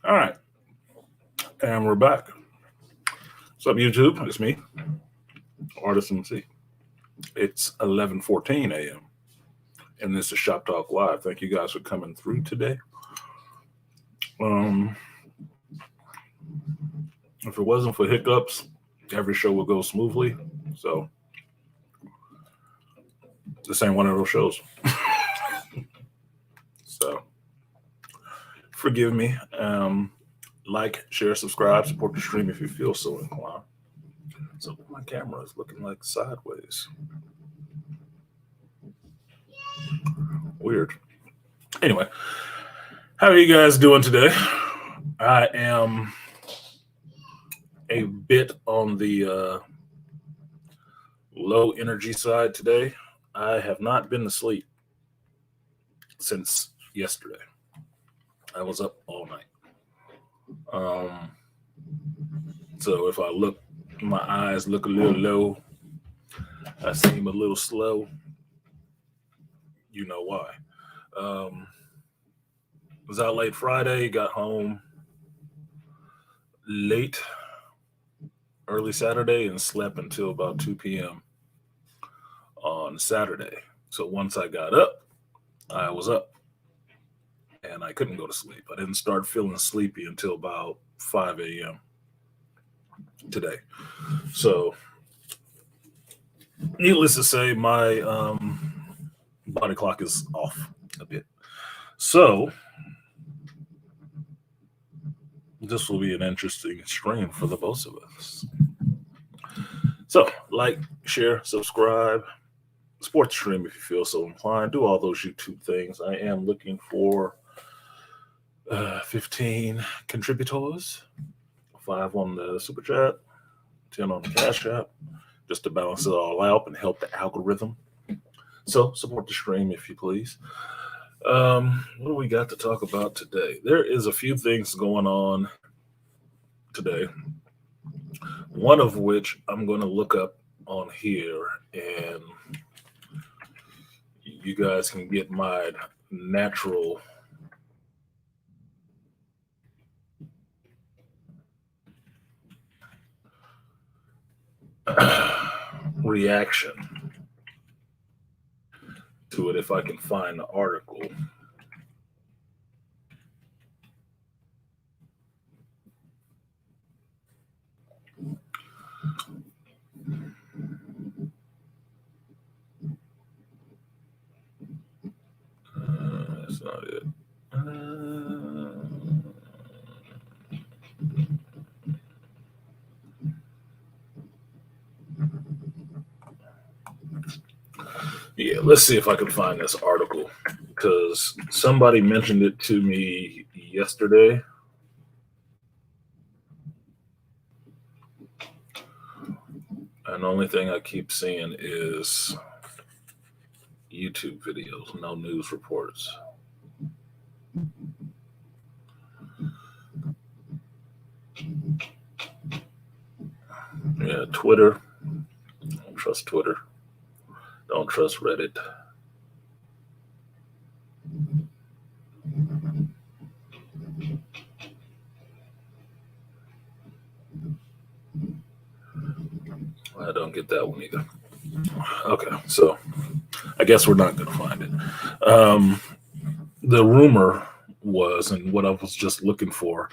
All right, and we're back. What's up, YouTube? It's me, Artisanmc. It's 11:14 a.m. and this is Shop Talk Live. Thank you guys for coming through today. Um, if it wasn't for hiccups, every show would go smoothly. So this ain't one of those shows. So forgive me. Like, share, subscribe, support the stream if you feel so inclined. So my camera is looking like sideways. Weird. Anyway, how are you guys doing today? I am a bit on the low energy side today. I have not been to sleep since yesterday. I was up all night. So if I look, my eyes look a little low, I seem a little slow, you know why. Was out late Friday, got home late, early Saturday, and slept until about 2 p.m. on Saturday. So once I got up, I was up and I couldn't go to sleep. I didn't start feeling sleepy until about 5 a.m. today. So needless to say, my body clock is off a bit. So this will be an interesting stream for the both of us. So like, share, subscribe, support the stream if you feel so inclined. Do all those YouTube things. I am looking for 15 contributors, 5 on the Super Chat, 10 on the Cash App, just to balance it all out and help the algorithm. So support the stream if you please. What do we got to talk about today? There is a few things going on today, one of which I'm going to look up on here, and you guys can get my natural reaction to it if I can find the article. That's not it. Yeah, let's see if I can find this article, because somebody mentioned it to me yesterday. And the only thing I keep seeing is YouTube videos, no news reports. Yeah, Twitter. Don't trust Twitter. Don't trust Reddit. I don't get that one either. Okay, so I guess we're not going to find it. The rumor was, and what I was just looking for,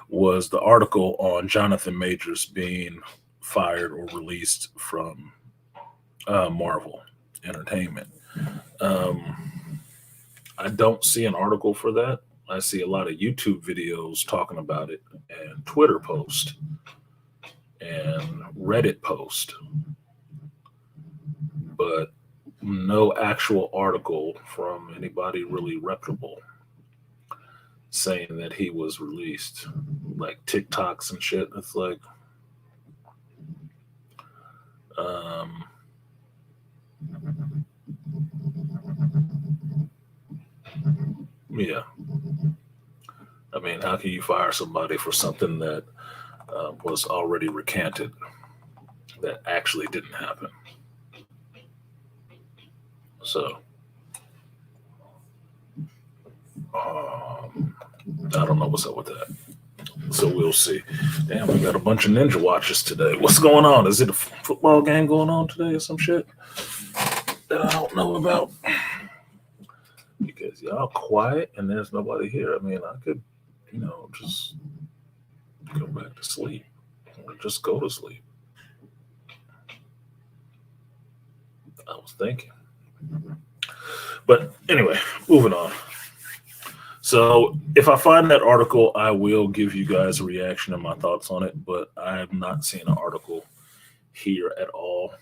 was the article on Jonathan Majors being fired or released from Marvel Entertainment. I don't see an article for that. I see a lot of YouTube videos talking about it, and Twitter post, and Reddit post, but no actual article from anybody really reputable saying that he was released. Like TikToks and shit. It's like, yeah. I mean, how can you fire somebody for something that was already recanted, that actually didn't happen? So, I don't know what's up with that. So we'll see. Damn, we got a bunch of ninja watches today. What's going on? Is it a football game going on today or some shit that I don't know about? Because y'all quiet and there's nobody here. I mean, I could, just go back to sleep or just go to sleep. I was thinking. But anyway, moving on. So if I find that article, I will give you guys a reaction and my thoughts on it. But I have not seen an article here at all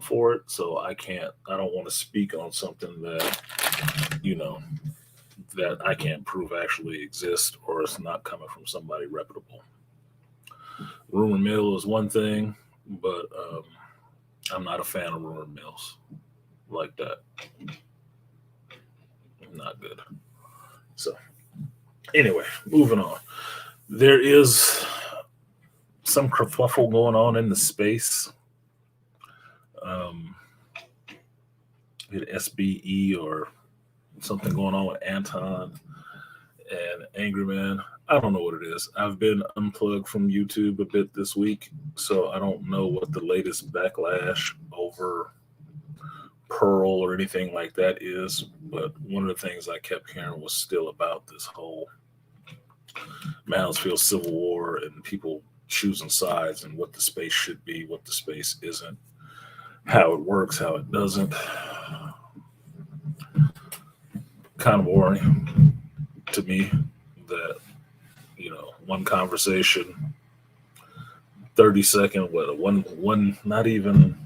for it. So I don't want to speak on something that, that I can't prove actually exists or it's not coming from somebody reputable. Rumor mill is one thing, but I'm not a fan of rumor mills like that. Not good. So anyway, moving on. There is some kerfuffle going on in the space. SBE or something going on with Anton and Angry Man. I don't know what it is. I've been unplugged from YouTube a bit this week, so I don't know what the latest backlash over Pearl or anything like that is. But one of the things I kept hearing was still about this whole Mansfield Civil War and people choosing sides and what the space should be, what the space isn't, how it works, how it doesn't. Kind of boring to me that, one conversation, 30-second, one, not even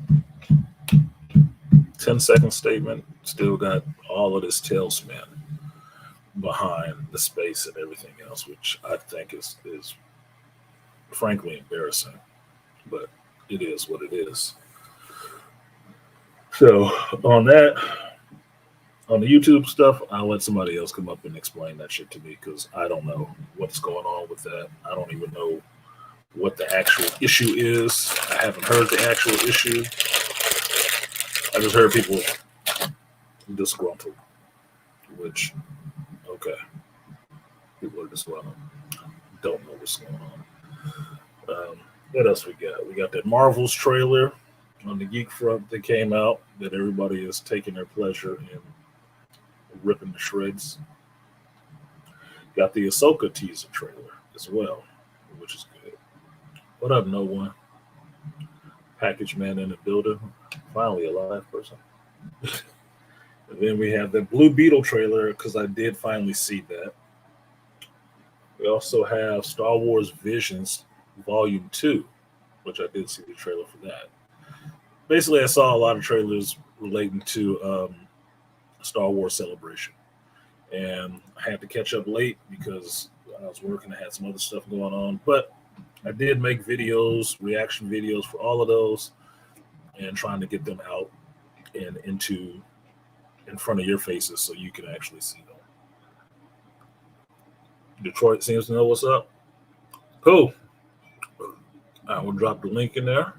10-second statement, still got all of this tailspin behind the space and everything else, which I think is frankly embarrassing, but it is what it is. So on the YouTube stuff, I'll let somebody else come up and explain that shit to me because I don't know what's going on with that. I don't even know what the actual issue is. I haven't heard the actual issue. I just heard people disgruntled, which, okay. People are disgruntled. Don't know what's going on. What else we got? We got that Marvel's trailer on the Geek front that came out that everybody is taking their pleasure in ripping to shreds. Got the Ahsoka teaser trailer as well, which is good. What up, no one? Package man in the building. Finally a live person. And then we have the Blue Beetle trailer because I did finally see that. We also have Star Wars Visions Volume 2, which I did see the trailer for that. Basically, I saw a lot of trailers relating to Star Wars Celebration. And I had to catch up late because I was working. I had some other stuff going on. But I did make videos, reaction videos for all of those and trying to get them out and in front of your faces so you can actually see them. Detroit seems to know what's up. Cool. I will drop the link in there.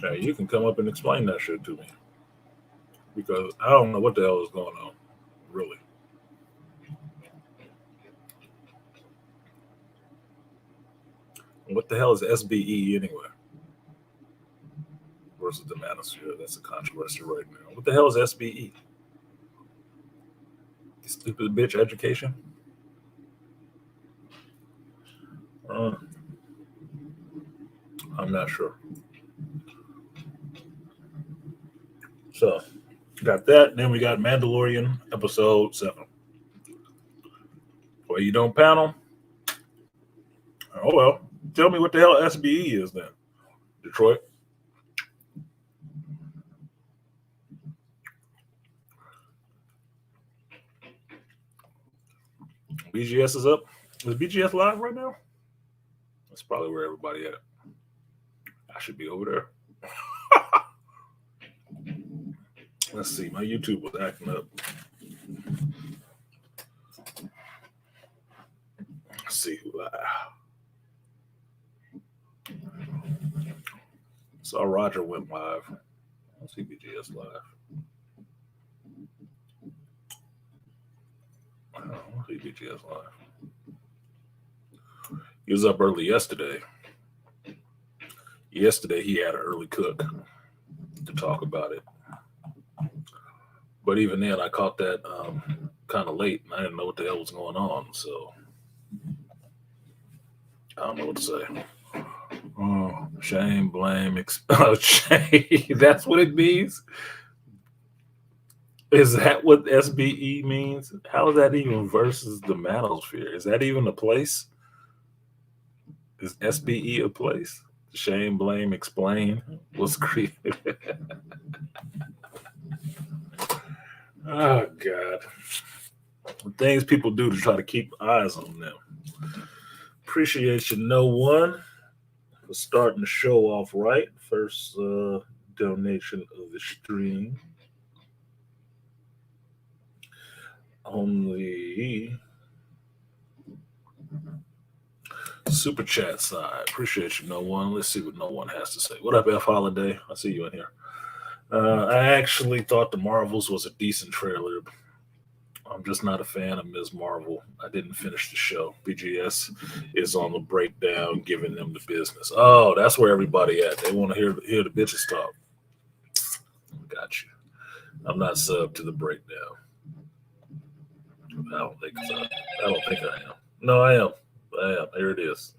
Hey, you can come up and explain that shit to me. Because I don't know what the hell is going on, really. What the hell is SBE anyway? Versus the Manosphere. That's a controversy right now. What the hell is SBE? Stupid bitch education? I'm not sure. So, got that. Then we got Mandalorian episode 7. Well, you don't panel? Oh, well. Tell me what the hell SBE is then. Detroit. BGS is up. Is BGS live right now? That's probably where everybody at. I should be over there. Let's see. My YouTube was acting up. Let's see who saw Roger went live. Let's see BGS live. I don't see BGS live. He was up early yesterday. Yesterday he had an early cook to talk about it. But even then, I caught that kind of late, and I didn't know what the hell was going on. So I don't know what to say. Oh, shame, blame, shame. That's what it means. Is that what SBE means? How is that even versus the manosphere? Is that even a place? Is SBE a place? Shame, blame, explain was created. Oh, God. The things people do to try to keep eyes on them. Appreciate you, no one, for starting the show off right. First donation of the stream on the super chat side. Appreciate you, no one. Let's see what no one has to say. What up, F Holiday? I see you in here. I actually thought The Marvels was a decent trailer. I'm just not a fan of Ms. Marvel. I didn't finish the show. BGS is on the breakdown, giving them the business. Oh, that's where everybody at. They want to hear the bitches talk. Got you. I'm not subbed to the breakdown. I don't think I am. No, I am. Here it is.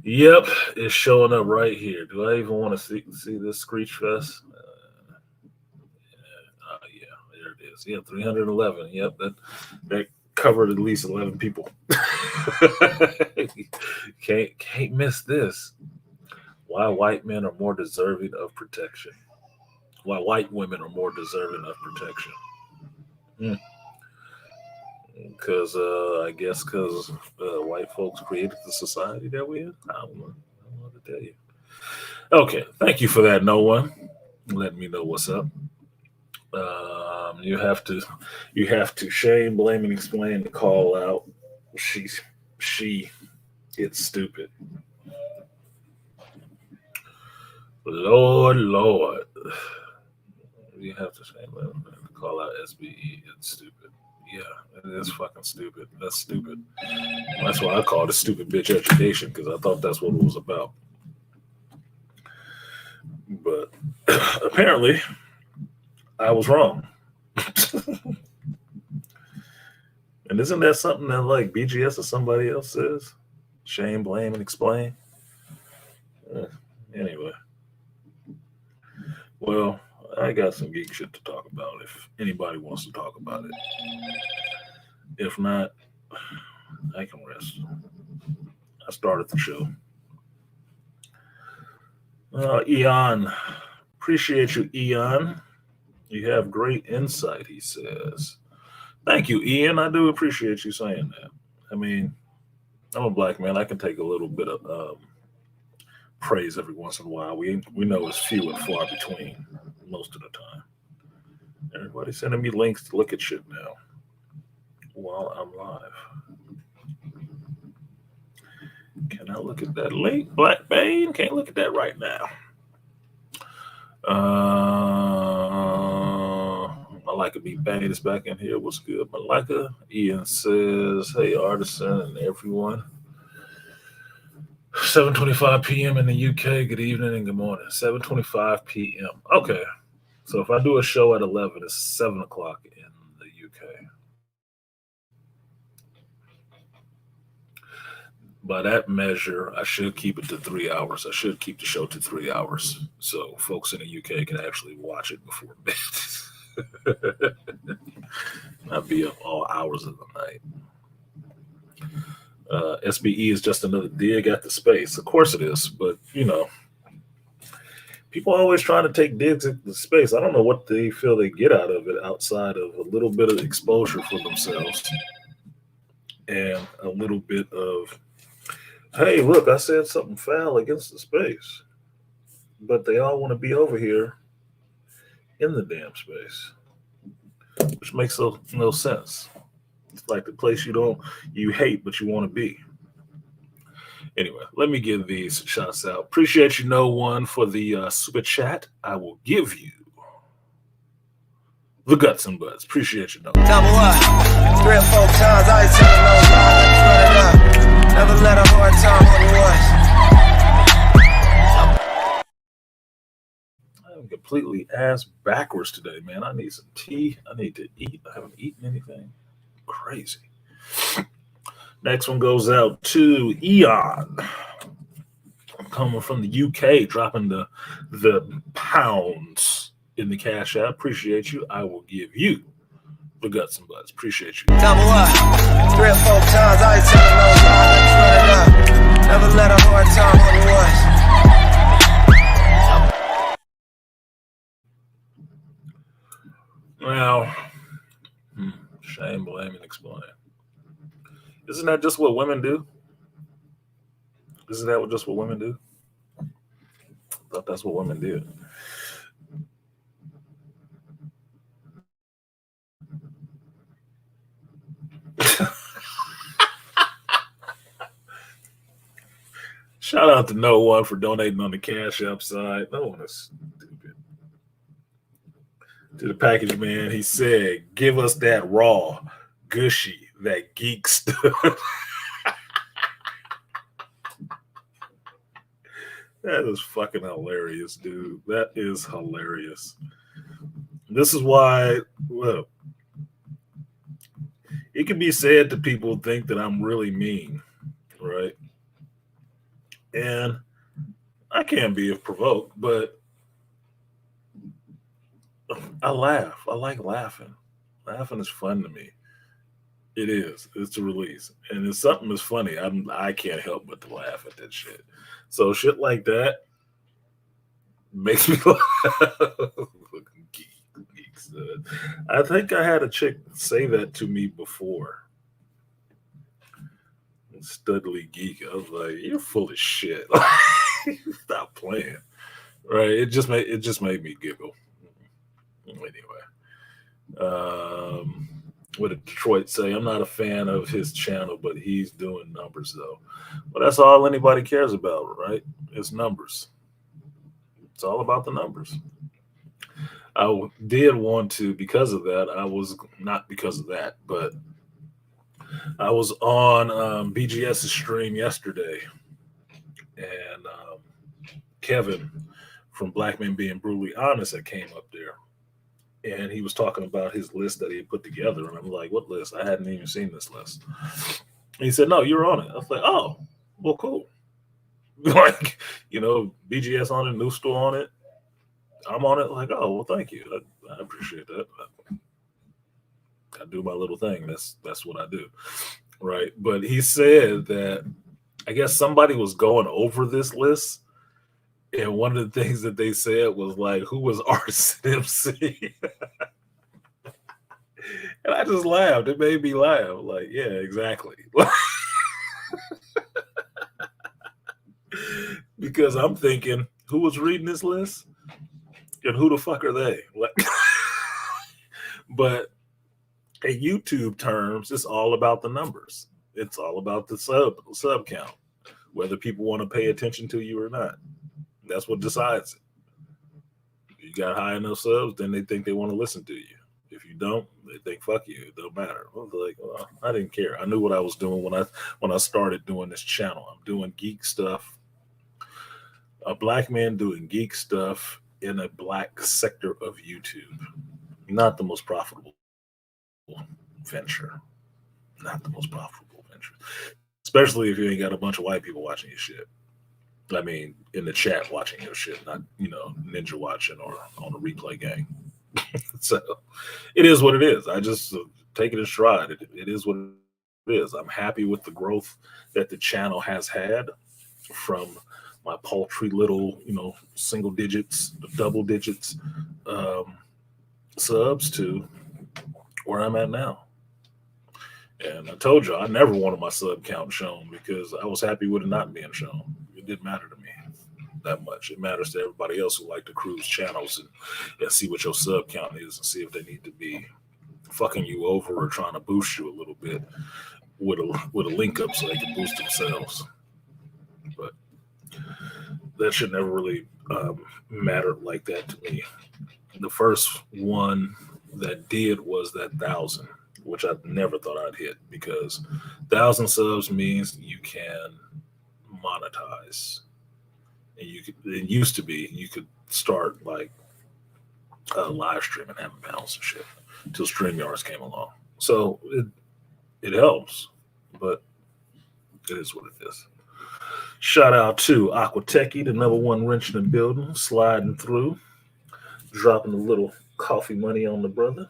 Yep, it's showing up right here. Do I even want to see this Screech Fest? Yeah, there it is. Yeah, 311. Yep, that covered at least 11 people. Can't miss this. Why white men are more deserving of protection. Why white women are more deserving of protection. Because I guess because white folks created the society that we're in. I don't know what to tell you. Okay, thank you for that, no one. Let me know what's up. You have to shame, blame, and explain to call out. It's stupid. Lord. You have to shame, blame, and call out SBE. It's stupid. Yeah, it is fucking stupid. That's stupid. That's why I called it stupid bitch education, because I thought that's what it was about. But apparently, I was wrong. And isn't that something that like BGS or somebody else says? Shame, blame, and explain. Anyway. Well, I got some geek shit to talk about if anybody wants to talk about it. If not, I can rest. I started the show. Eon. Appreciate you, Eon. You have great insight, he says. Thank you, Ian. I do appreciate you saying that. I mean, I'm a black man. I can take a little bit of praise every once in a while. We know it's few and far between most of the time. Everybody's sending me links to look at shit now while I'm live. Can I look at that link? Black Bane? Can't look at that right now. Malika B. Bane is back in here. What's good, Malika? Ian says, hey, Artisan and everyone. 7:25 p.m. in the UK. Good evening and good morning. 7:25 p.m. Okay. So if I do a show at 11, it's 7 o'clock in the UK. By that measure, I should keep it to 3 hours. I should keep the show to 3 hours so folks in the UK can actually watch it before bed. Not be up all hours of the night. SBE is just another dig at the space. Of course it is, but you know, people are always trying to take digs at the space. I don't know what they feel they get out of it outside of a little bit of exposure for themselves and a little bit of, hey, look, I said something foul against the space. But they all want to be over here in the damn space, which makes no sense. It's like the place you hate, but you want to be. Anyway, let me give these shots out. Appreciate you, no one, for the super chat. I will give you the guts and butts. Appreciate you, no one. Number one, 3 or 4 times, I ain't telling no lie. Never let a hard time I'm completely ass backwards today, man. I need some tea. I need to eat. I haven't eaten anything. Crazy. Next one goes out to Eon, coming from the UK, dropping the pounds in the cash app. Appreciate you. I will give you the guts and butts. Appreciate you. Double up, 3 or 4 times. I ain't telling no lies. Run it up. Never let a hard time Now, shame, blame, and explain. Isn't that just what women do? Isn't that just what women do? I thought that's what women did. Shout out to No One for donating on the Cash App side. No one is stupid. To the package man, he said, "Give us that raw, gushy, that geek stuff." That is fucking hilarious, dude. That is hilarious. This is why, well, it can be said to people think that I'm really mean, right? And I can be if provoked, but I laugh. I like laughing. Laughing is fun to me. It is. It's a release, and if something is funny, I can't help but to laugh at that shit. So shit like that makes me laugh. Geeks. I think I had a chick say that to me before. Studly geek. I was like, "You're full of shit." Stop playing. Right? It just made me giggle. Anyway, what did Detroit say? I'm not a fan of his channel, but he's doing numbers though. Well, that's all anybody cares about, right? It's numbers. It's all about the numbers. Did want to, because of that, I was not because of that, but I was on BGS's stream yesterday, and Kevin from Black Men Being Brutally Honest that came up there, and he was talking about his list that he had put together, and I'm like, "What list? I hadn't even seen this list." And he said, "No, you're on it." I was like, "Oh, well, cool." Like, BGS on it, New Store on it. I'm on it. Like, oh, well, thank you. I appreciate that. I do my little thing. That's what I do, right? But he said that I guess somebody was going over this list, and one of the things that they said was like, "Who was Artisan MC?" And I just laughed. It made me laugh. Like, yeah, exactly. Because I'm thinking, who was reading this list, and who the fuck are they? Like, but in YouTube terms, it's all about the numbers. It's all about the sub count, whether people want to pay attention to you or not. That's what decides it. If you got high enough subs, then they think they want to listen to you. If you don't, they think fuck you. It don't matter. I was like, well, I didn't care. I knew what I was doing when I started doing this channel. I'm doing geek stuff. A black man doing geek stuff in a black sector of YouTube. Not the most profitable venture. Not the most profitable venture. Especially if you ain't got a bunch of white people watching your shit. I mean, in the chat watching your shit, not, ninja watching or on a replay gang. So it is what it is. I just take it in stride. It is what it is. I'm happy with the growth that the channel has had from my paltry little, single digits, double digits subs to where I'm at now. And I told you, I never wanted my sub count shown because I was happy with it not being shown. It didn't matter to me that much. It matters to everybody else who like to cruise channels and see what your sub count is and see if they need to be fucking you over or trying to boost you a little bit with a link up so they can boost themselves. But that should never really matter like that to me. The first one that did was that 1,000, which I never thought I'd hit because 1,000 subs means you can monetize. And it used to be you could start like live streaming, having panels and shit until StreamYards came along. So it helps, but it is what it is. Shout out to Aqua Techie, the #1 wrench in the building, sliding through, dropping a little coffee money on the brother.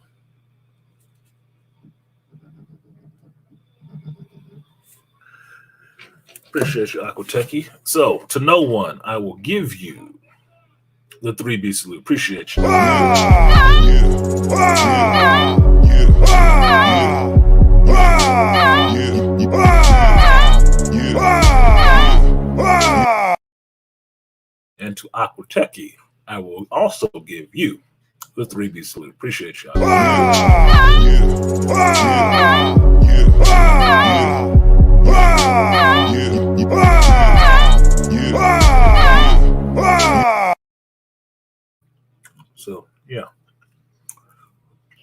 Appreciate you, Aqua Techie. So, to no one, I will give you the 3B salute. Appreciate you. And to Aqua Techie, I will also give you the 3B salute. Appreciate you. So, yeah.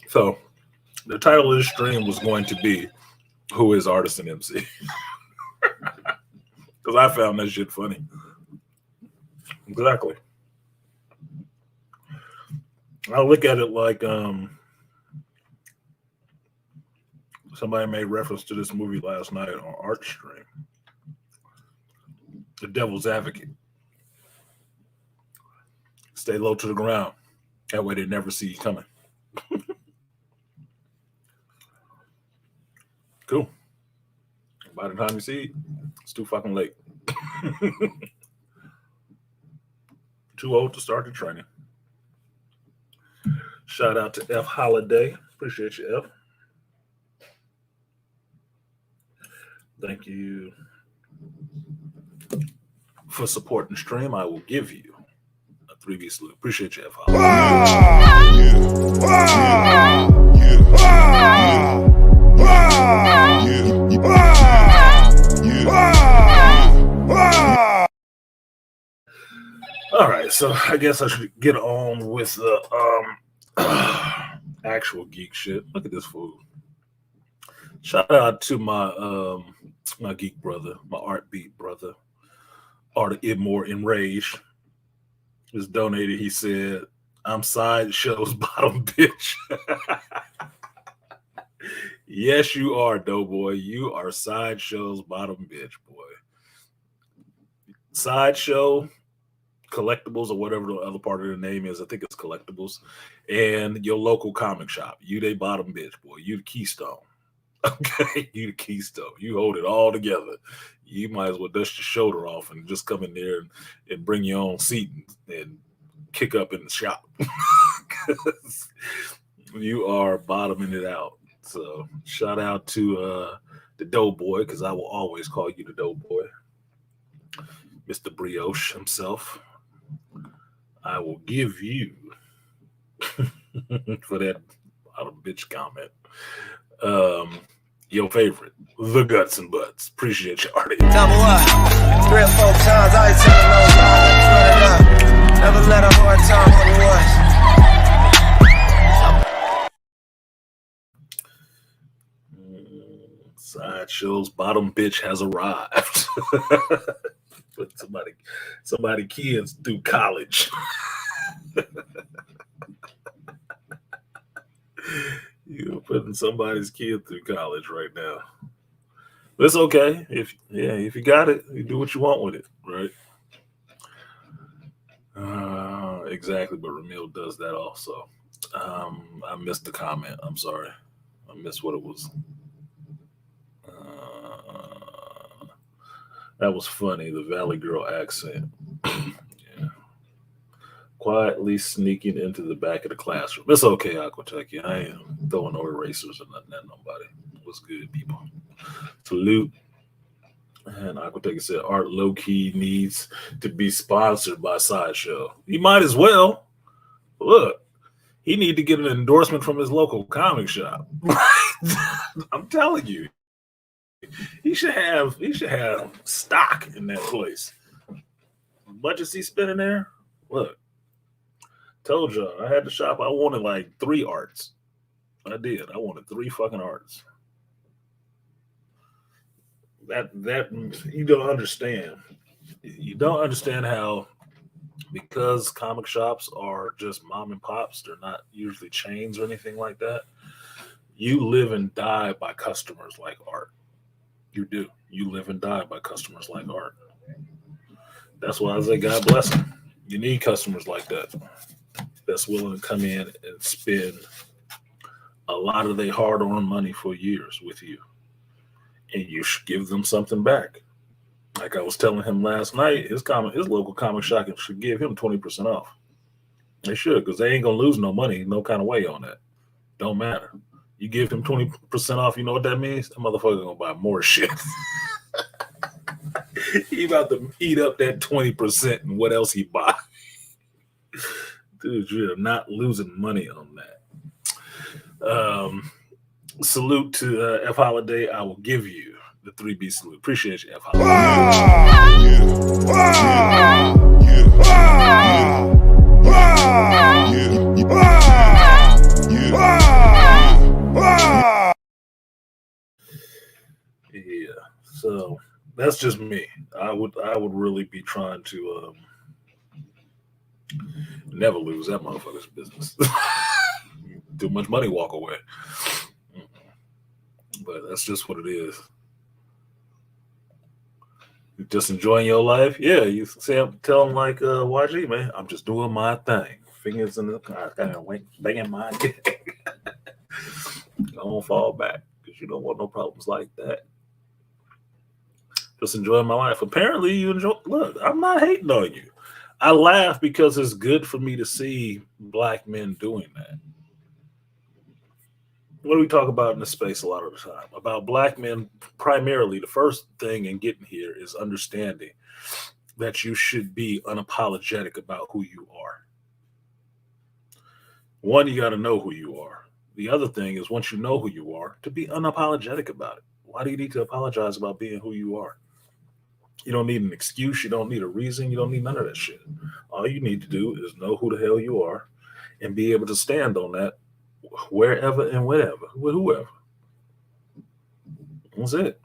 So, the title of this stream was going to be Who is Artisan MC? Because I found that shit funny. Exactly. I look at it like somebody made reference to this movie last night on Art Stream. The Devil's Advocate. Stay low to the ground. That way they never see you coming. Cool. By the time you see it, it's too fucking late. Too old to start the training. Shout out to F Holiday. Appreciate you, F. Thank you for supporting the stream. I will give you a 3B salute. Appreciate you, F Holiday. All right, so I guess I should get on with the actual geek shit. Look at this fool. Shout out to my my geek brother, my art beat brother, Art of More Enraged. Just donated. He said, "I'm Sideshow's bottom bitch." Yes, you are, Doughboy. You are Sideshow's bottom bitch, boy. Sideshow Collectibles, or whatever the other part of the name is. I think it's Collectibles. And your local comic shop. You they bottom bitch, boy. You the keystone. Okay, you the keystone. You hold it all together. You might as well dust your shoulder off and just come in there and bring your own seat and kick up in the shop. You are bottoming it out. So shout out to the Doughboy, because I will always call you the Doughboy. Mr. Brioche himself. I will give you for that bottom bitch comment. Your favorite, the Guts and Butts. Appreciate you, Artie. Double up, 3 or 4 times. I ain't telling no lies. Run it up. Never let a hard time on the was. Sideshow's bottom bitch has arrived. Put somebody kids through college. You're putting somebody's kid through college right now. But it's okay. If you got it, you do what you want with it, right? Exactly, but Ramil does that also. I missed the comment. I'm sorry. I missed what it was. That was funny, the Valley Girl accent. Yeah. Quietly sneaking into the back of the classroom. It's okay, Aquatech. I ain't throwing no erasers or nothing at nobody. What's good, people? Salute. And Aquatech said art low-key needs to be sponsored by Sideshow. He might as well. Look, he need to get an endorsement from his local comic shop. I'm telling you. He should have stock in that place. Much as he's spending there, look. Told y'all I had to shop. I wanted like 3 arts. I did. I wanted 3 fucking arts. That you don't understand. You don't understand how, because comic shops are just mom and pops, they're not usually chains or anything like that. You live and die by customers like art. You do. You live and die by customers like art. That's why I say God bless them. You need customers like that that's willing to come in and spend a lot of their hard-earned money for years with you, and you should give them something back. Like I was telling him last night, his local comic shop should give him 20% off. They should, because they ain't gonna lose no money, no kind of way on that. Don't matter. You give him 20% off, you know what that means? That motherfucker gonna buy more shit. He about to eat up that 20% and what else he buy. Dude, you're not losing money on that. Salute to F Holiday. I will give you the 3B salute. Appreciate you, F Holiday. Yeah, so that's just me. I would really be trying to never lose that motherfucker's business. Too much money walk away. But that's just what it is. You just enjoying your life? Yeah, you say, tell them like YG, man, I'm just doing my thing. Fingers in the car, kind of wait, banging my Don't fall back, because you don't want no problems like that. Just enjoying my life. Apparently, you enjoy. Look, I'm not hating on you. I laugh because it's good for me to see black men doing that. What do we talk about in this space a lot of the time? About black men, primarily, the first thing in getting here is understanding that you should be unapologetic about who you are. One, you got to know who you are. The other thing is, once you know who you are, to be unapologetic about it. Why do you need to apologize about being who you are? You don't need an excuse. You don't need a reason. You don't need none of that shit. All you need to do is know who the hell you are and be able to stand on that wherever and whenever, with whoever. That's it.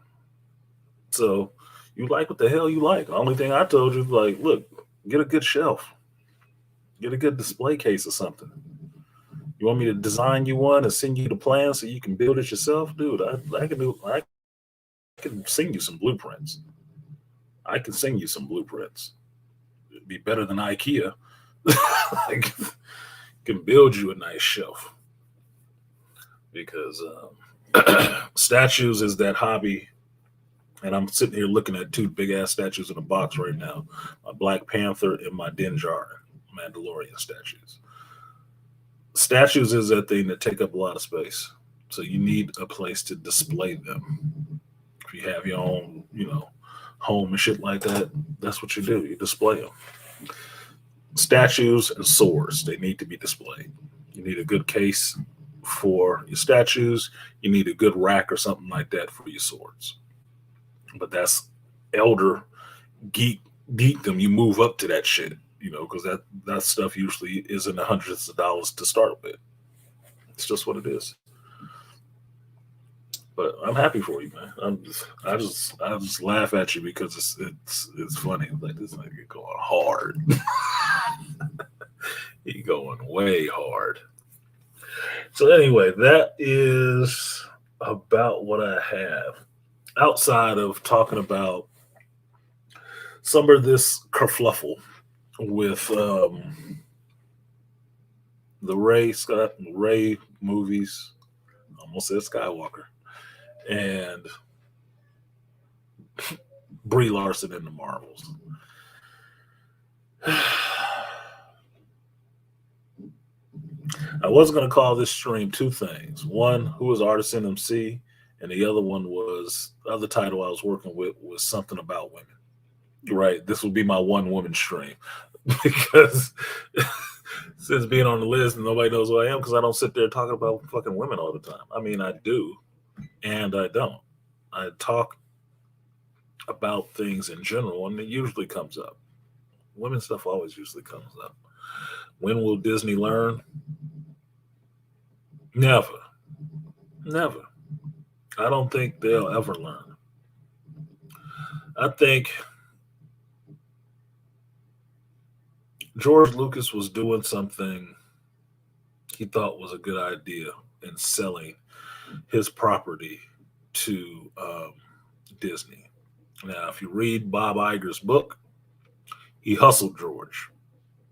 So you like what the hell you like. The only thing I told you is like, look, get a good shelf. Get a good display case or something. You want me to design you one and send you the plan so you can build it yourself? Dude, I can sing you some blueprints. I can sing you some blueprints. It'd be better than IKEA. I can build you a nice shelf. Because statues is that hobby. And I'm sitting here looking at 2 big ass statues in a box right now. My Black Panther and my Din Djarin Mandalorian statues. Statues is that thing that take up a lot of space. So you need a place to display them. If you have your own, home and shit like that, that's what you do. You display them. Statues and swords, they need to be displayed. You need a good case for your statues. You need a good rack or something like that for your swords. But that's elder geekdom. You move up to that shit, because that stuff usually is in the hundreds of dollars to start with. It's just what it is. But I'm happy for you, man. I just laugh at you because it's funny. Like, this nigga going hard. He going way hard. So anyway, that is about what I have. Outside of talking about some of this kerfluffle with the Ray movies, almost said Skywalker, and Brie Larson in the Marvels. I was going to call this stream 2 things. One, who was Artisan MC, and the other one was, the other title I was working with was something about women. Right. This will be my one woman stream because since being on the list, nobody knows who I am because I don't sit there talking about fucking women all the time. I mean, I do, and I don't. I talk about things in general, and it usually comes up. Women stuff always usually comes up. When will Disney learn? Never. Never. I don't think they'll ever learn. I think George Lucas was doing something he thought was a good idea in selling his property to Disney. Now, if you read Bob Iger's book, he hustled George.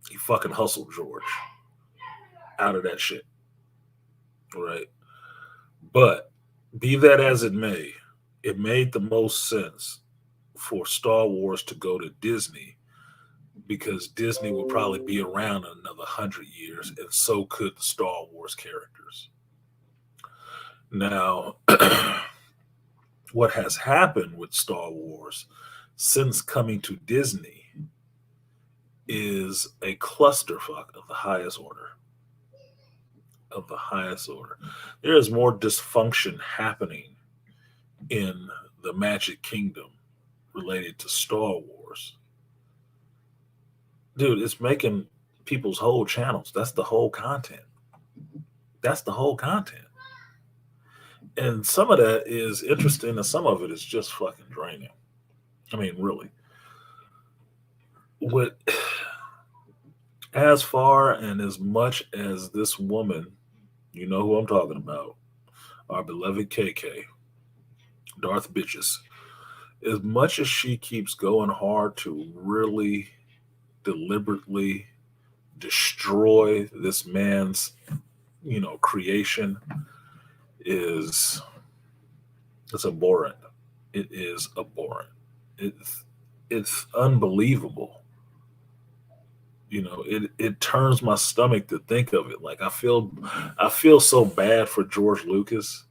He fucking hustled George out of that shit, right? But be that as it made the most sense for Star Wars to go to Disney because Disney would probably be around another 100 years, and so could the Star Wars characters. Now, what has happened with Star Wars since coming to Disney is a clusterfuck of the highest order. Of the highest order. There is more dysfunction happening in the Magic Kingdom related to Star Wars. Dude, it's making people's whole channels. That's the whole content. That's the whole content. And some of that is interesting, and some of it is just fucking draining. I mean, really. What, as far and as much as this woman, you know who I'm talking about, our beloved KK, Darth Bitches, as much as she keeps going hard to really deliberately destroy this man's, creation, it's abhorrent. It is abhorrent. It's unbelievable. It turns my stomach to think of it. Like I feel so bad for George Lucas.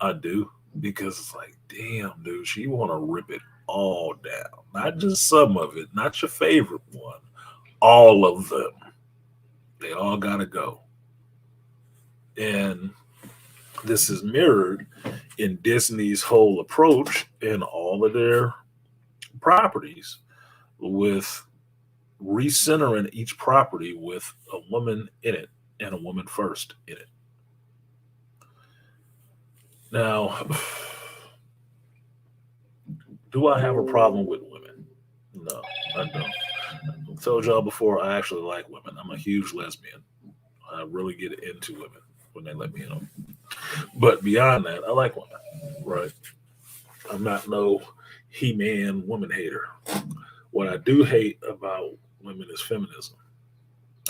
I do, because it's like, damn, dude, she want to rip it all down. Not just some of it, not your favorite one. All of them. They all gotta go. And this is mirrored in Disney's whole approach in all of their properties, with recentering each property with a woman in it and a woman first in it. Now, do I have a problem with women? No, I don't. I told y'all before, I actually like women. I'm a huge lesbian. I really get into women when they let me in them. But beyond that, I like women, right? I'm not no he-man woman hater. What I do hate about women is feminism.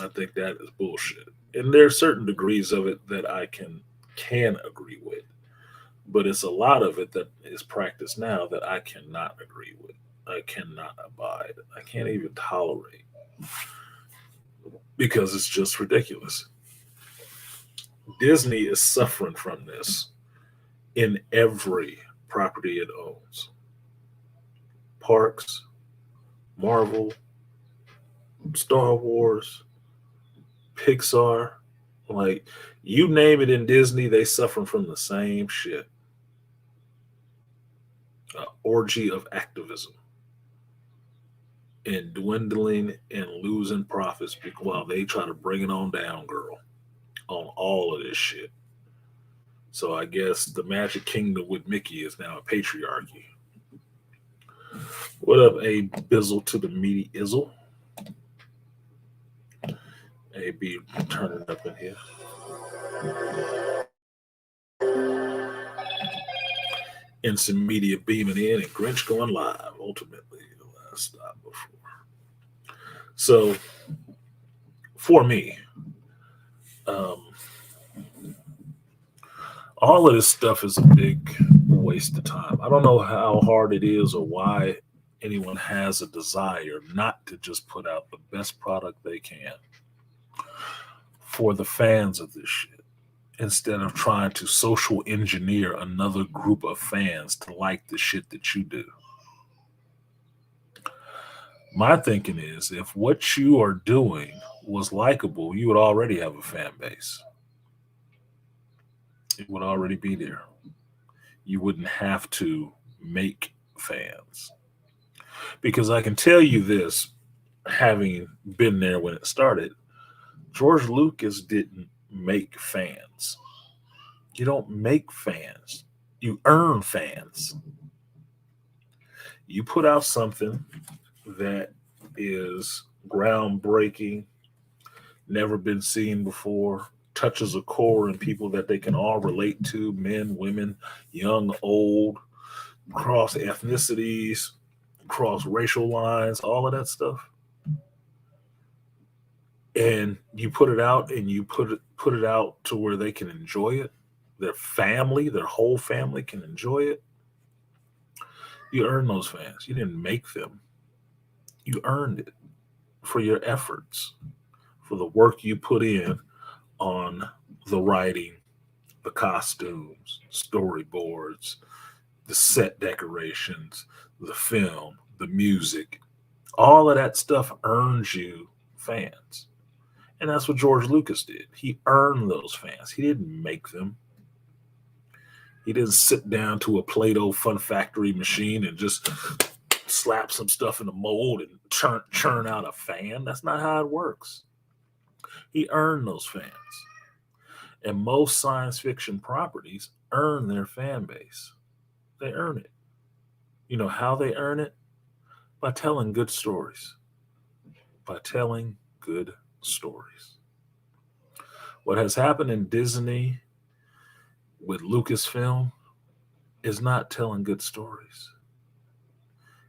I think that is bullshit. And there are certain degrees of it that I can agree with. But it's a lot of it that is practiced now that I cannot agree with. I cannot abide. I can't even tolerate, because it's just ridiculous. Disney is suffering from this in every property it owns. Parks, Marvel, Star Wars, Pixar, like you name it in Disney, they suffering from the same shit. Orgy of activism and dwindling and losing profits while they try to bring it on down, girl, on all of this shit. So I guess the Magic Kingdom with Mickey is now a patriarchy. What up, A Bizzle to the meaty Izzle? A B turning up in here. Instant media beaming in and Grinch going live. Ultimately, the last stop before. So, for me, all of this stuff is a big waste of time. I don't know how hard it is or why anyone has a desire not to just put out the best product they can for the fans of this shit, instead of trying to social engineer another group of fans to like the shit that you do. My thinking is, if what you are doing was likable, you would already have a fan base. It would already be there. You wouldn't have to make fans. Because I can tell you this, having been there when it started, George Lucas didn't make fans. You don't make fans. You earn fans. You put out something that is groundbreaking, never been seen before, touches a core in people that they can all relate to, men, women, young, old, cross ethnicities, cross racial lines, all of that stuff. And you put it out and you put it out to where they can enjoy it. Their family, their whole family can enjoy it. You earn those fans. You didn't make them. You earned it for your efforts, for the work you put in on the writing, the costumes, storyboards, the set decorations, the film, the music. All of that stuff earns you fans. And that's what George Lucas did. He earned those fans. He didn't make them. He didn't sit down to a Play-Doh Fun Factory machine and just slap some stuff in the mold and churn out a fan. That's not how it works. He earned those fans. And most science fiction properties earn their fan base. They earn it. You know how they earn it? By telling good stories. By telling good stories. What has happened in Disney with Lucasfilm is not telling good stories.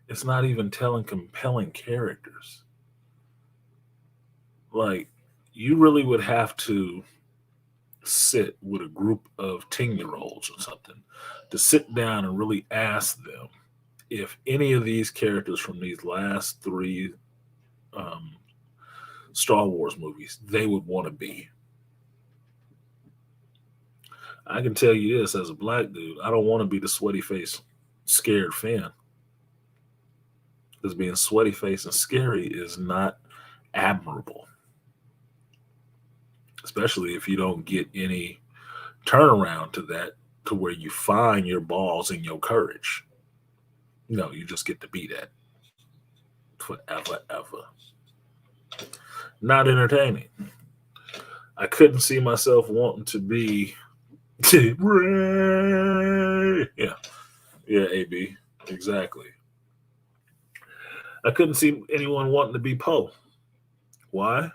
It's not even telling compelling characters. Like, you really would have to sit with a group of 10-year-olds or something to sit down and really ask them if any of these characters from these last three um, Star Wars movies they would want to be. I can tell you this as a black dude, I don't want to be the sweaty face, scared fan. Because being sweaty face and scary is not admirable, especially if you don't get any turnaround to that to where you find your balls and your courage. No, you just get to be that forever, ever. Not entertaining. I couldn't see myself wanting to be Ray. Yeah, AB. Exactly. I couldn't see anyone wanting to be Poe. Why?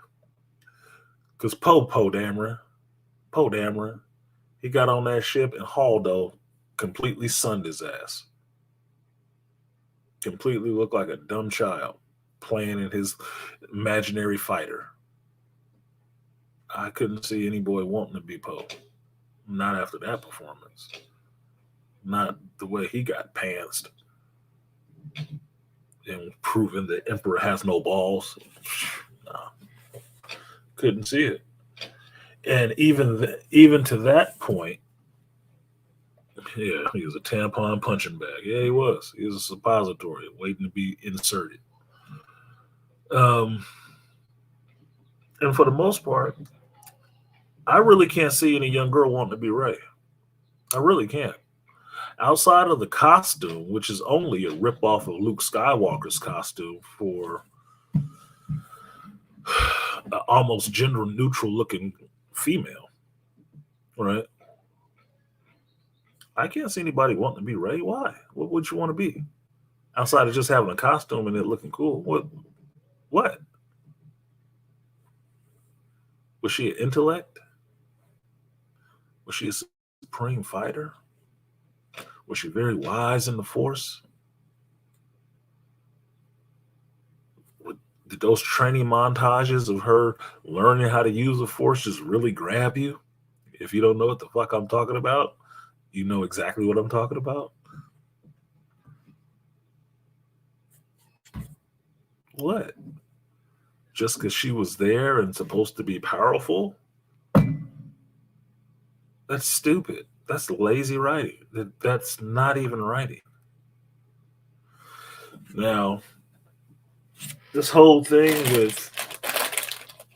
Because Poe Dameron, he got on that ship and Haldo completely sunned his ass. Completely looked like a dumb child playing in his imaginary fighter. I couldn't see any boy wanting to be Poe. Not after that performance. Not the way he got pantsed and proving the Emperor has no balls. Nah, couldn't see it. And even to that point, yeah, he was a tampon punching bag. Yeah, he was. He was a suppository waiting to be inserted. Um, and for the most part, I really can't see any young girl wanting to be Ray. I really can't. Outside of the costume, which is only a ripoff of Luke Skywalker's costume for an almost gender neutral looking female, right? I can't see anybody wanting to be Ray. Why? What would you want to be? Outside of just having a costume and it looking cool. What? What? Was she an intellect? Was she a supreme fighter? Was she very wise in the Force? Did those training montages of her learning how to use the Force just really grab you? If you don't know what the fuck I'm talking about, you know exactly what I'm talking about. What? Just because she was there and supposed to be powerful? That's stupid. That's lazy writing. That's not even writing. Now, this whole thing with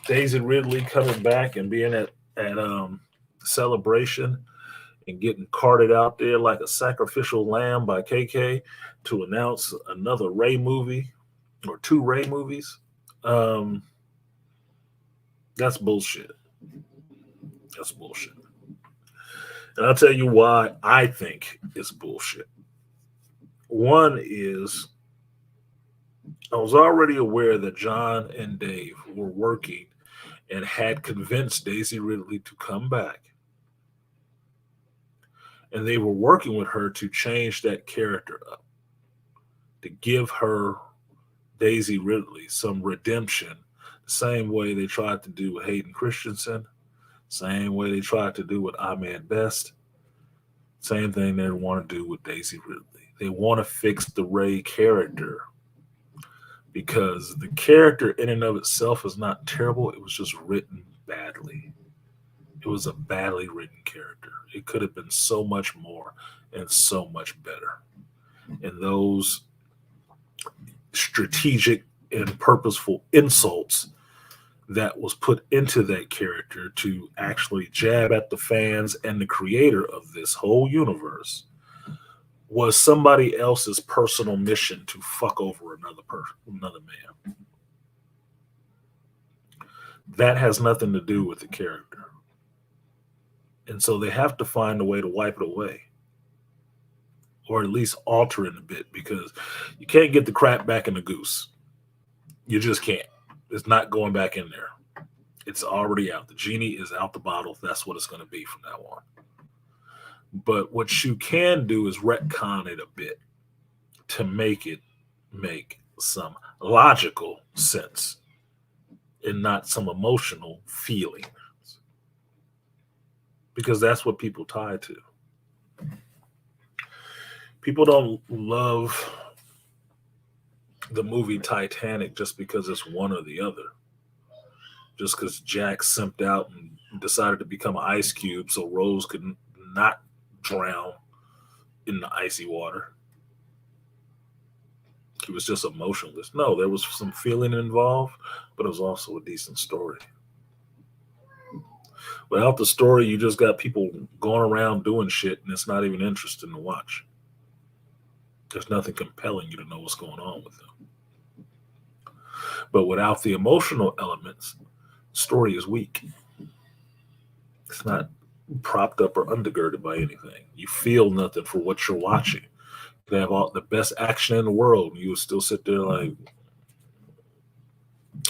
Daisy Ridley coming back and being at Celebration and getting carted out there like a sacrificial lamb by KK to announce another Ray movie or two Ray movies. Um, that's bullshit. That's bullshit. And I'll tell you why I think it's bullshit. One is I was already aware that John and Dave were working and had convinced Daisy Ridley to come back. And they were working with her to change that character up, to give her, Daisy Ridley, some redemption, the same way they tried to do with Hayden Christensen, same way they tried to do with Ahmed Best, same thing they want to do with Daisy Ridley. They want to fix the Ray character because the character in and of itself is not terrible. It was just written badly. It was a badly written character. It could have been so much more and so much better. And those strategic and purposeful insults that was put into that character to actually jab at the fans and the creator of this whole universe was somebody else's personal mission to fuck over another man. That has nothing to do with the character. And so they have to find a way to wipe it away. Or at least alter it a bit, because you can't get the crap back in the goose. You just can't. It's not going back in there. It's already out. The genie is out the bottle. That's what it's going to be from now on. But what you can do is retcon it a bit to make it make some logical sense and not some emotional feeling. Because that's what people tie to. People don't love the movie Titanic just because it's one or the other. Just because Jack simped out and decided to become an ice cube so Rose could not drown in the icy water. He was just emotionless. No, there was some feeling involved, but it was also a decent story. Without the story, you just got people going around doing shit, and it's not even interesting to watch. There's nothing compelling you to know what's going on with them. But without the emotional elements, the story is weak. It's not propped up or undergirded by anything. You feel nothing for what you're watching. They have all the best action in the world, and you will still sit there like,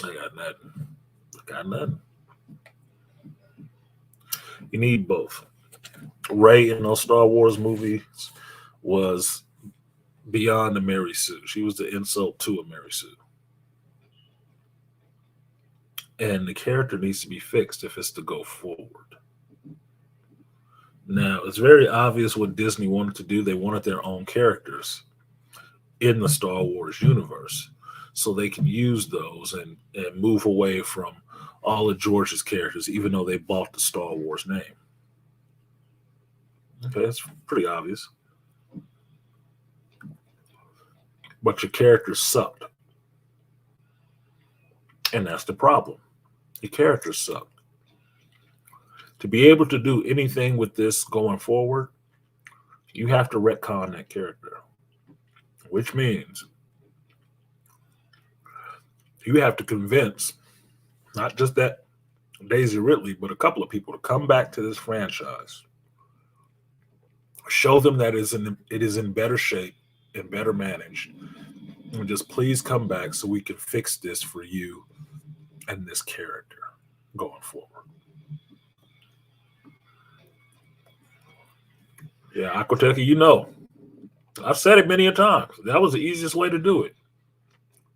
I got nothing. I got nothing. You need both. Rey in those Star Wars movies was beyond a Mary Sue. She was the insult to a Mary Sue. And the character needs to be fixed if it's to go forward. Now, it's very obvious what Disney wanted to do. They wanted their own characters in the Star Wars universe so they can use those and move away from all of George's characters, even though they bought the Star Wars name. Okay, that's pretty obvious. But your characters sucked. And that's the problem. Your characters sucked. To be able to do anything with this going forward, you have to retcon that character. Which means you have to convince not just that Daisy Ridley, but a couple of people to come back to this franchise. Show them that it is in better shape and better managed. And just please come back so we can fix this for you and this character going forward. Yeah, Aquateca, you know, I've said it many a time. That was the easiest way to do it.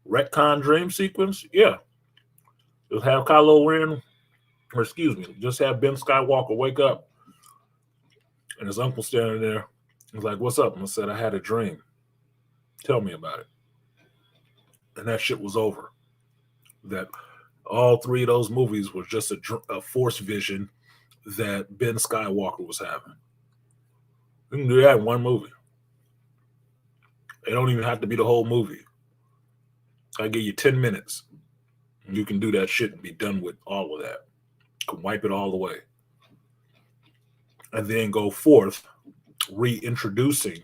Retcon dream sequence, yeah. Just have Kylo Ren, or excuse me, just have Ben Skywalker wake up and his uncle standing there. He's like, "What's up?" And I said, "I had a dream. Tell me about it." And that shit was over. That all three of those movies was just a force vision that Ben Skywalker was having. You can do that in one movie. It don't even have to be the whole movie. I give you 10 minutes. You can do that shit and be done with all of that. You can wipe it all away. And then go forth reintroducing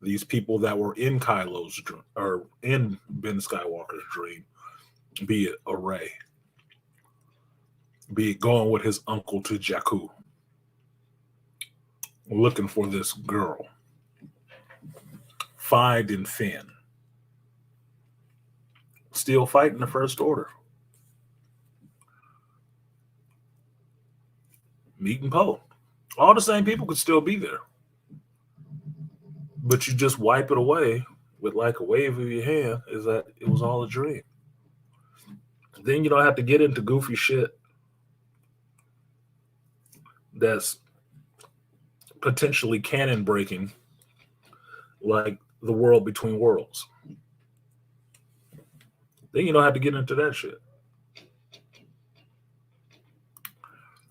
these people that were in Kylo's dream, or in Ben Skywalker's dream, be it a Rey, be it going with his uncle to Jakku. looking for this girl. Find and Finn. Still fighting the First Order. Meet and Poe. All the same people could still be there. But you just wipe it away with like a wave of your hand, is that it was all a dream. Then you don't have to get into goofy shit that's potentially canon breaking, like the world between worlds. Then you don't have to get into that shit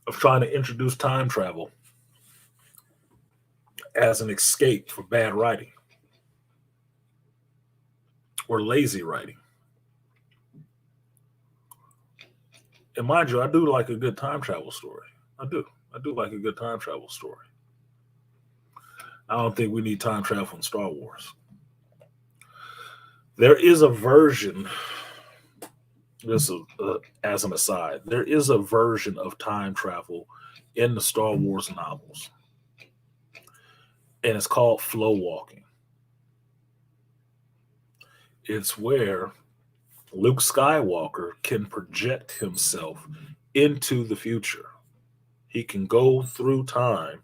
of trying to introduce time travel as an escape for bad writing or lazy writing. And mind you, I do like a good time travel story. I do. I do like a good time travel story. I don't think we need time travel in Star Wars. There is a version, this is, as an aside, there is a version of time travel in the Star Wars novels. And it's called flow walking. It's where Luke Skywalker can project himself into the future. He can go through time,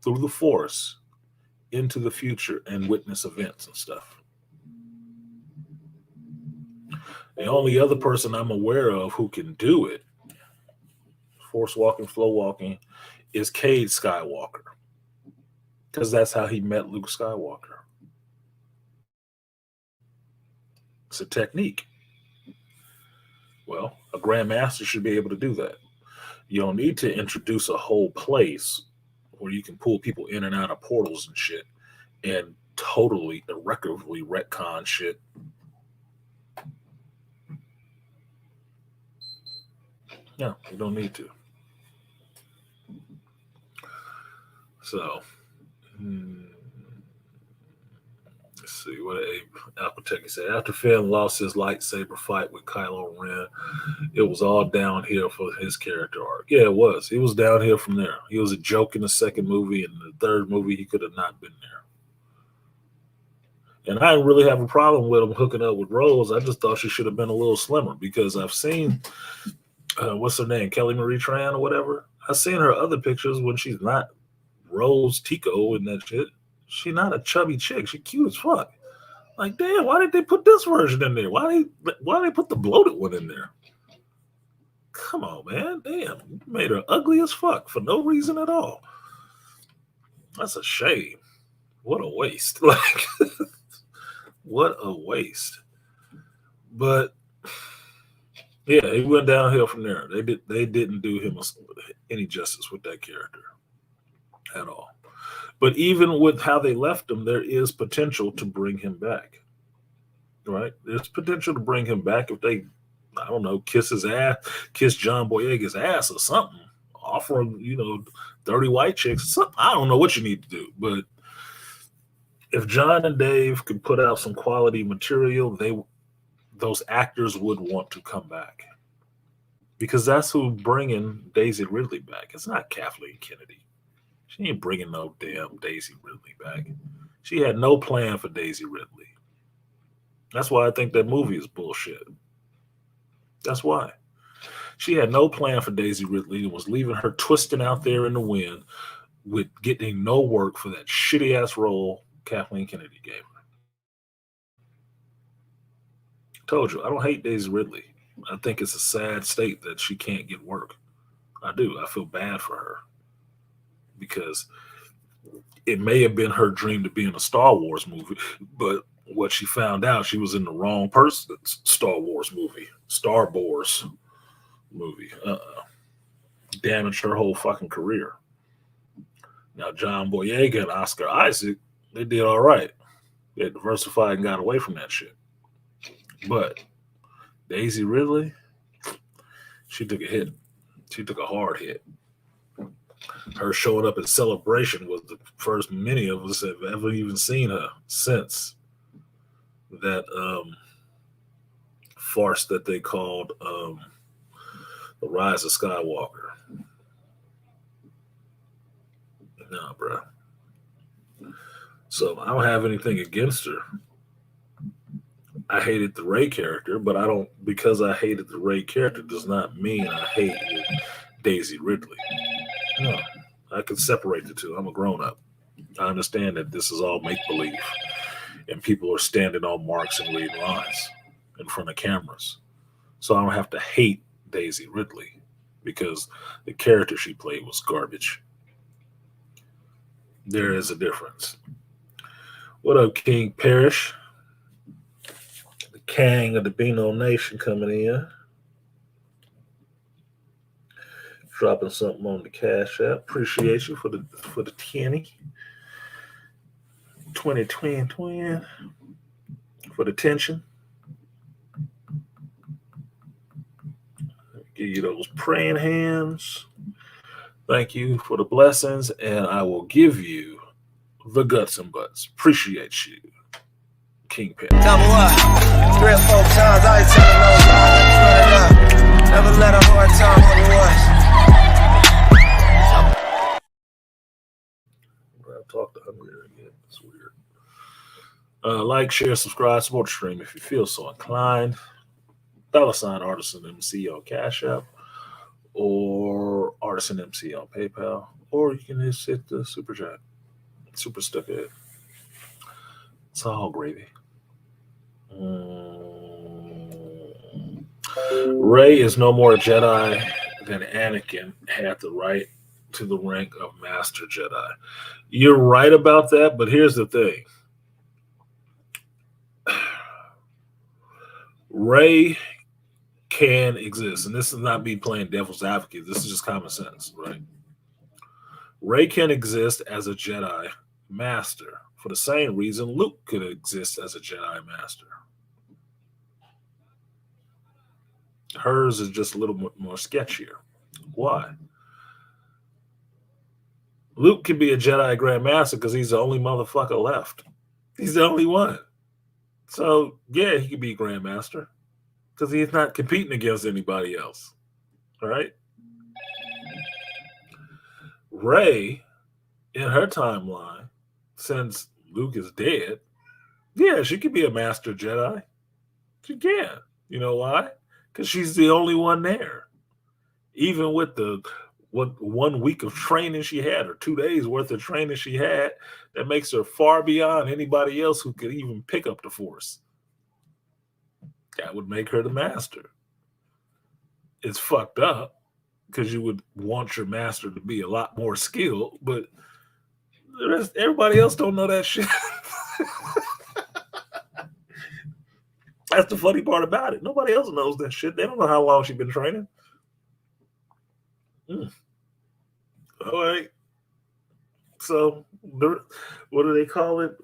through the Force, into the future and witness events and stuff. The only other person I'm aware of who can do it, Force walking, flow walking, is Cade Skywalker. Because that's how he met Luke Skywalker. It's a technique. Well, a Grandmaster should be able to do that. You don't need to introduce a whole place where you can pull people in and out of portals and shit and totally irreparably retcon shit. No, you don't need to. So, let's see what Appletech said. After Finn lost his lightsaber fight with Kylo Ren, it was all downhill for his character arc. Yeah, it was. It was downhill from there. He was a joke in the second movie, and the third movie, he could have not been there. And I didn't really have a problem with him hooking up with Rose. I just thought she should have been a little slimmer because I've seen, what's her name, Kelly Marie Tran or whatever. I've seen her other pictures when she's not Rose Tico and that shit. She's not a chubby chick. She cute as fuck. Like, damn, why did they put this version in there? Why they put the bloated one in there? Come on, man. Damn, you made her ugly as fuck for no reason at all. That's a shame. What a waste. Like, what a waste. But yeah, he went downhill from there. They didn't do him any justice with that character at all. But even with how they left him, there is potential to bring him back. Right? There's potential to bring him back if they, I don't know, kiss his ass, kiss John Boyega's ass or something. Offer him, 30 white chicks or something. I don't know what you need to do. But if John and Dave could put out some quality material, those actors would want to come back. Because that's who's bringing Daisy Ridley back. It's not Kathleen Kennedy. She ain't bringing no damn Daisy Ridley back. She had no plan for Daisy Ridley. That's why I think that movie is bullshit. That's why. She had no plan for Daisy Ridley and was leaving her twisting out there in the wind with getting no work for that shitty-ass role Kathleen Kennedy gave her. Told you, I don't hate Daisy Ridley. I think it's a sad state that she can't get work. I do. I feel bad for her. Because it may have been her dream to be in a Star Wars movie, but what she found out, she was in the wrong person's Star Wars movie. Star Wars movie. Damaged her whole fucking career. Now, John Boyega and Oscar Isaac, they did all right. They diversified and got away from that shit. But Daisy Ridley, she took a hit. She took a hard hit. Her showing up at Celebration was the first many of us have ever even seen her since that farce that they called The Rise of Skywalker. No, bro. So I don't have anything against her. I hated the Ray character, but I don't, because I hated the Ray character does not mean I hate Daisy Ridley. No, I can separate the two. I'm a grown up. I understand that this is all make believe, and people are standing on marks and reading lines in front of cameras. So I don't have to hate Daisy Ridley because the character she played was garbage. There is a difference. What up, King Parrish? The Kang of the Beano Nation coming in. Dropping something on the Cash App. Appreciate you for the 20 twin for the tension. Give you those praying hands. Thank you for the blessings, and I will give you the guts and butts. Appreciate you, King Pen. Double up, 3 or 4 times. I ain't telling no lies. Run it up. Never let a hard time on the rush. I talked to Hungry again. It's weird. Like, share, subscribe, support the stream if you feel so inclined. $ Artisan MC on Cash App or Artisan MC on PayPal, or you can just hit the super chat, super stuck it. It's all gravy. Rey is no more a Jedi than Anakin had the right to the rank of Master Jedi. You're right about that, but here's the thing. Rey can exist, and this is not me playing devil's advocate. This is just common sense, right? Rey can exist as a Jedi Master for the same reason Luke could exist as a Jedi Master. Hers is just a little bit more sketchier. Why? Luke can be a Jedi Grand Master because he's the only motherfucker left. He's the only one. So, yeah, he could be Grand Master because he's not competing against anybody else. All right? Rey, in her timeline, since Luke is dead, yeah, she could be a Master Jedi. She can. You know why? Because she's the only one there. Even with the 1 week of training she had, or 2 days worth of training she had, that makes her far beyond anybody else who could even pick up the Force. That would make her the Master. It's fucked up because you would want your Master to be a lot more skilled, but the rest, everybody else don't know that shit. That's the funny part about it. Nobody else knows that shit. They don't know how long she's been training. All right. So, what do they call it?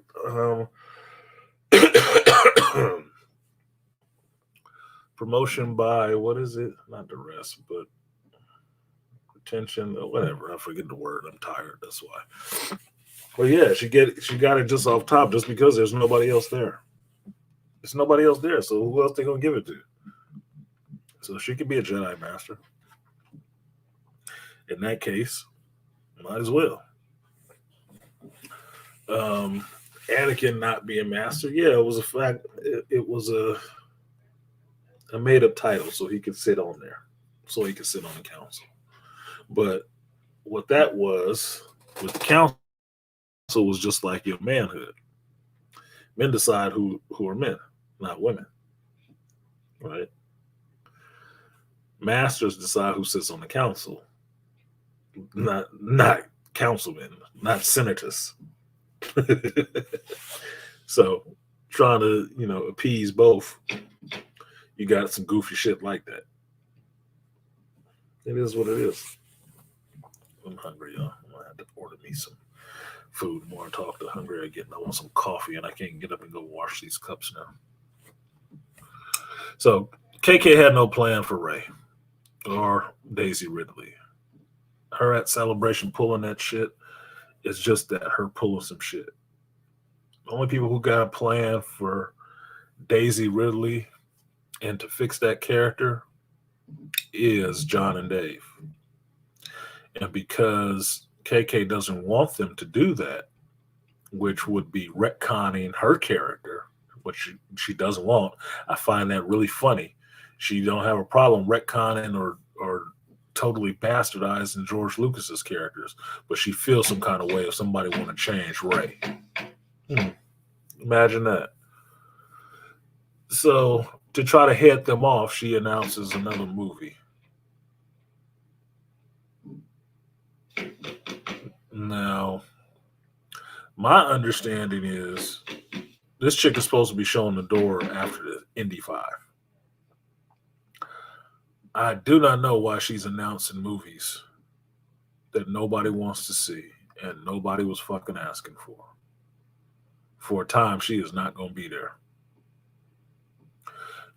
Promotion by, what is it? Not duress, but retention or whatever. I forget the word. I'm tired. That's why. Well, yeah, she got it just off top just because there's nobody else there. There's nobody else there, so who else they gonna give it to? So she could be a Jedi Master. In that case, might as well. Anakin not being Master, yeah, it was a fact. It was a made-up title, so he could sit on there, so he could sit on the council. But what that was with the council was just like your manhood. Men decide who are men, not women, right? Masters decide who sits on the council, not councilmen, not senators. So trying to, appease both, you got some goofy shit like that. It is what it is. I'm hungry, y'all. I'm gonna have to order me some food. The more I talk, the hungrier I get. I want some coffee, and I can't get up and go wash these cups now. So KK had no plan for Rey or Daisy Ridley. Her at Celebration pulling that shit is just that, her pulling some shit. The only people who got a plan for Daisy Ridley and to fix that character is John and Dave. And because KK doesn't want them to do that, which would be retconning her character, which she doesn't want. I find that really funny. She don't have a problem retconning or totally bastardizing George Lucas's characters, but she feels some kind of way if somebody want to change Rey. Imagine that. So to try to head them off, she announces another movie. Now, my understanding is this chick is supposed to be showing the door after the Indy 5. I do not know why she's announcing movies that nobody wants to see and nobody was fucking asking for. For a time, she is not going to be there.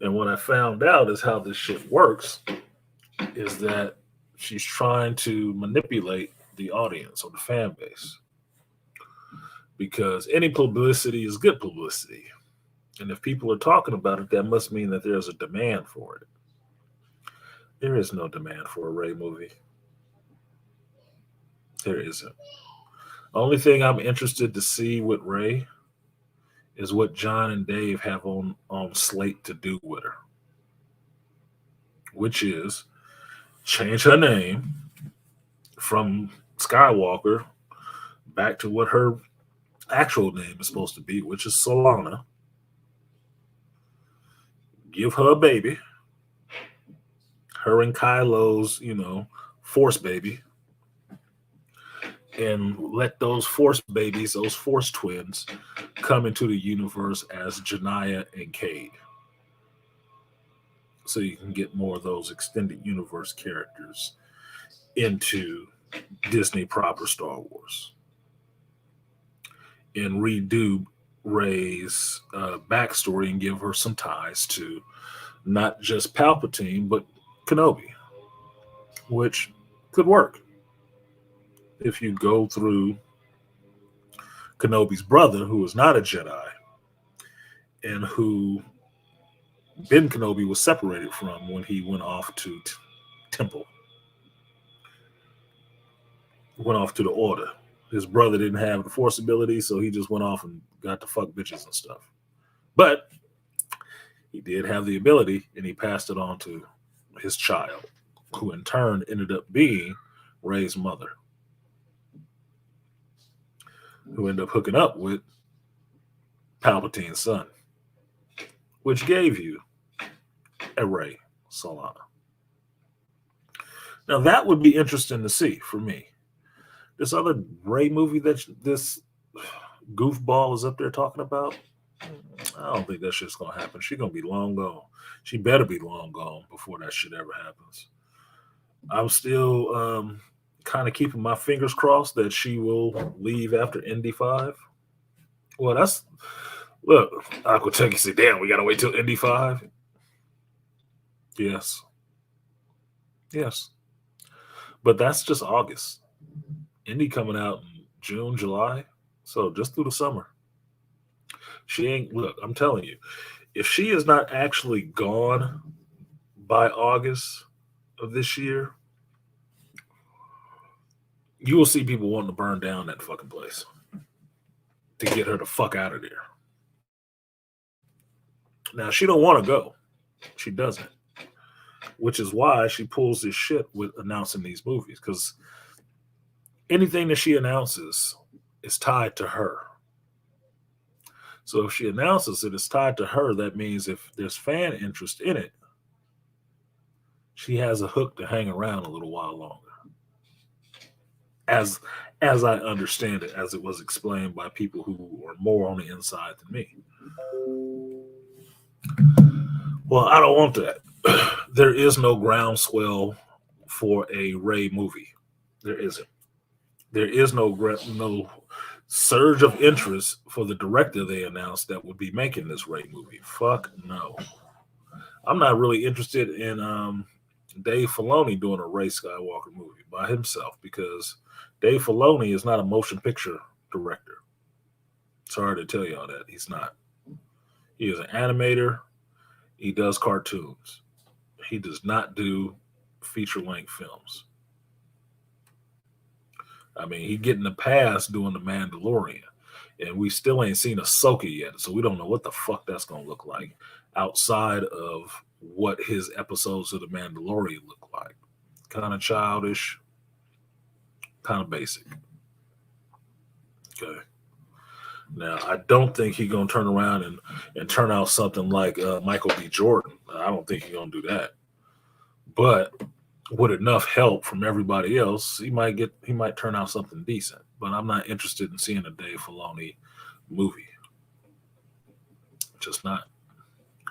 And what I found out is how this shit works is that she's trying to manipulate the audience or the fan base. Because any publicity is good publicity. And if people are talking about it, that must mean that there's a demand for it. There is no demand for a Rey movie. There isn't. Only thing I'm interested to see with Rey is what John and Dave have on slate to do with her. Which is change her name from Skywalker back to what her actual name is supposed to be, which is Solana. Give her a baby. Her and Kylo's, Force baby. And let those Force babies, those Force twins, come into the universe as Janaya and Cade. So you can get more of those extended universe characters into Disney proper Star Wars. And redo Rey's backstory and give her some ties to not just Palpatine, but Kenobi, which could work. If you go through Kenobi's brother, who is not a Jedi, and who Ben Kenobi was separated from when he went off to Temple, went off to the Order. His brother didn't have the Force ability, so he just went off and got to fuck bitches and stuff. But he did have the ability, and he passed it on to his child, who in turn ended up being Rey's mother, who ended up hooking up with Palpatine's son, which gave you a Rey Solana. Now that would be interesting to see for me. This other Rey movie that this goofball is up there talking about, I don't think that shit's going to happen. She's going to be long gone. She better be long gone before that shit ever happens. I'm still kind of keeping my fingers crossed that she will leave after Indy 5. Well, look, Aqua Techie say, damn, we got to wait till Indy 5? Yes. But that's just August. Indy coming out in June, July. So just through the summer. I'm telling you, if she is not actually gone by August of this year, you will see people wanting to burn down that fucking place to get her the fuck out of there. Now, she don't want to go. She doesn't. Which is why she pulls this shit with announcing these movies, because anything that she announces is tied to her. So if she announces it is tied to her, that means if there's fan interest in it, she has a hook to hang around a little while longer. As I understand it, as it was explained by people who are more on the inside than me. Well, I don't want that. There is no groundswell for a Rey movie. There isn't. There is no surge of interest for the director they announced that would be making this Rey movie. Fuck no. I'm not really interested in Dave Filoni doing a Rey Skywalker movie by himself, because Dave Filoni is not a motion picture director. Sorry to tell y'all that. He's not. He is an animator. He does cartoons. He does not do feature-length films. I mean, he getting the pass doing the Mandalorian, and we still ain't seen Ahsoka yet, so we don't know what the fuck that's gonna look like outside of what his episodes of the Mandalorian look like. Kind of childish, kind of basic. Okay. Now, I don't think he's gonna turn around and turn out something like Michael B. Jordan. I don't think he's gonna do that. But with enough help from everybody else, he might turn out something decent. But I'm not interested in seeing a Dave Filoni movie. Just not.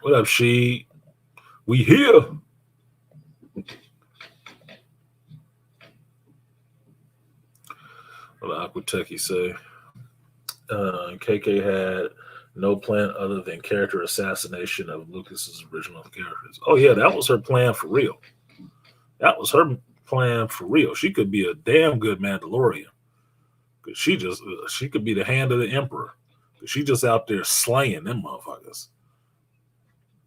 What up, she? We here. What did Aquatechy say? KK had no plan other than character assassination of Lucas's original characters. Oh yeah, that was her plan for real. That was her plan for real. She could be a damn good Mandalorian. Cause she could be the hand of the Emperor. Cause she just out there slaying them motherfuckers.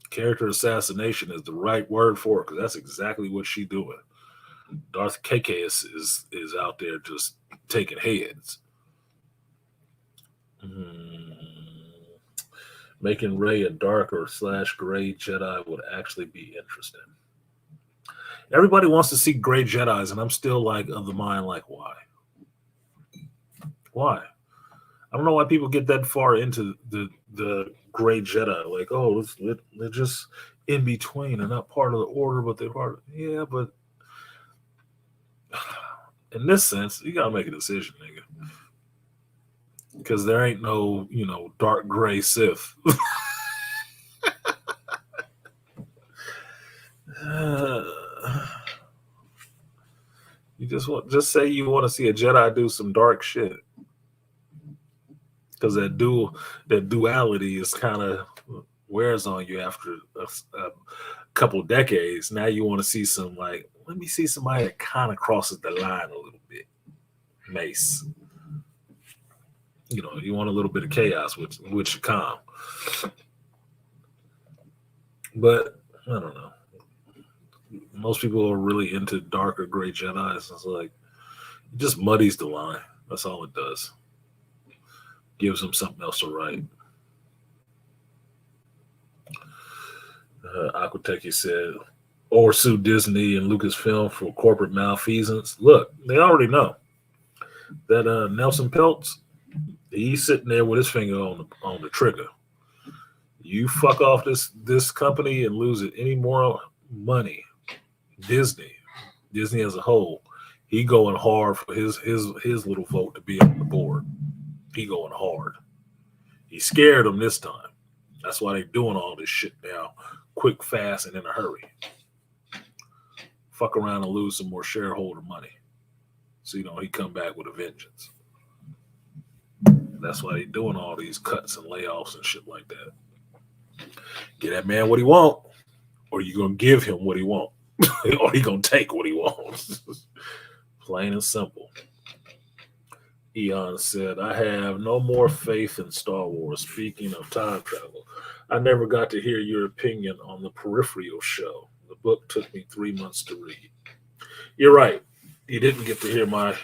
Character assassination is the right word for it, because that's exactly what she doing. Darth KK is out there just taking heads. Making Rey a darker / gray Jedi would actually be interesting. Everybody wants to see gray Jedis, and I'm still like of the mind, like, why? Why? I don't know why people get that far into the gray Jedi. Like, oh, they're just in between. They're not part of the order, but they're part of. Yeah, but in this sense, you gotta make a decision, nigga. Because there ain't no, dark gray Sith. You just say you want to see a Jedi do some dark shit. Because that duality is kind of wears on you after a couple decades. Now you want to see some, like, let me see somebody that kind of crosses the line a little bit. Mace. You want a little bit of chaos with your calm. But I don't know. Most people are really into darker gray Jedis. It's like, it just muddies the line. That's all it does. Gives them something else to write. Aquatechy said, or sue Disney and Lucasfilm for corporate malfeasance. Look, they already know that Nelson Peltz, he's sitting there with his finger on the trigger. You fuck off this company and lose it any more money. Disney as a whole, he going hard for his little vote to be on the board. He going hard. He scared them this time. That's why they doing all this shit now, quick, fast, and in a hurry. Fuck around and lose some more shareholder money. So he come back with a vengeance. That's why they doing all these cuts and layoffs and shit like that. Get that man what he want, or you gonna give him what he want, or he gonna take what he wants. Plain and simple. Eon said, I have no more faith in Star Wars. Speaking of time travel, I never got to hear your opinion on the Peripheral show. The book took me 3 months to read. You're right. You didn't get to hear my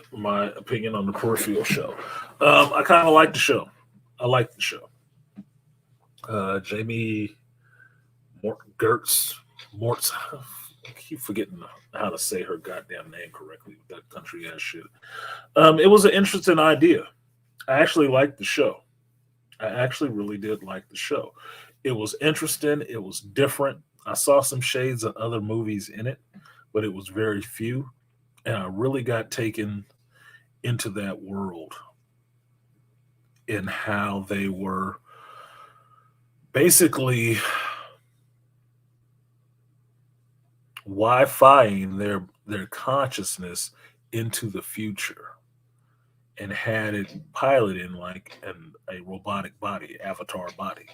opinion on the Peripheral show. I kind of like the show. I like the show. Jamie Mortz. I keep forgetting how to say her goddamn name correctly with that country ass shit. It was an interesting idea. I actually liked the show. I actually really did like the show. It was interesting. It was different. I saw some shades of other movies in it, but it was very few. And I really got taken into that world and how they were basically Wi-Fiing their consciousness into the future and had it piloting like a robotic body, avatar body.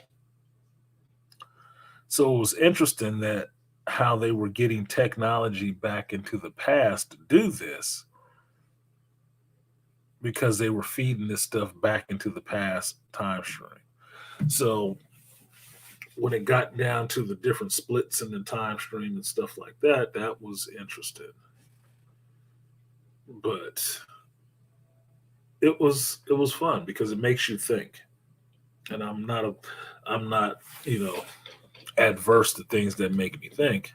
So it was interesting that how they were getting technology back into the past to do this, because they were feeding this stuff back into the past time stream. So when it got down to the different splits in the time stream and stuff like that, that was interesting. But it was fun because it makes you think. And I'm not, you know, adverse to things that make me think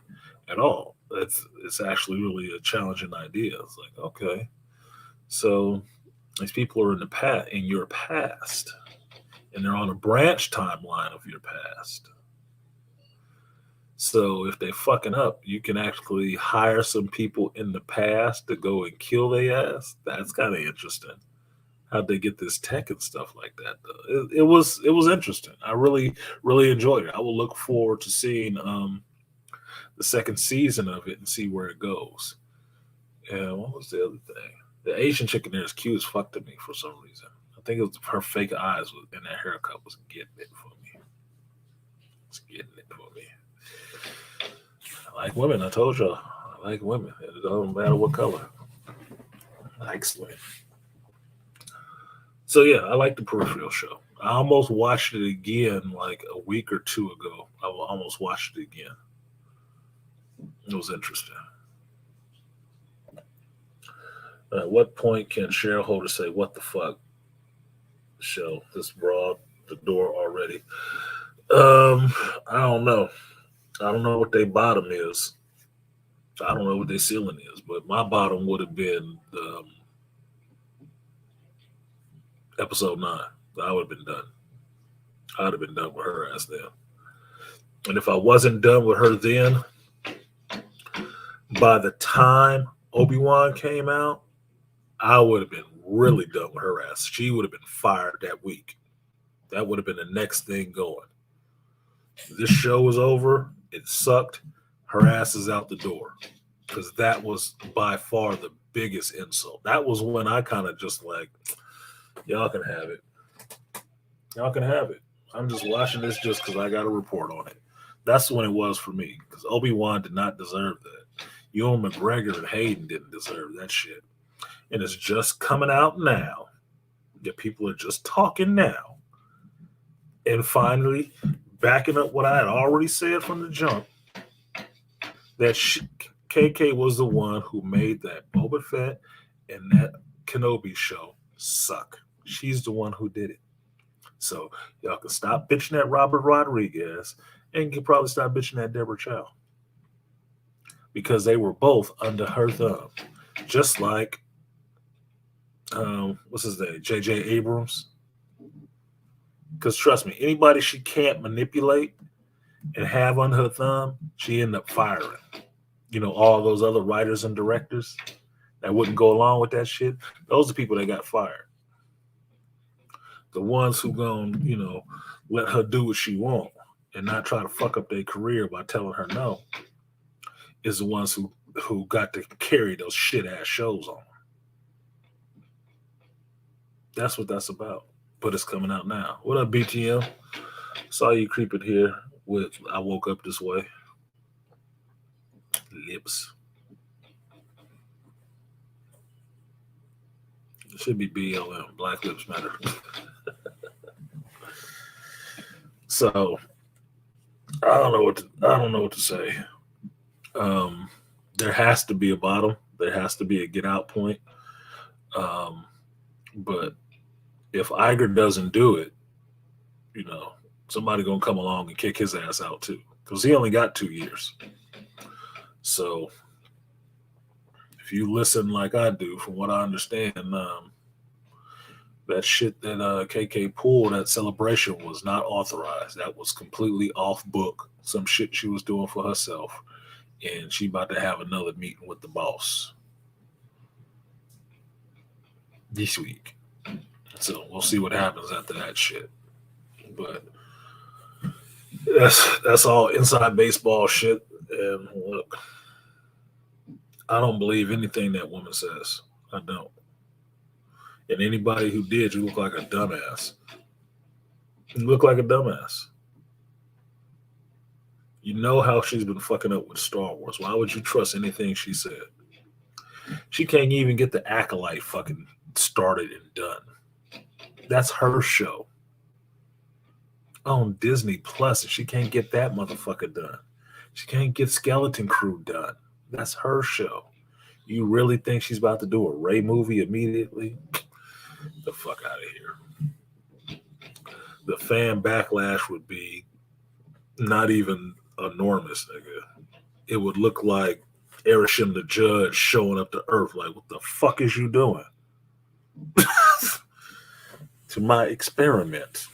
at all. It's actually really a challenging idea. It's like, okay, so these people are in your past, and they're on a branch timeline of your past. So if they fucking up, you can actually hire some people in the past to go and kill their ass. That's kind of interesting. How'd they get this tech and stuff like that? Though? It was interesting. I really enjoyed it. I will look forward to seeing the second season of it and see where it goes. And what was the other thing? The Asian chick in there is cute as fuck to me for some reason. I think it was her fake eyes and that haircut was getting it for me. It's getting it for me. I like women. I told y'all. I like women. It doesn't matter what color. I like women. So yeah, I like the Peripheral show. I almost watched it again like a week or two ago. I almost watched it again. It was interesting. At what point can shareholders say, "What the fuck, show this broad the door already"? I don't know. I don't know what their bottom is. I don't know what their ceiling is, but my bottom would have been episode 9. I would have been done. I'd have been done with her ass then. And if I wasn't done with her then, by the time Obi-Wan came out, I would have been really done with her ass. She would have been fired that week. That would have been the next thing going. This show was over. It sucked. Her ass is out the door. Because that was by far the biggest insult. That was when I kind of just like, y'all can have it. Y'all can have it. I'm just watching this just because I got a report on it. That's when it was for me. Because Obi-Wan did not deserve that. Ewan McGregor and Hayden didn't deserve that shit. And it's just coming out now. That people are just talking now. And finally, backing up what I had already said from the jump, that KK was the one who made that Boba Fett and that Kenobi show suck. She's the one who did it. So y'all can stop bitching at Robert Rodriguez and you can probably stop bitching at Deborah Chow. Because they were both under her thumb. Just like, what's his name? J.J. Abrams. Because trust me, anybody she can't manipulate and have under her thumb, she ended up firing. You know, all those other writers and directors that wouldn't go along with that shit, those are people that got fired. The ones who gonna, you know, let her do what she want and not try to fuck up their career by telling her no, is the ones who got to carry those shit ass shows on. That's what that's about. But it's coming out now. What up, BTM? Saw you creeping here with I Woke Up This Way. Lips. It should be BLM. Black Lives Matter. So I don't know what to say. There has to be a bottom. There has to be a get out point. But if Iger doesn't do it, you know, somebody gonna come along and kick his ass out too, because he only got 2 years. So if you listen like I do, from what I understand, that shit that KK pulled at Celebration was not authorized. That was completely off book. Some shit she was doing for herself, and she about to have another meeting with the boss this week. So we'll see what happens after that shit. But that's all inside baseball shit. And look, I don't believe anything that woman says. I don't. And anybody who did, you look like a dumbass. You look like a dumbass. You know how she's been fucking up with Star Wars. Why would you trust anything she said? She can't even get the Acolyte fucking started and done. That's her show on Disney Plus, and she can't get that motherfucker done. She can't get Skeleton Crew done. That's her show. You really think she's about to do a Rey movie immediately? The fuck out of here. The fan backlash would be not even enormous, nigga. It would look like Erishim the Judge showing up to Earth. Like, what the fuck is you doing? To my experiment.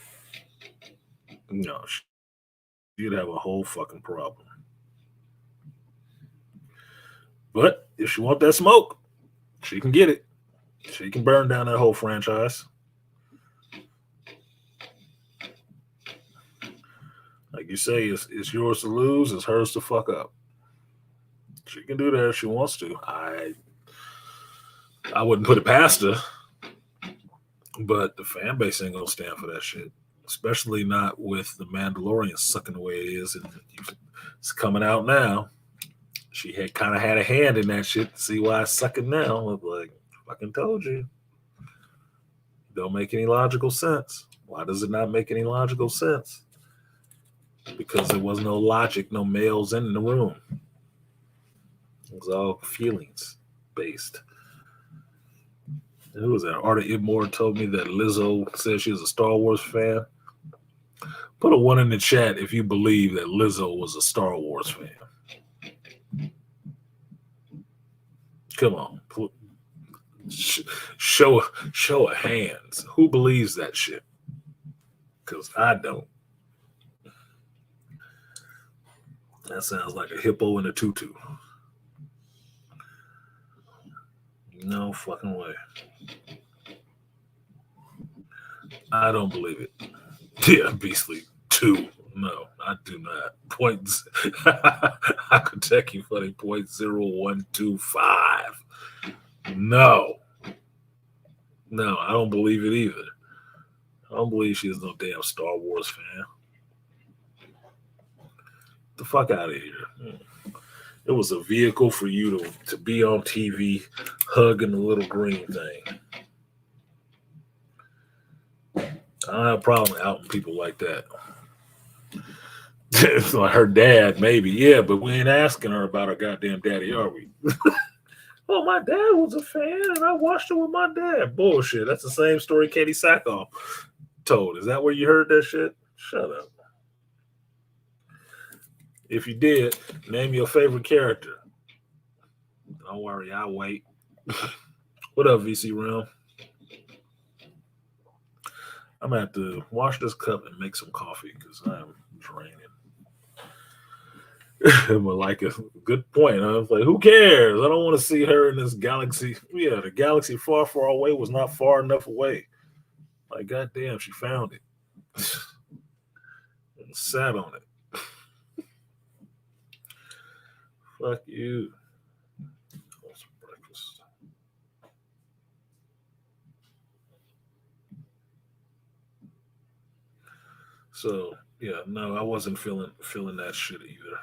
No, you'd have a whole fucking problem. But if she want that smoke, she can get it. She can burn down that whole franchise. Like you say, it's yours to lose, it's hers to fuck up. She can do that if she wants to. I wouldn't put it past her, but the fan base ain't gonna stand for that shit. Especially not with the Mandalorian sucking the way it is, and it's coming out now. She had kind of had a hand in that shit to see why it's sucking now. I'm like, fucking told you. Don't make any logical sense. Why does it not make any logical sense? Because there was no logic, no males in the room. It was all feelings based. Who was that? Artie Ibmore told me that Lizzo said she was a Star Wars fan. Put a 1 in the chat if you believe that Lizzo was a Star Wars fan. Come on. Show of hands. Who believes that shit? Because I don't. That sounds like a hippo in a tutu. No fucking way. I don't believe it. Yeah, Beastly 2. No, I do not. Points. I could take you funny. 0.0125. No, I don't believe it either. I don't believe she's no damn Star Wars fan. Get the fuck out of here. It was a vehicle for you to be on TV hugging the little green thing. I don't have a problem outing people like that. Like her dad, maybe. Yeah, but we ain't asking her about her goddamn daddy, are we? Oh, my dad was a fan, and I watched it with my dad. Bullshit. That's the same story Katie Sackhoff told. Is that where you heard that shit? Shut up. If you did, name your favorite character. Don't worry, I'll wait. What up, VC Realm? I'm going to have to wash this cup and make some coffee because I'm draining. But like a good point. I was like, who cares? I don't want to see her in this galaxy. Yeah, the galaxy far, far away was not far enough away. Like, goddamn, she found it. And sat on it. Fuck you. What's breakfast? So yeah, no, I wasn't feeling that shit either.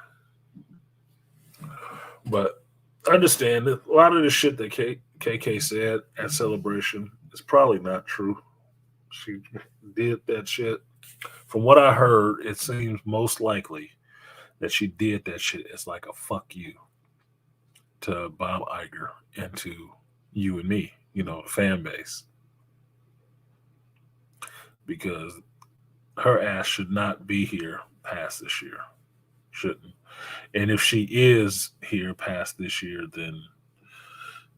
But I understand that a lot of the shit that KK said at Celebration is probably not true. She did that shit. From what I heard, it seems most likely that she did that shit as like a fuck you to Bob Iger and to you and me, fan base. Because her ass should not be here past this year. Shouldn't. And if she is here past this year, then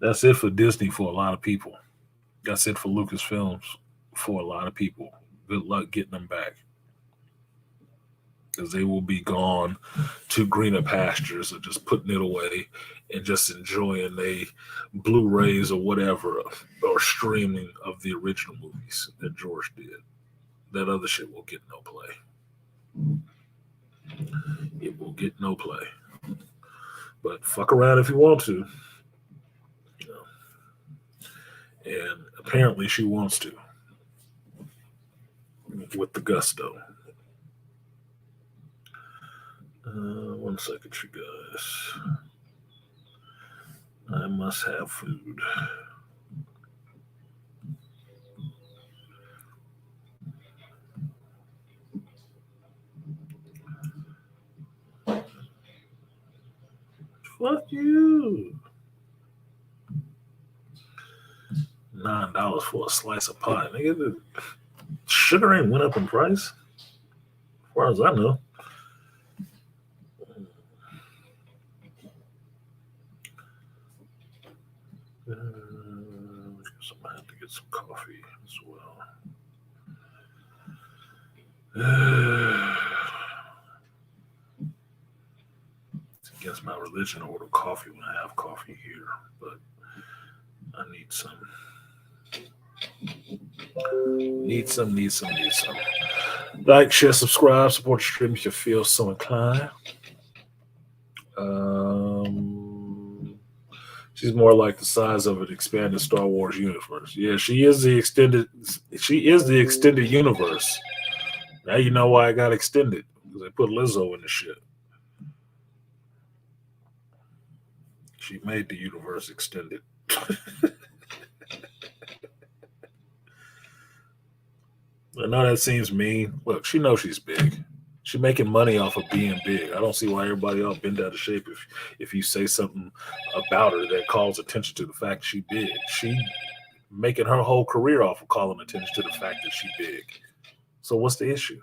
that's it for Disney for a lot of people. That's it for Lucasfilms for a lot of people. Good luck getting them back. Because they will be gone to greener pastures or just putting it away and just enjoying the Blu-rays or whatever or streaming of the original movies that George did. That other shit will get no play. It will get no play. But fuck around if you want to. And apparently she wants to. With the gusto. 1 second, you guys. I must have food. Fuck you. $9 for a slice of pie. Nigga, the sugar ain't went up in price, as far as I know. I have to get some coffee as well. It's against my religion to order coffee when I have coffee here, but I need some. Need some. Like, share, subscribe, support the stream if you feel so inclined. She's more like the size of an expanded Star Wars universe. Yeah, she is the extended universe. Now you know why it got extended, because they put Lizzo in the shit. She made the universe extended. I know that seems mean. Look, she knows she's big. She's making money off of being big. I don't see why everybody all bend out of shape if you say something about her that calls attention to the fact she's big. She making her whole career off of calling attention to the fact that she's big. So what's the issue?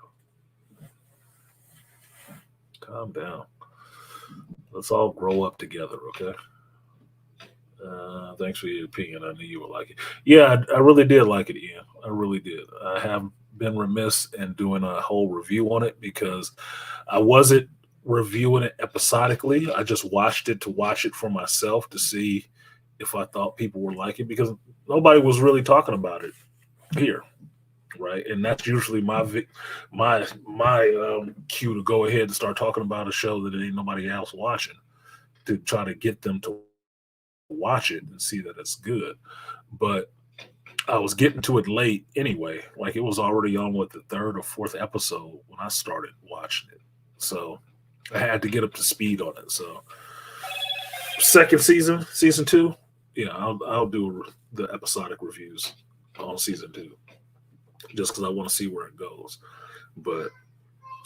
Calm down. Let's all grow up together, okay? Thanks for your opinion. I knew you would like it. Yeah, I really did like it, Ian. I really did. I have been remiss in doing a whole review on it because I wasn't reviewing it episodically. I just watched it to watch it for myself to see if I thought people would like it, because nobody was really talking about it here, right? And that's usually my cue to go ahead and start talking about a show that ain't nobody else watching, to try to get them to watch it and see that it's good. But I was getting to it late anyway. Like, it was already on the third or fourth episode when I started watching it. So I had to get up to speed on it. So second season 2, yeah, I'll do the episodic reviews on season 2, just because I want to see where it goes. But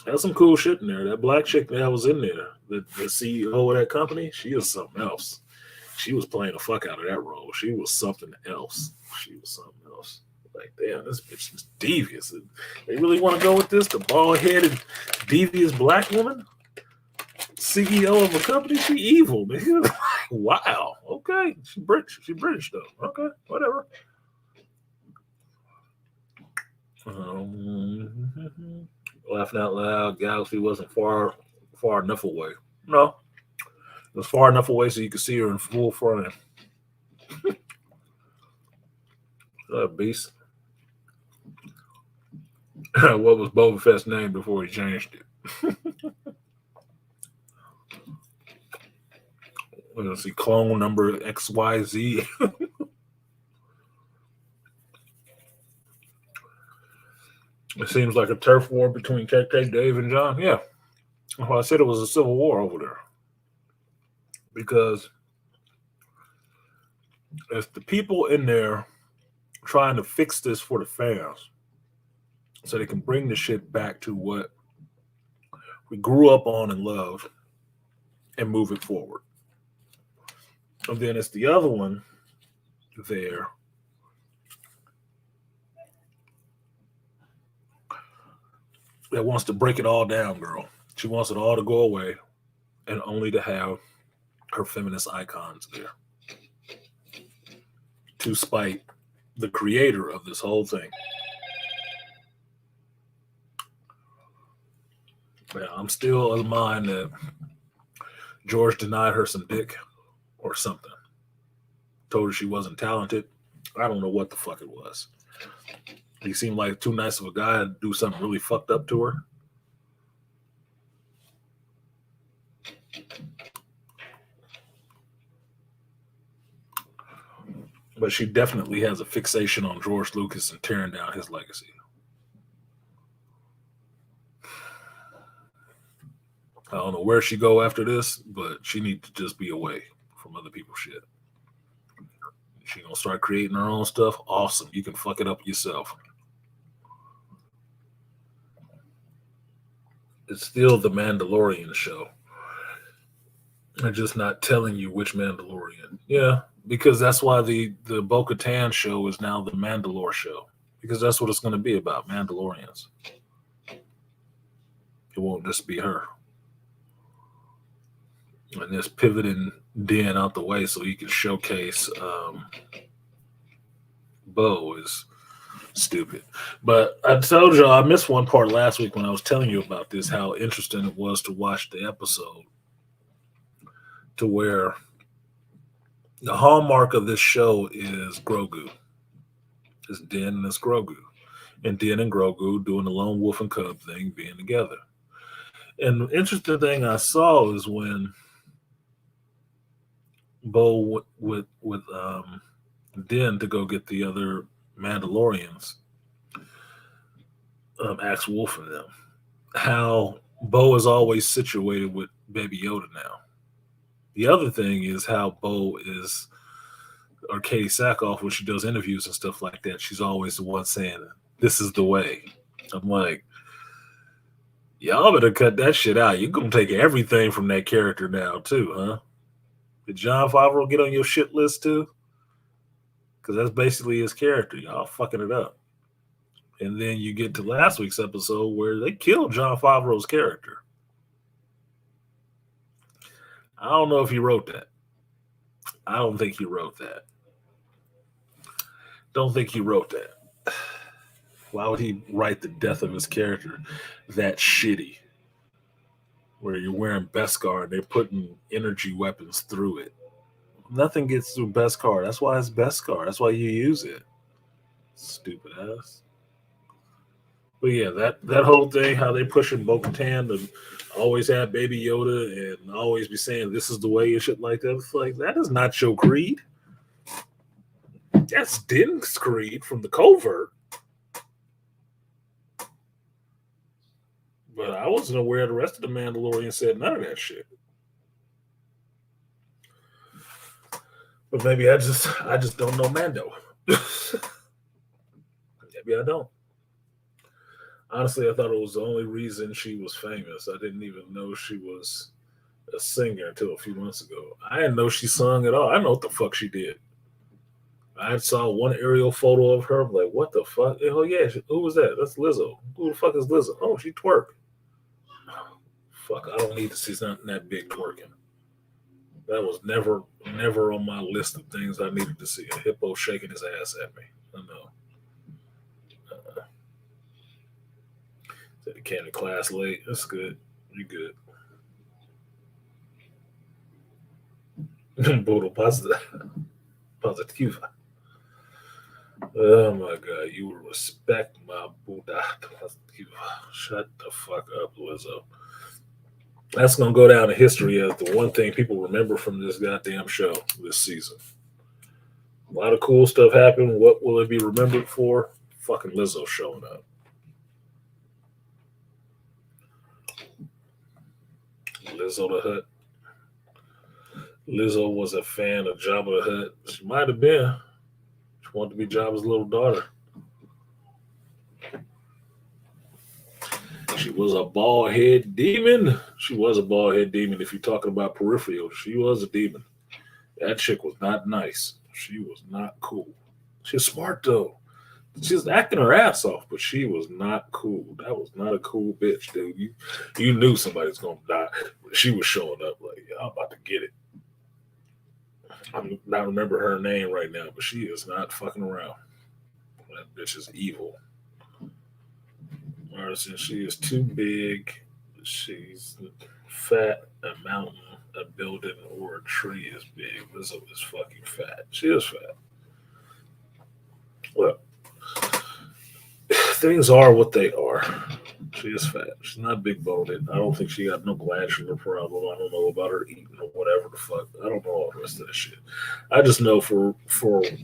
there's some cool shit in there. That black chick that was in there, the CEO of that company, she is something else. She was playing the fuck out of that role. She was something else. Like, damn, this bitch is devious. They really want to go with this? The bald-headed, devious black woman? CEO of a company? She evil, man. Wow. Okay. She British though. Okay. Whatever. Laughing out loud. Galaxy wasn't far enough away. No. It was far enough away so you could see her in full front. Beast. What was Boba Fett's name before he changed it? Let's see, clone number XYZ. It seems like a turf war between KK, Dave, and John. Yeah. Well, I said it was a civil war over there. Because if the people in there trying to fix this for the fans so they can bring the shit back to what we grew up on and loved and move it forward. And then it's the other one there that wants to break it all down, girl. She wants it all to go away and only to have her feminist icons there, to spite the creator of this whole thing. Yeah, I'm still of the mind that George denied her some dick or something. Told her she wasn't talented. I don't know what the fuck it was. He seemed like too nice of a guy to do something really fucked up to her. But she definitely has a fixation on George Lucas and tearing down his legacy. I don't know where she go after this, but she needs to just be away from other people's shit. She gonna start creating her own stuff. Awesome. You can fuck it up yourself. It's still the Mandalorian show. They're just not telling you which Mandalorian. Yeah, because that's why the Bo-Katan show is now the Mandalore show, because that's what it's going to be about, Mandalorians. It won't just be her. And this pivoting Din out the way so he can showcase Bo is stupid. But I told y'all I missed one part last week when I was telling you about this, how interesting it was to watch the episode, to where the hallmark of this show is Grogu. It's Din and it's Grogu. And Din and Grogu doing the lone wolf and cub thing, being together. And the interesting thing I saw is when Bo with Din to go get the other Mandalorians, asked Wolf and them, how Bo is always situated with Baby Yoda now. The other thing is how Bo is, or Katie Sackhoff, when she does interviews and stuff like that, she's always the one saying, "This is the way." I'm like, y'all better cut that shit out. You're going to take everything from that character now, too, huh? Did Jon Favreau get on your shit list, too? Because that's basically his character. Y'all fucking it up. And then you get to last week's episode where they killed Jon Favreau's character. I don't know if he wrote that. I don't think he wrote that. Don't think he wrote that. Why would he write the death of his character that shitty? Where you're wearing Beskar and they're putting energy weapons through it. Nothing gets through Beskar. That's why it's Beskar. That's why you use it. Stupid ass. But yeah, that whole thing, how they pushing Bo-Katan to always have Baby Yoda and always be saying this is the way and shit like that. It's like, that is not your creed. That's Din's creed from the covert. But I wasn't aware the rest of the Mandalorians said none of that shit. But maybe I just don't know Mando. Maybe I don't. Honestly, I thought it was the only reason she was famous. I didn't even know she was a singer until a few months ago. I didn't know she sung at all. I don't know what the fuck she did. I saw one aerial photo of her. I'm like, what the fuck? Oh, yeah. Who was that? That's Lizzo. Who the fuck is Lizzo? Oh, she twerk. Fuck, I don't need to see something that big twerking. That was never on my list of things I needed to see. A hippo shaking his ass at me. I know. Said he came to class late. That's good. You good. Bodo positive. Oh my God, you will respect my Buddha. Shut the fuck up, Lizzo. That's going to go down in history as the one thing people remember from this goddamn show this season. A lot of cool stuff happened. What will it be remembered for? Fucking Lizzo showing up. Lizzo the Hutt. Lizzo was a fan of Jabba the Hutt. She might have been. She wanted to be Jabba's little daughter. She was a bald-head demon. She was a bald-head demon. If you're talking about peripheral, she was a demon. That chick was not nice. She was not cool. She was smart, though. She was acting her ass off, but she was not cool. That was not a cool bitch, dude. You knew somebody was going to die. She was showing up like, yeah, I'm about to get it. I'm not remember her name right now, but she is not fucking around. That bitch is evil. Artisan, she is too big. She's fat. A mountain, a building, or a tree is big. Lizzo is fucking fat. She is fat. Well, things are what they are. She is fat. She's not big boned. I don't think she got no glandular problem. I don't know about her eating or whatever the fuck. I don't know all the rest of that shit. I just know for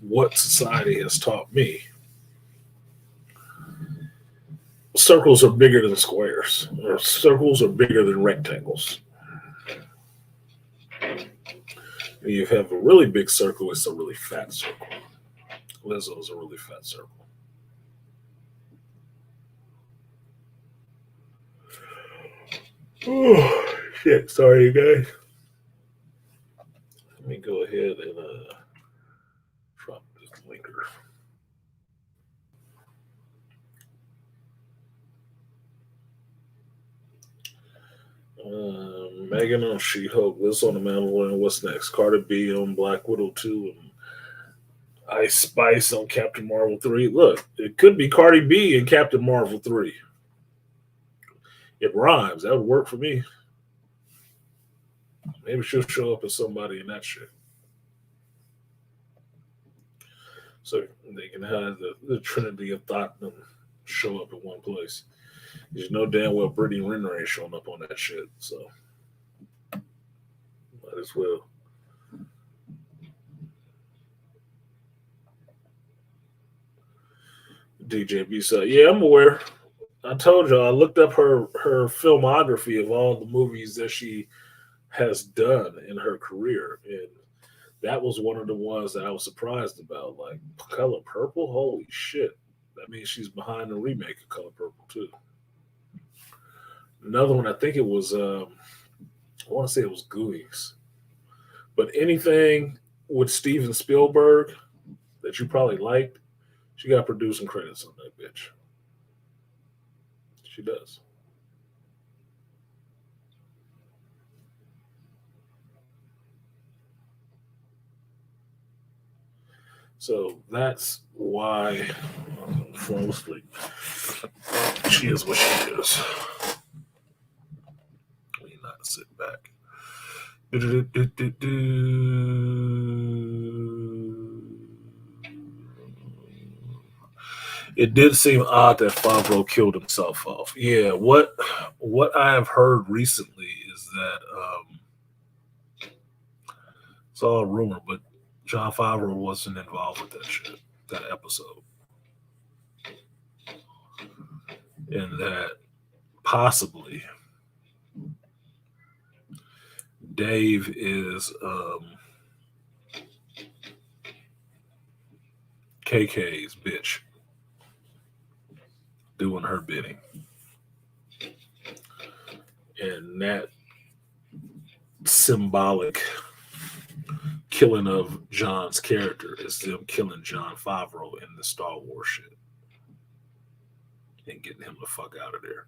what society has taught me, circles are bigger than squares, or circles are bigger than rectangles. When you have a really big circle, it's a really fat circle. Lizzo is a really fat circle. Oh, shit. Sorry, you guys. Let me go ahead and Linker. Megan on She-Hulk. Liz on the Mandalorian. What's next? Carter B on Black Widow 2. And Ice Spice on Captain Marvel 3. Look, it could be Cardi B in Captain Marvel 3. It rhymes. That would work for me. Maybe she'll show up as somebody in that shit. So they can have the Trinity of Thought show up in one place. You know damn well Brittany Renner ain't showing up on that shit. So might as well. DJ B said, yeah, I'm aware. I told you I looked up her filmography of all the movies that she has done in her career, and that was one of the ones that I was surprised about. Like Color Purple, holy shit! That means she's behind the remake of Color Purple too. Another one, I think it was, I want to say it was Goonies, but anything with Steven Spielberg that you probably liked, she got producing credits on that bitch. She does. So that's why I'm falling asleep. She is what she is. We need not sit back. It did seem odd that Favreau killed himself off. Yeah, what I have heard recently is that it's all a rumor, but Jon Favreau wasn't involved with that shit, that episode. And that possibly Dave is KK's bitch doing her bidding. And that symbolic killing of John's character is them killing Jon Favreau in the Star Wars shit and getting him the fuck out of there.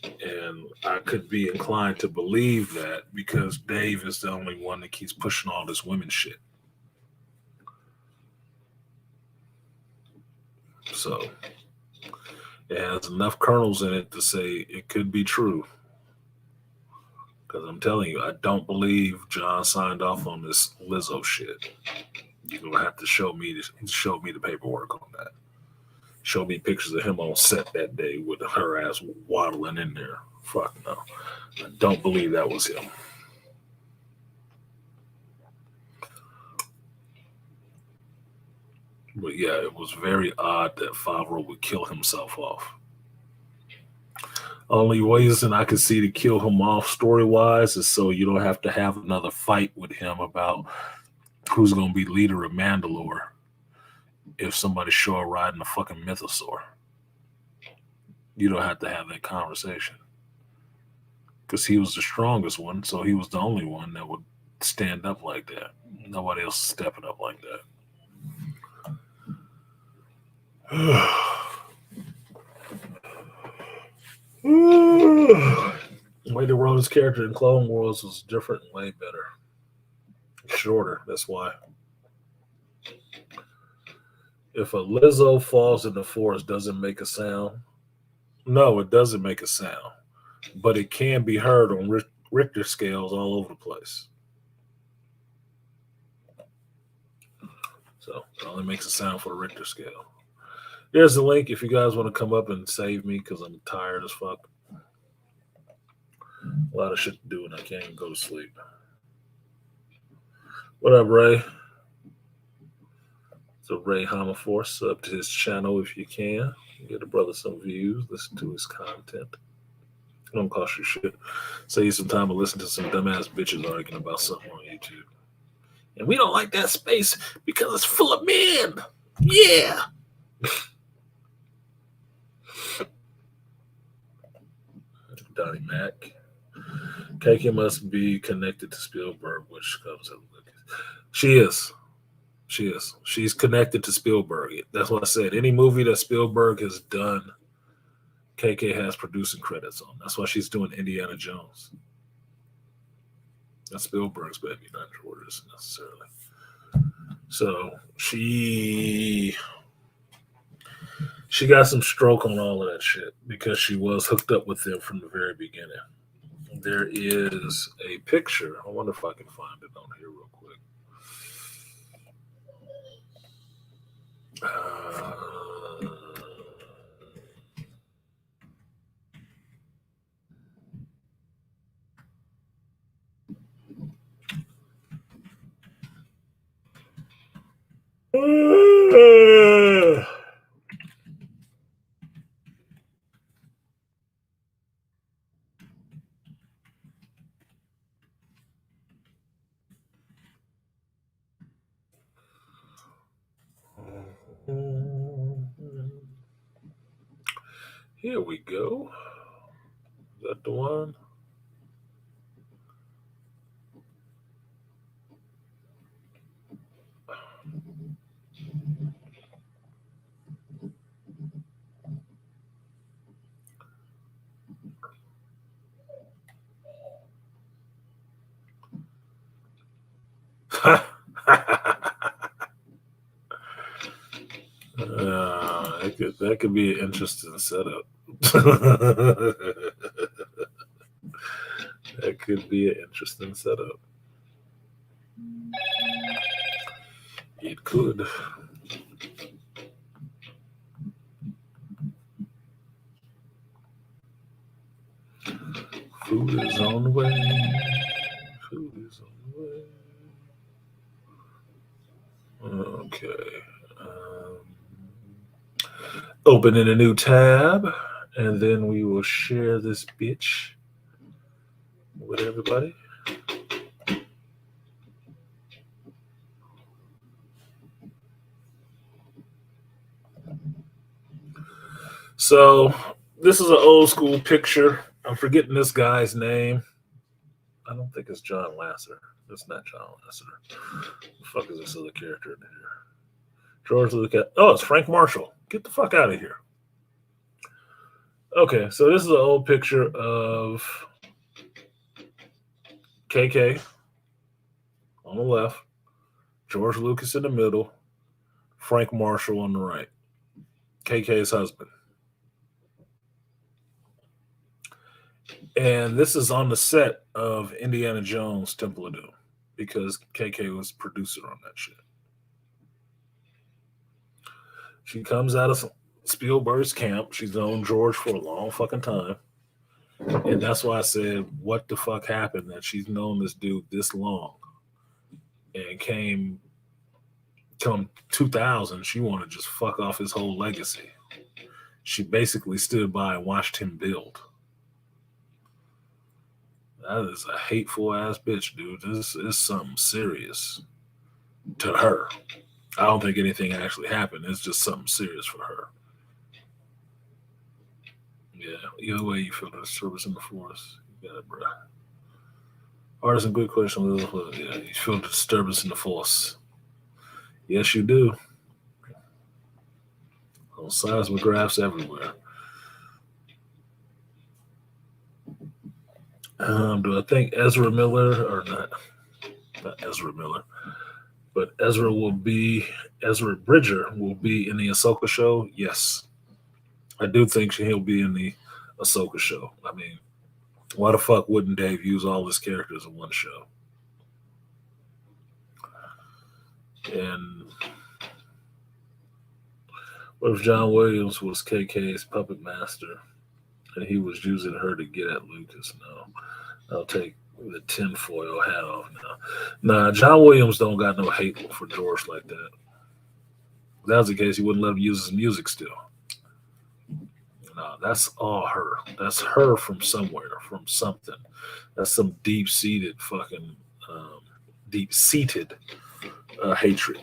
And I could be inclined to believe that because Dave is the only one that keeps pushing all this women shit. So it has enough kernels in it to say it could be true. Because I'm telling you, I don't believe John signed off on this Lizzo shit. You're gonna have to show me the paperwork on that. Show me pictures of him on set that day with her ass waddling in there. Fuck no. I don't believe that was him. But yeah, it was very odd that Favreau would kill himself off. Only reason I could see to kill him off story-wise is so you don't have to have another fight with him about who's going to be leader of Mandalore if somebody show up riding a fucking mythosaur. You don't have to have that conversation. Because he was the strongest one, so he was the only one that would stand up like that. Nobody else is stepping up like that. The way they wrote his character in Clone Wars was different and way better. Shorter, that's why. If a Lizzo falls in the forest, does it make a sound? No, it doesn't make a sound. But it can be heard on Richter scales all over the place. So it only makes a sound for the Richter scale. There's the link if you guys want to come up and save me because I'm tired as fuck. A lot of shit to do and I can't even go to sleep. What up, Ray? So Ray Hamaforce, up to his channel if you can. Get a brother some views, listen to his content. It don't cost you shit. Save you some time to listen to some dumbass bitches arguing about something on YouTube. And we don't like that space because it's full of men. Yeah. Donnie Mac. KK must be connected to Spielberg, which comes up. She is. She is. She's connected to Spielberg. That's what I said. Any movie that Spielberg has done, KK has producing credits on. That's why she's doing Indiana Jones. That's Spielberg's baby, not George's necessarily. So she got some stroke on all of that shit because she was hooked up with them from the very beginning. There is a picture. I wonder if I can find it on here real quick. Here we go. Is that the one? That could be an interesting setup. That could be an interesting setup. It could. Food is on the way. Food is on the way. Okay. Opening a new tab, and then we will share this bitch with everybody. So this is an old school picture. I'm forgetting this guy's name. I don't think it's John Lasser. It's not John Lasser. The fuck is this other character in here? George Lucas. Oh, it's Frank Marshall. Get the fuck out of here. Okay, so this is an old picture of KK on the left, George Lucas in the middle, Frank Marshall on the right. KK's husband. And this is on the set of Indiana Jones Temple of Doom because KK was producer on that shit. She comes out of Spielberg's camp. She's known George for a long fucking time. And that's why I said, what the fuck happened that she's known this dude this long? And come 2000, she wanted to just fuck off his whole legacy. She basically stood by and watched him build. That is a hateful ass bitch, dude. This is something serious to her. I don't think anything actually happened. It's just something serious for her. Yeah, either way you feel the disturbance in the force. You got it, bro. Artisan, good question. Yeah, you feel the disturbance in the force. Yes, you do. On seismographs everywhere. Do I think Ezra Miller or not? Not Ezra Miller, but Ezra Bridger will be in the Ahsoka show. Yes, I do think he'll be in the Ahsoka show. I mean, why the fuck wouldn't Dave use all his characters in one show? And what if John Williams was KK's puppet master and he was using her to get at Lucas? No, I'll take the tinfoil hat off now. Nah, John Williams don't got no hate for George like that. If that was the case, he wouldn't let him use his music still. No, that's all her. That's her from somewhere, from something. That's some deep-seated fucking, deep-seated hatred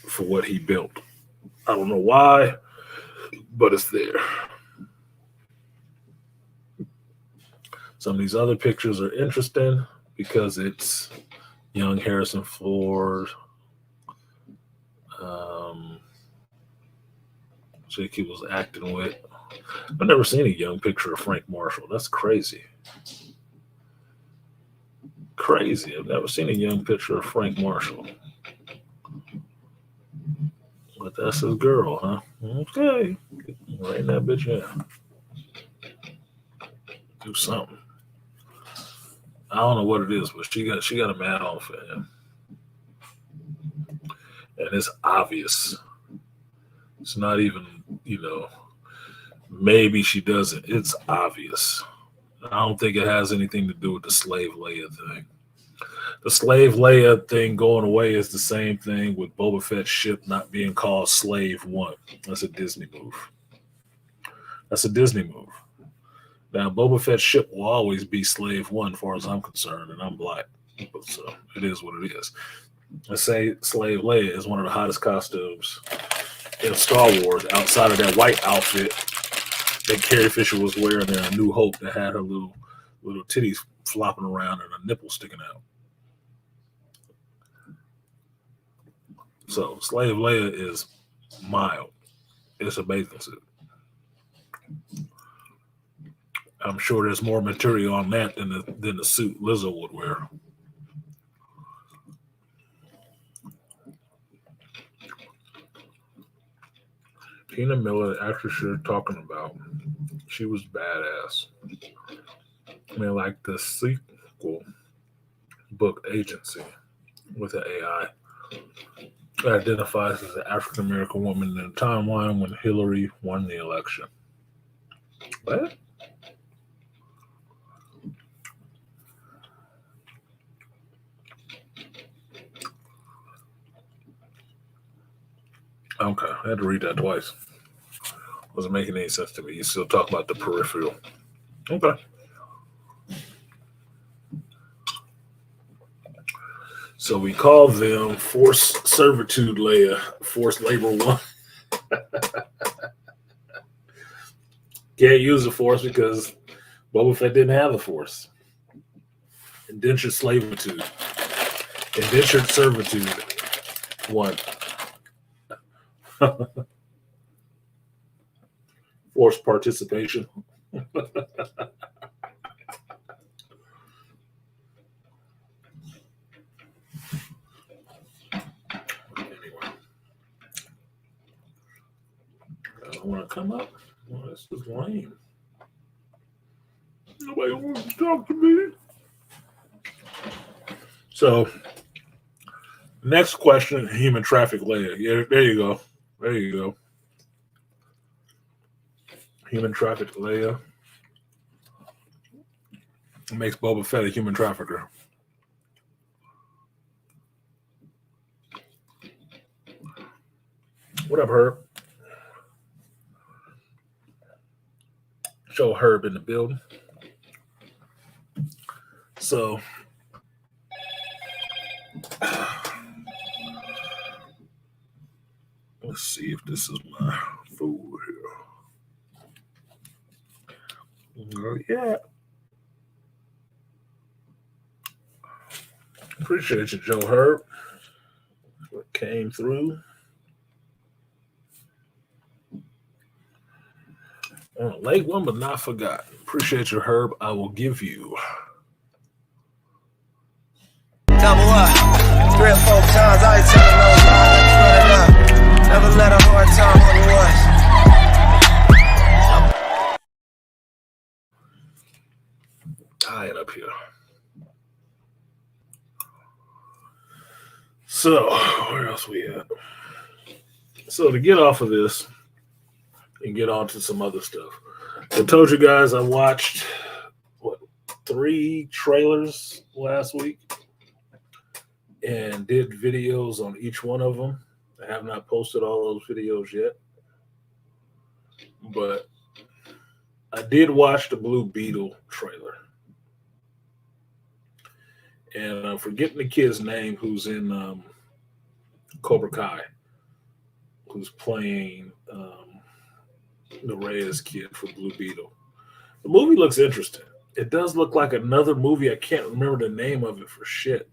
for what he built. I don't know why, but it's there. Some of these other pictures are interesting because it's young Harrison Ford, Chick he was acting with. I've never seen a young picture of Frank Marshall. That's crazy. Crazy. I've never seen a young picture of Frank Marshall. But that's his girl, huh? Okay. Right that bitch in. Do something. I don't know what it is, but she got a mad on for him. And it's obvious. It's not even, maybe she doesn't. It's obvious. I don't think it has anything to do with the slave Leia thing. The slave Leia thing going away is the same thing with Boba Fett's ship not being called Slave One. That's a Disney move. That's a Disney move. Now, Boba Fett's ship will always be Slave One, as far as I'm concerned, and I'm black. So it is what it is. I say Slave Leia is one of the hottest costumes in Star Wars outside of that white outfit that Carrie Fisher was wearing in A New Hope that had her little titties flopping around and a nipple sticking out. So Slave Leia is mild. It's a bathing suit. I'm sure there's more material on that than the suit Lizzo would wear. Tina Miller, the actress you're talking about, she was badass. I mean, like the sequel book Agency with an AI that identifies as an African American woman in a timeline when Hillary won the election. What? Okay, I had to read that twice. Wasn't making any sense to me. You still talk about the peripheral. Okay. So we call them forced servitude Leia, forced labor one. Can't use the force because Boba Fett didn't have the force. Indentured slavitude. Indentured servitude one. Forced participation. Anyway. I don't want to come up. Well, this is lame. Nobody wants to talk to me. So, next question, human traffic Leia. Yeah, there you go. There you go. Human traffic Leia makes Boba Fett a human trafficker. What up, Herb? Show Herb in the building. So, let's see if this is my food here. Yeah. Appreciate you, Joe Herb. What came through. Late one, but not forgotten. Appreciate you, Herb. I will give you. Double up. 3 or 4 times. I ain't telling no lies. Running up. Never let a hard time on the rush. Tied up here. So, where else we at? So, to get off of this and get on to some other stuff, I told you guys I watched, 3 trailers last week and did videos on each one of them. I have not posted all those videos yet, but I did watch the Blue Beetle trailer. And I'm forgetting the kid's name who's in Cobra Kai, who's playing the Reyes kid for Blue Beetle. The movie looks interesting. It does look like another movie. I can't remember the name of it for shit.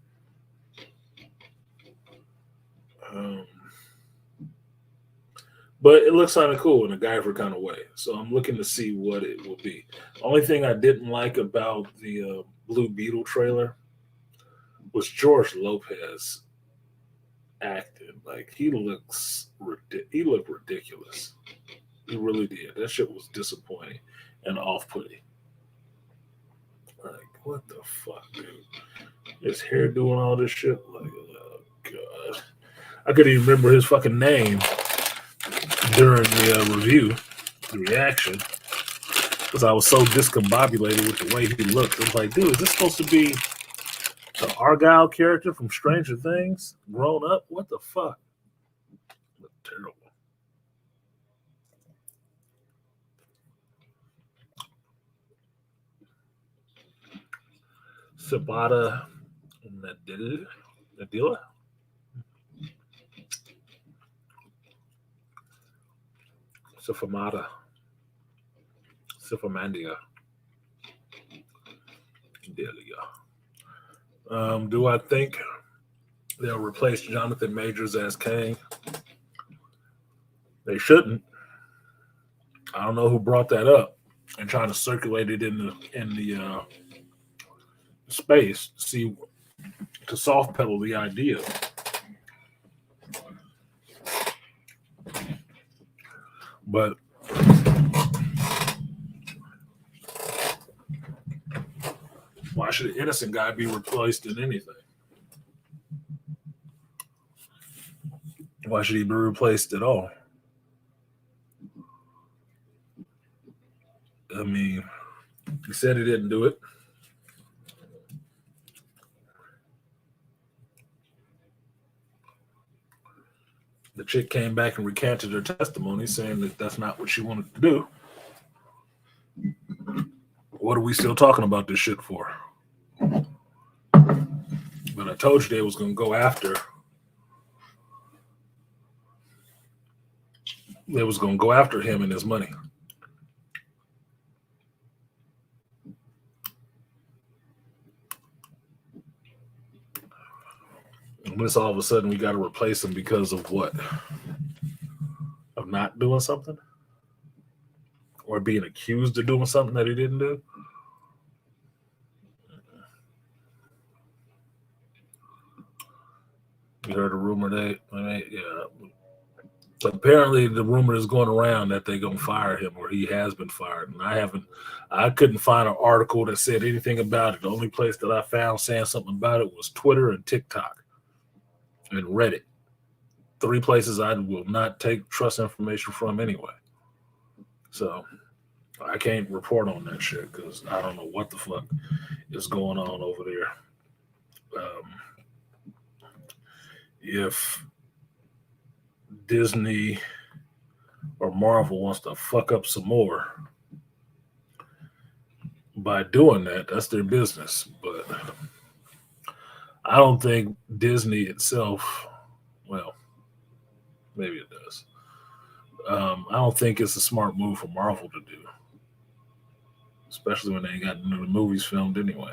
But it looks kind of cool in a Guyver kind of way. So I'm looking to see what it will be. Only thing I didn't like about the Blue Beetle trailer was George Lopez acting. Like he looked ridiculous. He really did. That shit was disappointing and off-putting. Like, what the fuck, dude? His hair doing all this shit. Like, oh god. I couldn't even remember his fucking name during the review, the reaction, because I was so discombobulated with the way he looked. I was like, dude, is this supposed to be the Argyle character from Stranger Things grown up? What the fuck? Looked terrible. Sabata Nadilla? Syphamandia. Do I think they'll replace Jonathan Majors as Kang? They shouldn't. I don't know who brought that up and trying to circulate it in the space to soft pedal the idea. But why should an innocent guy be replaced in anything? Why should he be replaced at all? I mean, he said he didn't do it. The chick came back and recanted her testimony, saying that that's not what she wanted to do. What are we still talking about this shit for? But I told you they was going to go after. They was going to go after him and his money. And this all of a sudden we got to replace him because of what? Of not doing something? Or being accused of doing something that he didn't do? You heard a rumor apparently the rumor is going around that they're going to fire him or he has been fired. And I couldn't find an article that said anything about it. The only place that I found saying something about it was Twitter and TikTok and Reddit. 3 places I will not take trust information from anyway. So I can't report on that shit because I don't know what the fuck is going on over there. If Disney or Marvel wants to fuck up some more by doing that, that's their business. But I don't think Disney itself, well, maybe it does. I don't think it's a smart move for Marvel to do, especially when they ain't got new movies filmed anyway.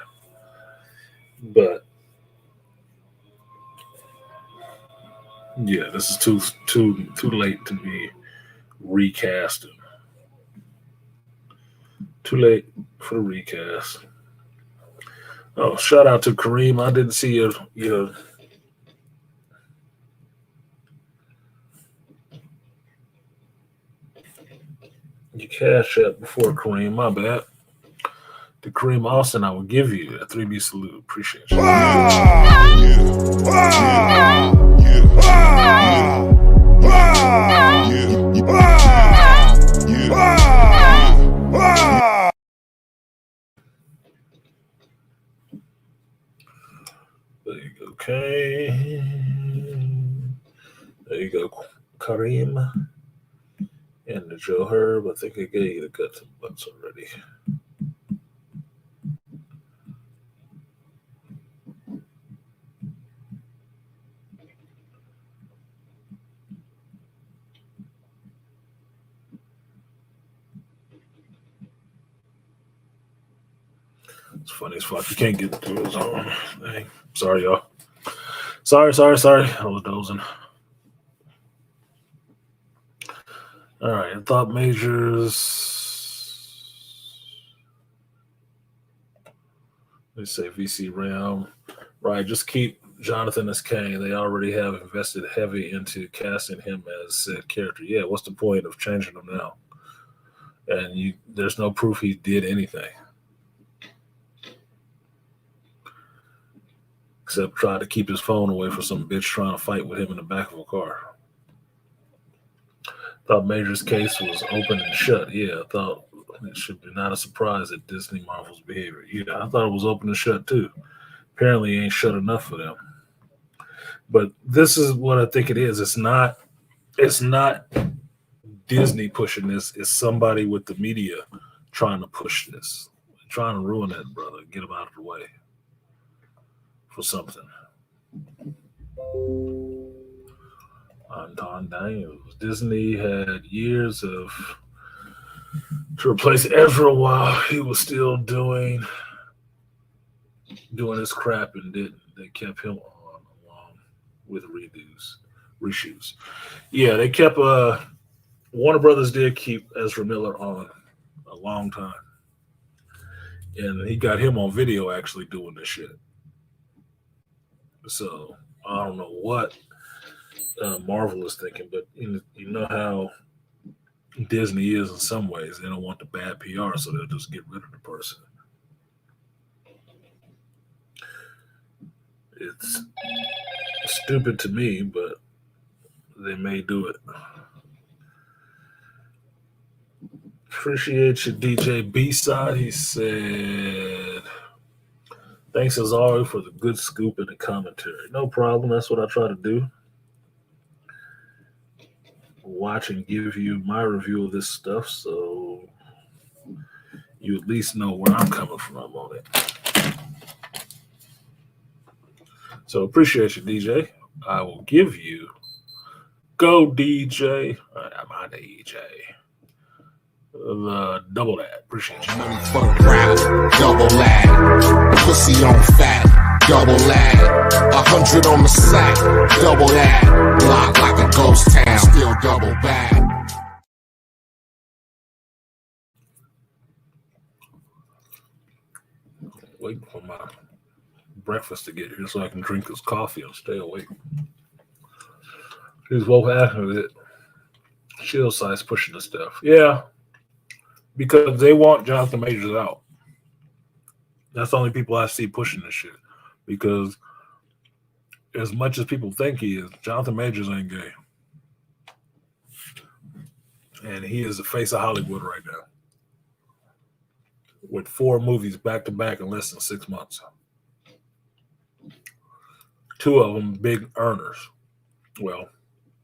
But yeah, this is too late to be recasting. Too late for the recast. Oh, shout out to Kareem. I didn't see your cash app before Kareem. My bad. To Kareem Austin, I will give you a 3B salute. Appreciate you. There you go. Okay. There you go, Kareem. And the Joe Herb. I think I gave you the guts and butts already. It's funny as fuck. You can't get to his own. Dang. Sorry, y'all. Sorry. I was dozing. All right, I thought Majors. Let's say VC Ram. Right, just keep Jonathan as Kane. They already have invested heavy into casting him as said character. Yeah, what's the point of changing him now? And there's no proof he did anything except try to keep his phone away from some bitch trying to fight with him in the back of a car. Thought Major's case was open and shut. Yeah, I thought it should be not a surprise at Disney Marvel's behavior. Yeah, I thought it was open and shut too. Apparently, it ain't shut enough for them. But this is what I think it is. It's not Disney pushing this. It's somebody with the media trying to push this, trying to ruin it, brother. Get them out of the way for something. Anton Daniels. Disney had years of to replace Ezra while he was still doing his crap and didn't. They kept him on along with reshoots. Yeah, they kept Warner Brothers did keep Ezra Miller on a long time. And he got him on video actually doing this shit. So I don't know what Marvel is thinking, but you know how Disney is in some ways. They don't want the bad PR, so they'll just get rid of the person. It's stupid to me, but they may do it. Appreciate you, DJ B-Side. He said, thanks as always for the good scoop and the commentary. No problem. That's what I try to do. Watch and give you my review of this stuff so you at least know where I'm coming from on it. So appreciate you, DJ. I will give you go DJ. I'm on DJ. The double that. Appreciate you. Money for the crowd, double that. Pussy on fat, double that. 100 on the sack, double that. Block like a ghost town, still double back. Waiting for my breakfast to get here so I can drink this coffee and stay awake. He's woke after it. Shield size pushing the stuff. Yeah. Because they want Jonathan Majors out. That's the only people I see pushing this shit. Because as much as people think he is, Jonathan Majors ain't gay. And he is the face of Hollywood right now. With 4 movies back to back in less than 6 months. 2 of them big earners. Well,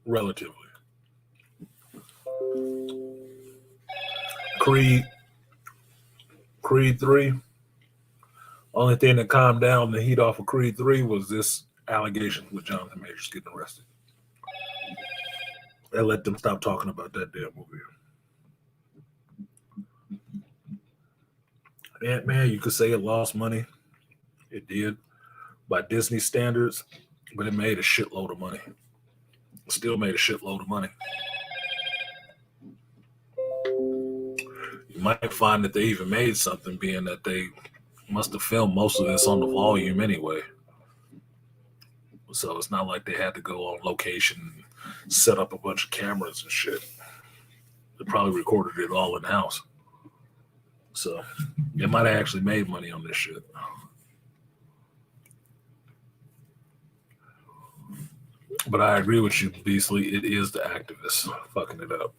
relatively. Creed 3. Only thing that calmed down the heat off of Creed 3 was this allegation with Jonathan Majors getting arrested. They let them stop talking about that damn movie. Ant-Man, you could say it lost money. It did. By Disney standards, but it made a shitload of money. Still made a shitload of money. You might find that they even made something, being that they must have filmed most of this on the volume anyway. So it's not like they had to go on location and set up a bunch of cameras and shit. They probably recorded it all in-house. So they might have actually made money on this shit. But I agree with you, Beasley. It is the activists fucking it up.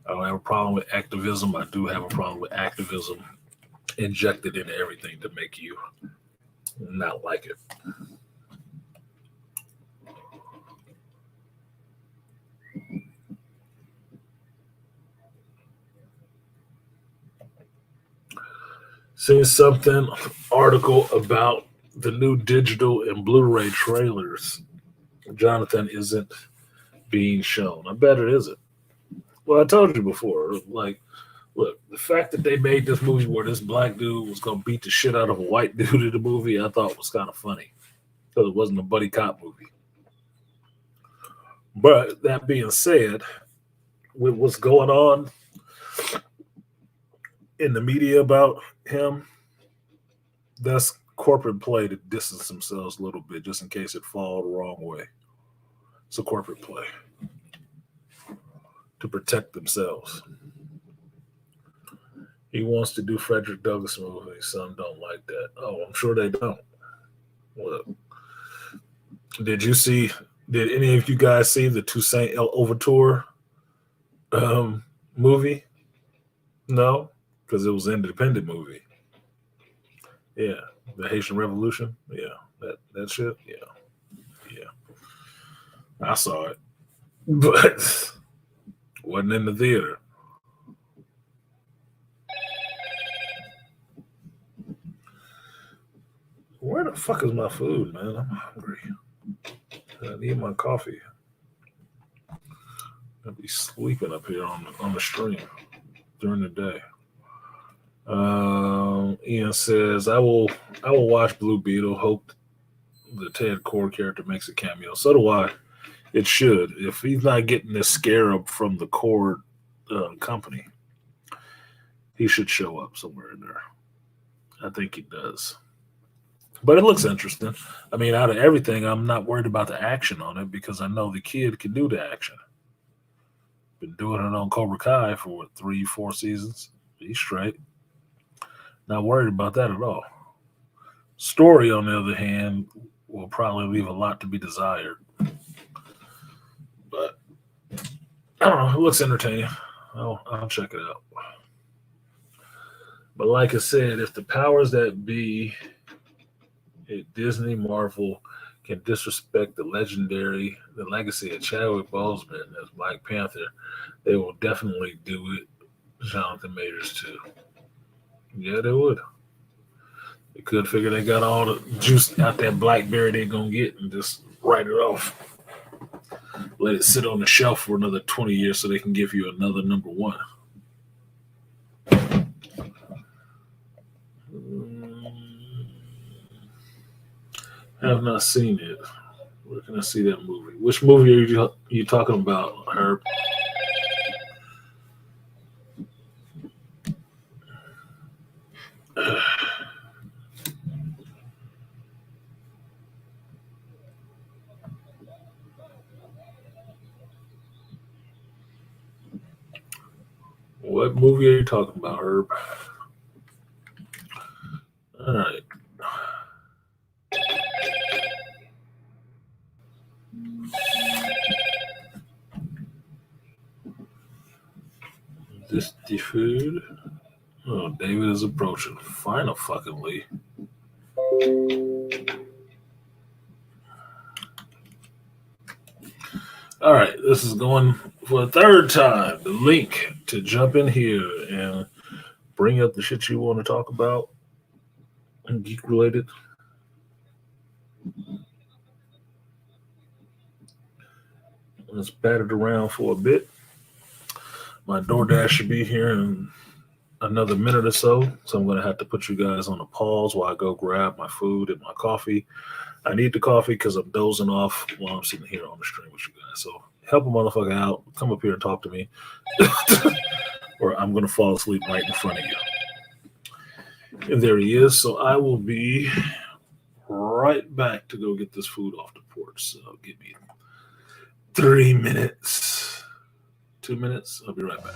I don't have a problem with activism. I do have a problem with activism injected into everything to make you not like it. Seen something, article about the new digital and Blu-ray trailers. Jonathan isn't being shown. I bet it isn't. Well, I told you before, like, look, the fact that they made this movie where this black dude was going to beat the shit out of a white dude in the movie, I thought was kind of funny because it wasn't a buddy cop movie. But that being said, with what's going on in the media about him, that's corporate play to distance themselves a little bit just in case it falls the wrong way. It's a corporate play to protect themselves. He wants to do Frederick Douglass movies. Some don't like that. Oh, I'm sure they don't. Well, did any of you guys see the Toussaint Overture movie? No, because it was an independent movie. Yeah, the Haitian Revolution. Yeah, that shit. Yeah. I saw it, but wasn't in the theater. Where the fuck is my food, man? I'm hungry. I need my coffee. I'll be sleeping up here on the stream during the day. Ian says, I will watch Blue Beetle. Hope the Ted Core character makes a cameo. So do I. It should. If he's not getting this scarab from the Core company, he should show up somewhere in there. I think he does. But it looks interesting. I mean, out of everything, I'm not worried about the action on it because I know the kid can do the action. Been doing it on Cobra Kai for 3-4 seasons. He's straight. Not worried about that at all. Story, on the other hand, will probably leave a lot to be desired. But I don't know. It looks entertaining. I'll check it out. But like I said, if the powers that be at Disney Marvel can disrespect the legacy of Chadwick Boseman as Black Panther, they will definitely do it Jonathan Majors too. Yeah, they would. They could figure they got all the juice out that blackberry they're going to get and just write it off. Let it sit on the shelf for another 20 years so they can give you another number one. Have not seen it. Where can I see that movie? Which movie are you talking about, Herb? What movie are you talking about, Herb? All right. This the food? Oh, David is approaching. Final fucking Lee. All right, this is going for a third time. The link to jump in here and bring up the shit you want to talk about and geek related. Let's bat it around for a bit. My DoorDash should be here in another minute or so I'm going to have to put you guys on a pause while I go grab my food and my coffee. I need the coffee because I'm dozing off while I'm sitting here on the stream with you guys. So help a motherfucker out. Come up here and talk to me. Or I'm going to fall asleep right in front of you. And there he is. So I will be right back to go get this food off the porch. So give me 3 minutes. 2 minutes. I'll be right back.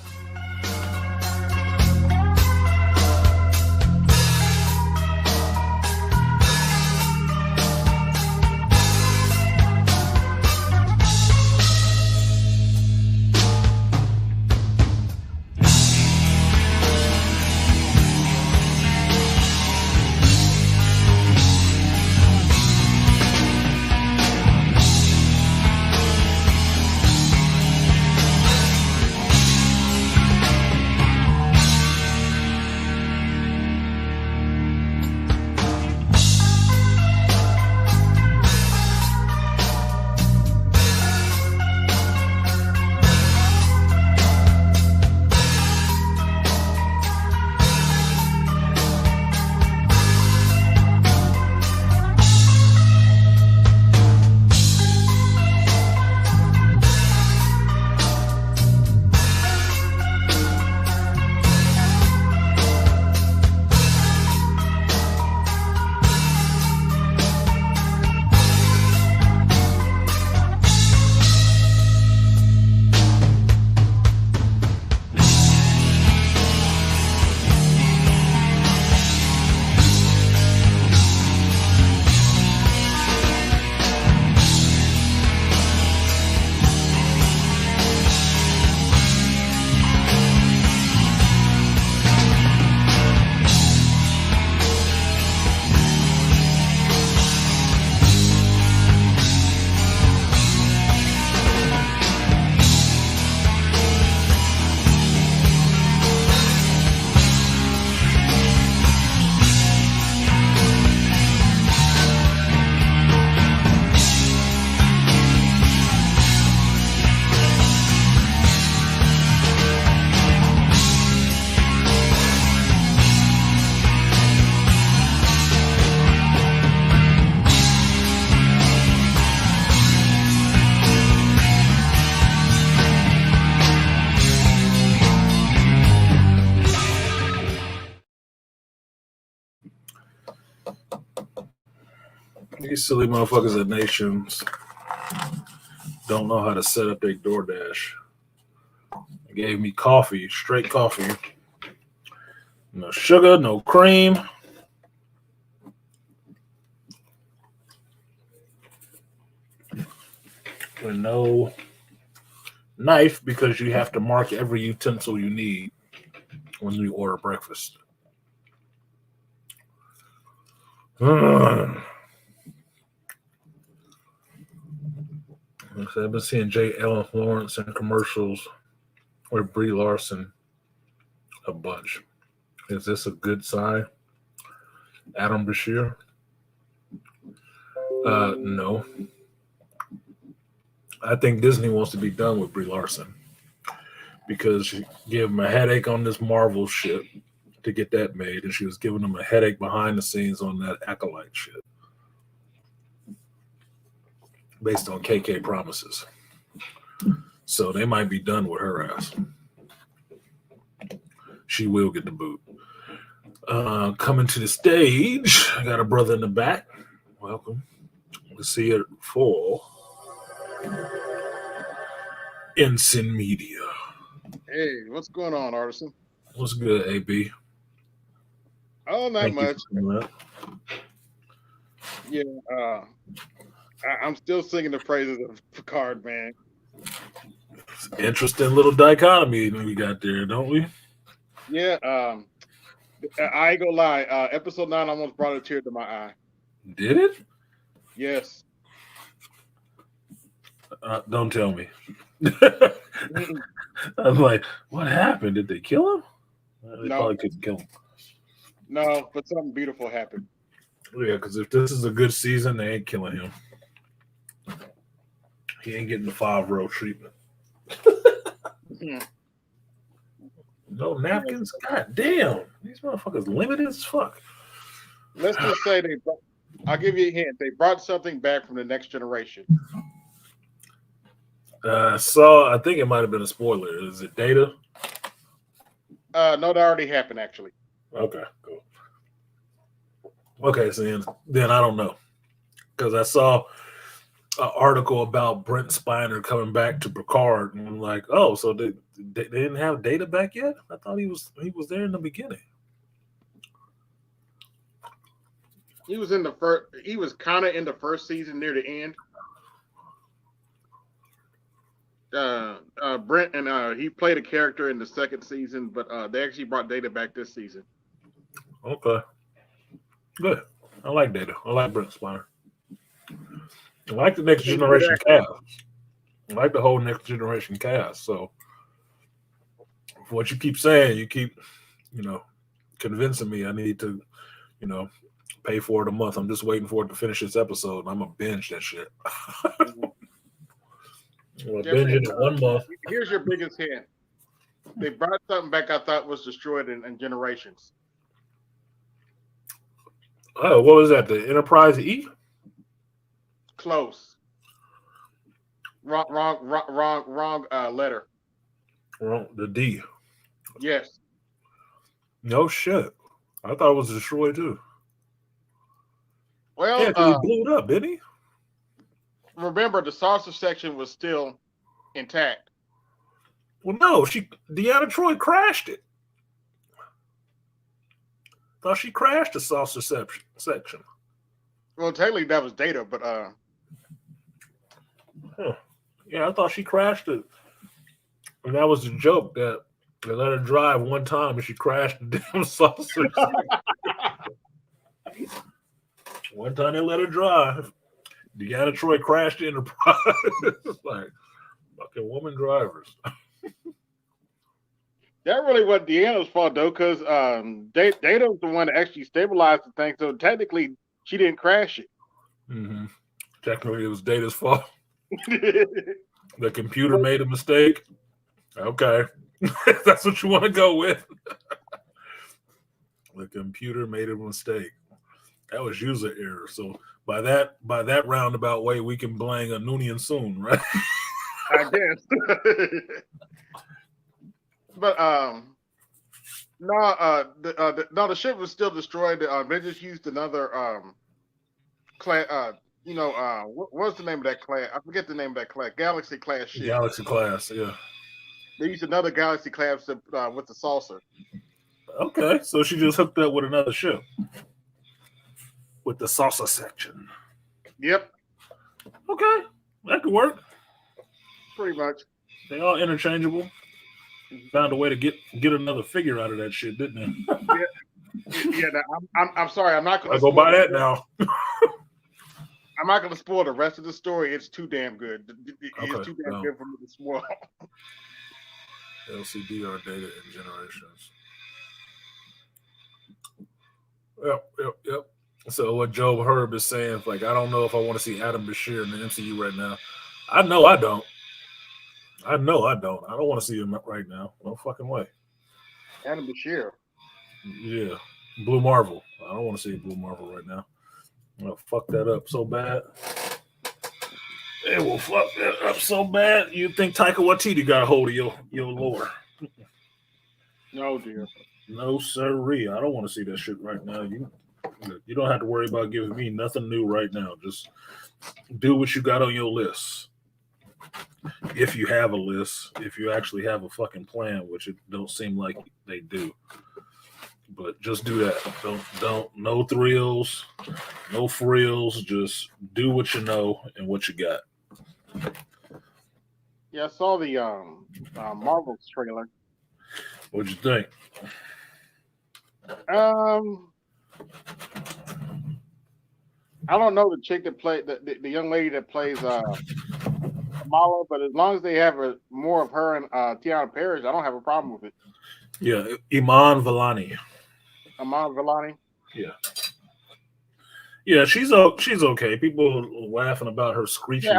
These silly motherfuckers at Nations don't know how to set up their DoorDash. They gave me coffee, straight coffee. No sugar, no cream. And no knife because you have to mark every utensil you need when you order breakfast. I've been seeing J. Ellen Florence in commercials with Brie Larson a bunch. Is this a good sign? Adam Bashir? No. I think Disney wants to be done with Brie Larson because she gave him a headache on this Marvel shit to get that made, and she was giving him a headache behind the scenes on that Acolyte shit based on KK promises. So they might be done with her ass. She will get the boot. Coming to the stage, I got a brother in the back. Welcome. We'll see it for Ensign Media. Hey, what's going on, Artisan? What's good, AB? Oh, not Thank you much. for coming up. Yeah, I'm still singing the praises of Picard, man. Interesting little dichotomy we got there, don't we? Yeah, I ain't gonna lie. Episode 9 almost brought a tear to my eye. Did it? Yes. Don't tell me. I'm like, what happened? Did they kill him? They No. probably couldn't kill him. No, but something beautiful happened. Yeah, because if this is a good season, they ain't killing him. He ain't getting the 5-row treatment. No napkins? God damn. These motherfuckers limited as fuck. Let's just say I'll give you a hint. They brought something back from the next generation. I think it might have been a spoiler. Is it Data? No, that already happened, actually. Okay, cool. Okay, so then I don't know. Because I saw an article about Brent Spiner coming back to Picard, and I'm like, oh, so they didn't have Data back yet? I thought he was there in the beginning. He was in the first. He was kind of in the first season near the end. Brent and he played a character in the second season, but they actually brought Data back this season. Okay, good. I like Data. I like Brent Spiner. I like the next generation cast. I like the whole next generation cast. So, for what you keep saying, you keep, convincing me I need to, pay for it a month. I'm just waiting for it to finish this episode. And I'm gonna binge that shit. I'm gonna binge it in 1 month. Here's your biggest hint. They brought something back I thought was destroyed in Generations. Oh, what was that? The Enterprise E? Close. Wrong letter. Wrong. The D. Yes. No shit. I thought it was destroyed too. Well, yeah, he blew it up, didn't he? Remember, the saucer section was still intact. Well, no, Deanna Troy crashed it. Thought she crashed the saucer section. Well, technically that was Data, but yeah, I thought she crashed it, and that was the joke that they let her drive one time and she crashed the damn saucer. One time they let her drive. Deanna Troy crashed the Enterprise. It's like fucking woman drivers. That really wasn't Deanna's fault though, because Data was the one that actually stabilized the thing. So technically, she didn't crash it. Mm-hmm. Technically, it was Data's fault. The computer made a mistake. Okay, that's what you want to go with. The computer made a mistake. That was user error. So by that roundabout way, we can blame a Noonien soon, right? I guess. But the ship was still destroyed. They just used another class. What's the name of that class? I forget the name of that class. Galaxy class ship. Galaxy class, yeah. They used another Galaxy class with the saucer. Okay, so she just hooked up with another ship with the salsa section. Yep, Okay, that could work. pretty much. They all interchangeable. Found a way to get another figure out of that shit, didn't they? Yeah. I'm sorry. I'm not going I to go buy that now. I'm not going to spoil the rest of the story. It's too damn good. It's Okay, too damn good for me to spoil. LCD data and generations. Yep. So what Joe Herb is saying, like, I don't know if I want to see Adam Bashir in the MCU right now. I know I don't. I don't want to see him right now. No fucking way. Adam Bashir. Yeah. Blue Marvel. I don't want to see Blue Marvel right now. I'm gonna fuck that up so bad. It will fuck that up so bad. You think Taika Waititi got a hold of your lore? No, dear. No, sirree. I don't want to see that shit right now. You don't have to worry about giving me nothing new right now. Just do what you got on your list. If you have a list, if you actually have a fucking plan, which it don't seem like they do. But just do that. Don't no thrills, no frills. Just do what you know and what you got. Yeah, I saw the Marvels trailer. What'd you think? I don't know the chick that played the young lady that plays Kamala, but as long as they have more of her and Tiana Parrish, I don't have a problem with it. Yeah, Iman Vellani. Iman Vellani. Yeah, she's okay. People are laughing about her screechy voice.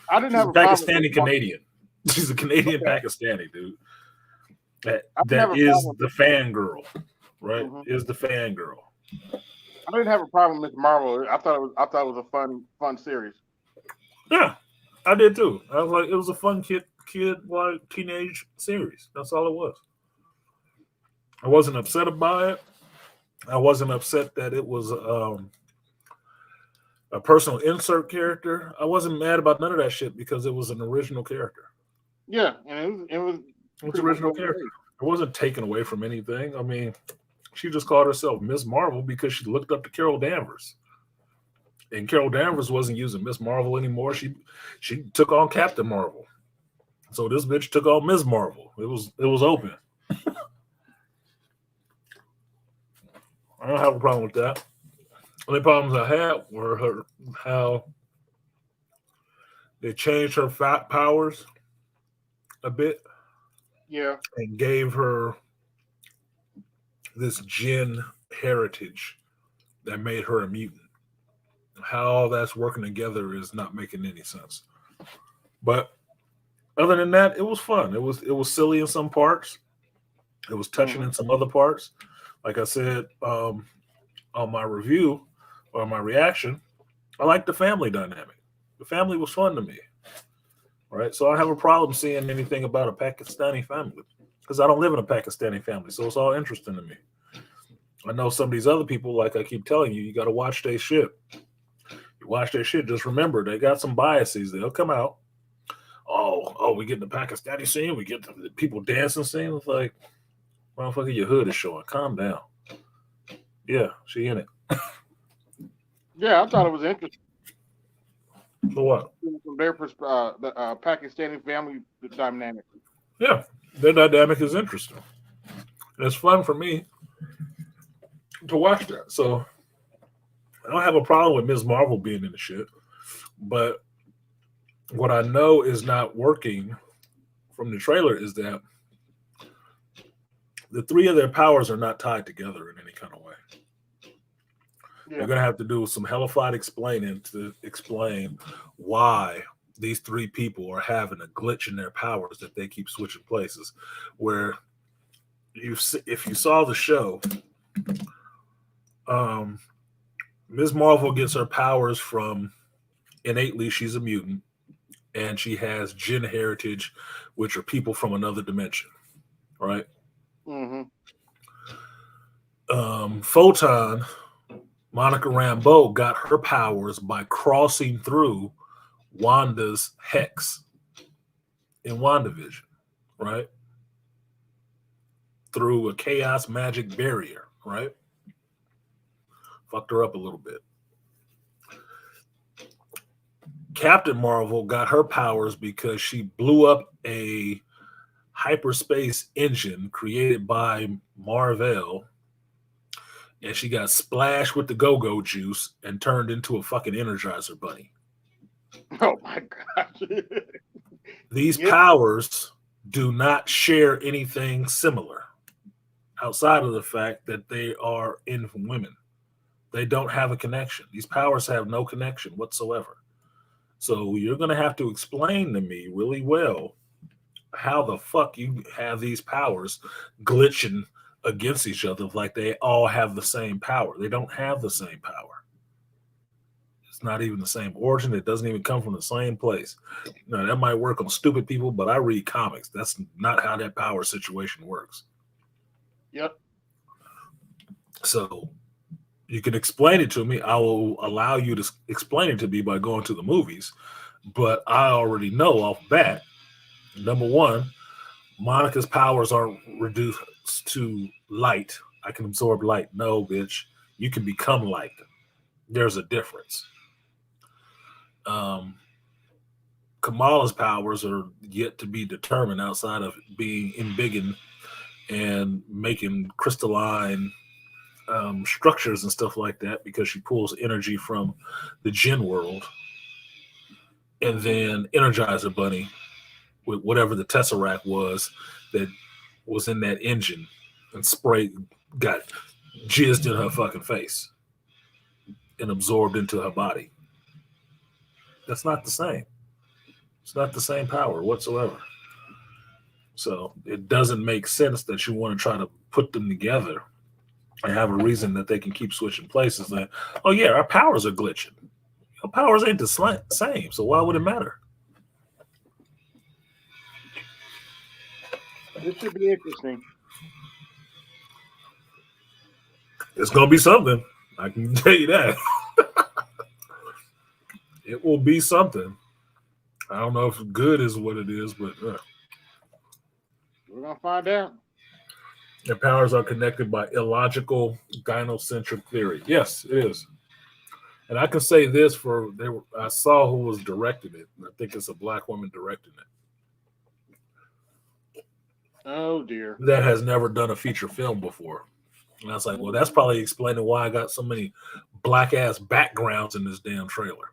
I didn't have a Pakistani Canadian. She's a Canadian Pakistani dude. That is the fangirl, right? Mm-hmm. Is the fangirl. I didn't have a problem with Marvel. I thought it was a fun series. Yeah, I did too. I was like, it was a fun kid like teenage series. That's all it was. I wasn't upset about it. I wasn't upset that it was a personal insert character. I wasn't mad about none of that shit because it was an original character. Yeah, and it was original character. It wasn't taken away from anything. I mean, she just called herself Miss Marvel because she looked up to Carol Danvers. And Carol Danvers wasn't using Miss Marvel anymore. She took on Captain Marvel. So this bitch took on Ms. Marvel. It was open. I don't have a problem with that. The only problems I had were how they changed her powers a bit. Yeah. And gave her this Jinn heritage that made her a mutant. How all that's working together is not making any sense. But other than that, it was fun. It was silly in some parts. It was touching in some other parts. Like I said on my review or my reaction, I like the family dynamic. The family was fun to me. Right? So I have a problem seeing anything about a Pakistani family because I don't live in a Pakistani family. So it's all interesting to me. I know some of these other people, like I keep telling you, you got to watch their shit. You watch their shit. Just remember, they got some biases. They'll come out. Oh, we get the Pakistani scene. We get the people dancing scene. It's like, motherfucker, your hood is showing. Calm down. Yeah, she in it. Yeah, I thought it was interesting. So what? From their perspective, the Pakistani family dynamic. Yeah, their dynamic is interesting. And it's fun for me to watch that. So I don't have a problem with Ms. Marvel being in the shit. But what I know is not working from the trailer is that the three of their powers are not tied together in any kind of way. Yeah. You're going to have to do some hellified explaining to explain why these three people are having a glitch in their powers that they keep switching places. Where if you saw the show, Ms. Marvel gets her powers from innately she's a mutant, and she has Jinn heritage, which are people from another dimension, right? Mm-hmm. Photon Monica Rambeau got her powers by crossing through Wanda's hex in WandaVision, right? Through a chaos magic barrier, right? Fucked her up a little bit. Captain Marvel got her powers because she blew up a hyperspace engine created by Marvel, and she got splashed with the go-go juice and turned into a fucking Energizer bunny. Oh my gosh. These Yep. powers do not share anything similar outside of the fact that they are in women. They don't have a connection. These powers have no connection whatsoever. So you're going to have to explain to me really well how the fuck you have these powers glitching against each other like they all have the same power. They don't have the same power. It's not even the same origin. It doesn't even come from the same place. Now, that might work on stupid people, but I read comics. That's not how that power situation works. Yep. So you can explain it to me. I will allow you to explain it to me by going to the movies. But I already know off bat, number one, Monica's powers aren't reduced to light. I can absorb light. No, bitch. You can become light. There's a difference. Kamala's powers are yet to be determined outside of being embiggened and making crystalline structures and stuff like that because she pulls energy from the Jinn world and then Energizer Bunny with whatever the Tesseract was that was in that engine and got jizzed in her fucking face and absorbed into her body. That's not the same. It's not the same power whatsoever. So it doesn't make sense that you want to try to put them together and have a reason that they can keep switching places. Like, oh yeah, our powers are glitching. Our powers ain't the same, so why would it matter? This should be interesting. It's gonna be something. I can tell you that. It will be something. I don't know if good is what it is, but We're gonna find out. their powers are connected by illogical gynocentric theory. Yes, it is. And I can say this I saw who was directing it. I think it's a black woman directing it. Oh dear. That has never done a feature film before. And I was like, well, that's probably explaining why I got so many black ass backgrounds in this damn trailer.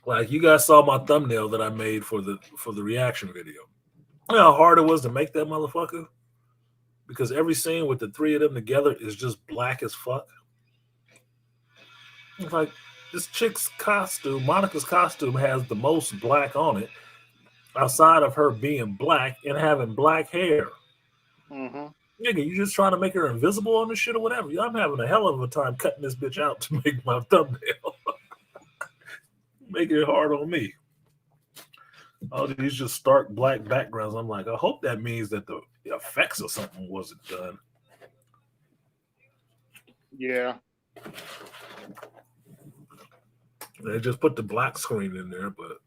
Like, you guys saw my thumbnail that I made for the reaction video. You know how hard it was to make that motherfucker? Because every scene with the three of them together is just black as fuck. It's like, this chick's costume, Monica's costume, has the most black on it outside of her being black and having black hair. Mm-hmm. Nigga, you just trying to make her invisible on this shit or whatever? I'm having a hell of a time cutting this bitch out to make my thumbnail. Making it hard on me. All these just stark black backgrounds. I'm like, I hope that means that the effects or something wasn't done. Yeah. They just put the black screen in there, but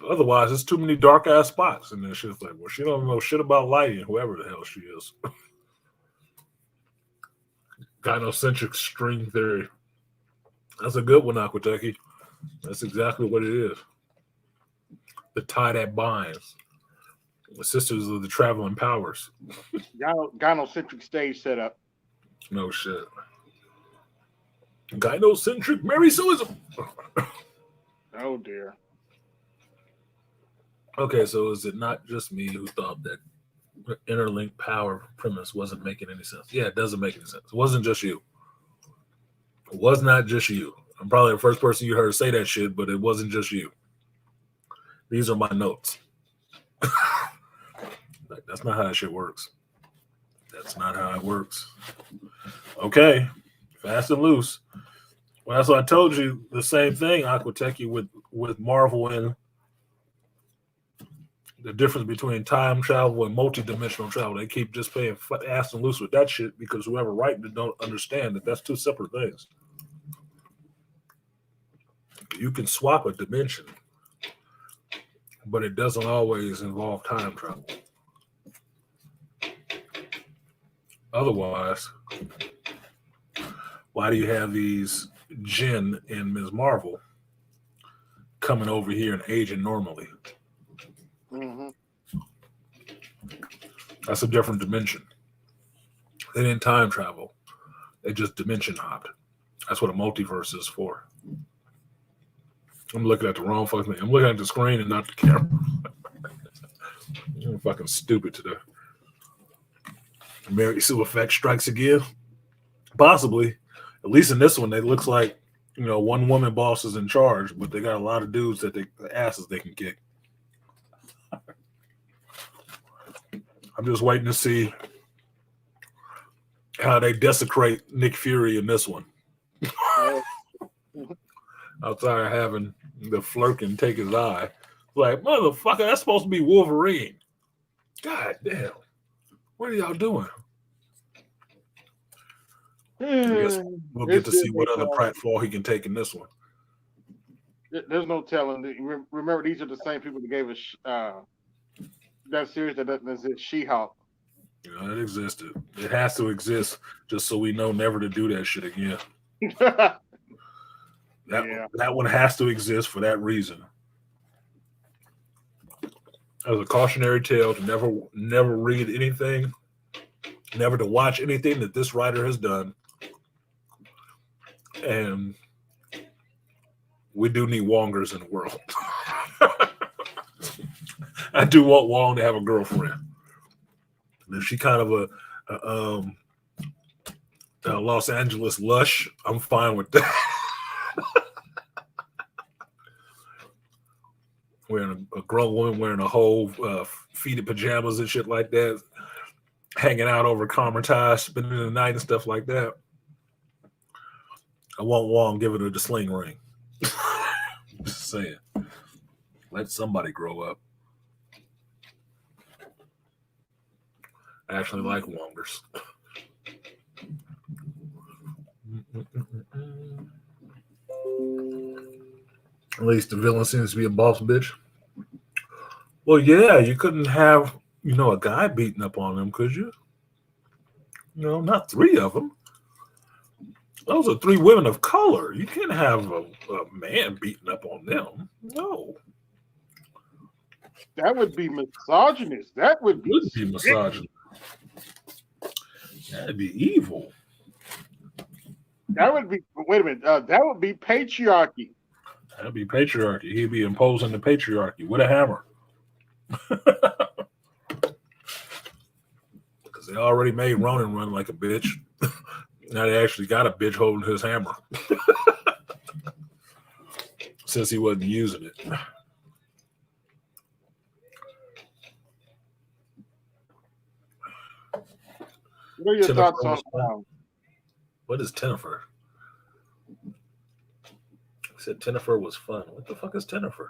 otherwise, there's too many dark ass spots. And then she's like, well, she don't know shit about lighting, whoever the hell she is. Gynocentric string theory. That's a good one, Aquateki. That's exactly what it is. The tie that binds. The sisters of the traveling powers. Gynocentric stage setup. No shit. Gynocentric Mary Suism. Oh dear. Okay, so is it not just me who thought that interlinked power premise wasn't making any sense? Yeah, it doesn't make any sense. It wasn't just you. It was not just you. I'm probably the first person you heard say that shit, but it wasn't just you. These are my notes. Like, that's not how that shit works. That's not how it works. Okay, fast and loose. Well, that's what I told you. The same thing, Aquateki, with Marvel and the difference between time travel and multi-dimensional travel. They keep just playing fast and loose with that shit because whoever writing it don't understand that that's two separate things. You can swap a dimension, but it doesn't always involve time travel. Otherwise, why do you have these Jen and Ms. Marvel coming over here and aging normally? Mm-hmm. That's a different dimension. They didn't time travel. They just dimension hopped. That's what a multiverse is for. I'm looking at the wrong fucking thing. I'm looking at the screen and not the camera. I'm fucking stupid today. Mary Sue effect strikes again. Possibly. At least in this one, it looks like, you know, one woman boss is in charge, but they got a lot of dudes that asses they can kick. I'm just waiting to see how they desecrate Nick Fury in this one. Outside of having the Flurkin take his eye. Like, motherfucker, that's supposed to be Wolverine. God damn. What are y'all doing? I guess we'll get to see what other pratfall he can take in this one. There's no telling. Remember, these are the same people that gave us that series that's She-Hulk. You know, it existed. It has to exist just so we know never to do that shit again. That one has to exist for that reason. As a cautionary tale to never read anything, never to watch anything that this writer has done. And we do need Wongers in the world. I do want Wong to have a girlfriend. And if she kind of a Los Angeles lush, I'm fine with that. Wearing a grown woman wearing a whole faded pajamas and shit like that, hanging out over Carmitage, spending the night and stuff like that. I want Wong giving her the sling ring. Just saying. Let somebody grow up. I actually like Wongers. At least the villain seems to be a boss bitch. Well, yeah, you couldn't have, you know, a guy beating up on them, could you? You know, not three of them. Those are three women of color. You can't have a man beating up on them. No. That would be misogynist. That would be misogynist. That'd be evil. That would be, wait a minute, that would be patriarchy. That'd be patriarchy. He'd be imposing the patriarchy with a hammer. Because they already made Ronan run like a bitch. Now they actually got a bitch holding his hammer. Since he wasn't using it. What are your thoughts on what is Tennifer? I said Tennifer was fun. What the fuck is Tennifer?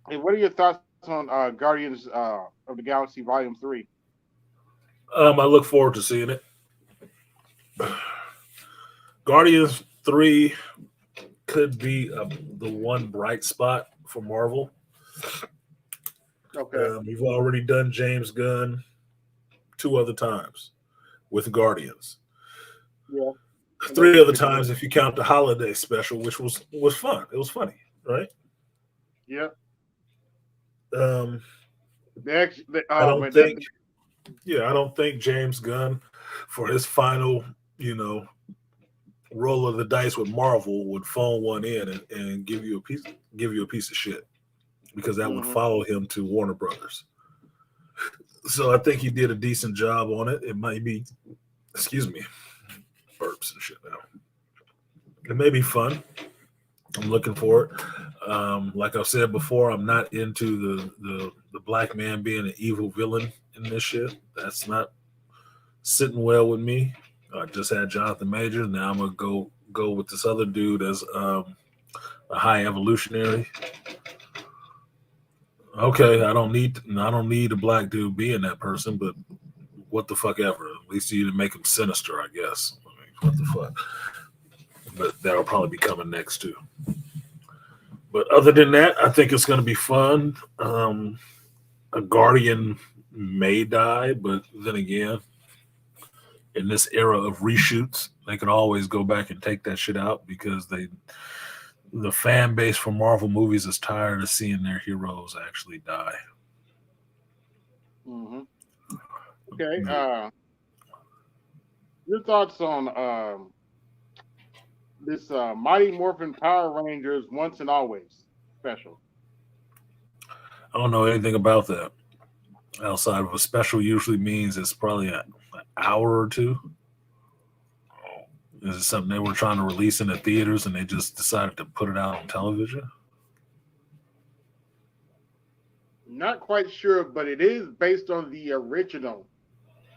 Hey, what are your thoughts on Guardians of the Galaxy Volume 3? I look forward to seeing it. Guardians 3 could be the one bright spot for Marvel. Okay. We've already done James Gunn 2 other times with Guardians. Yeah. 3 other times if you count the holiday special, which was fun. It was funny, right? Yeah. I don't think James Gunn, for his final, you know, roll of the dice with Marvel, would phone one in and give you a piece of shit, because that would follow him to Warner Brothers. So I think he did a decent job on it. It might be, excuse me, burps and shit now. It may be fun. I'm looking for it. Like I've said before, I'm not into the black man being an evil villain in this shit. That's not sitting well with me. I just had Jonathan Majors. Now I'm gonna go with this other dude as a high evolutionary. Okay, I don't need a black dude being that person, but what the fuck ever. At least you didn't make him sinister, I guess. I mean, what the fuck? But that'll probably be coming next too. But other than that, I think it's going to be fun. A Guardian may die, but then again, in this era of reshoots, they can always go back and take that shit out because the fan base for Marvel movies is tired of seeing their heroes actually die. Mm-hmm. Okay. Your thoughts on this Mighty Morphin Power Rangers Once and Always special? I don't know anything about that. Outside of a special usually means it's probably an hour or two. Is it something they were trying to release in the theaters and they just decided to put it out on television? Not quite sure, but it is based on the original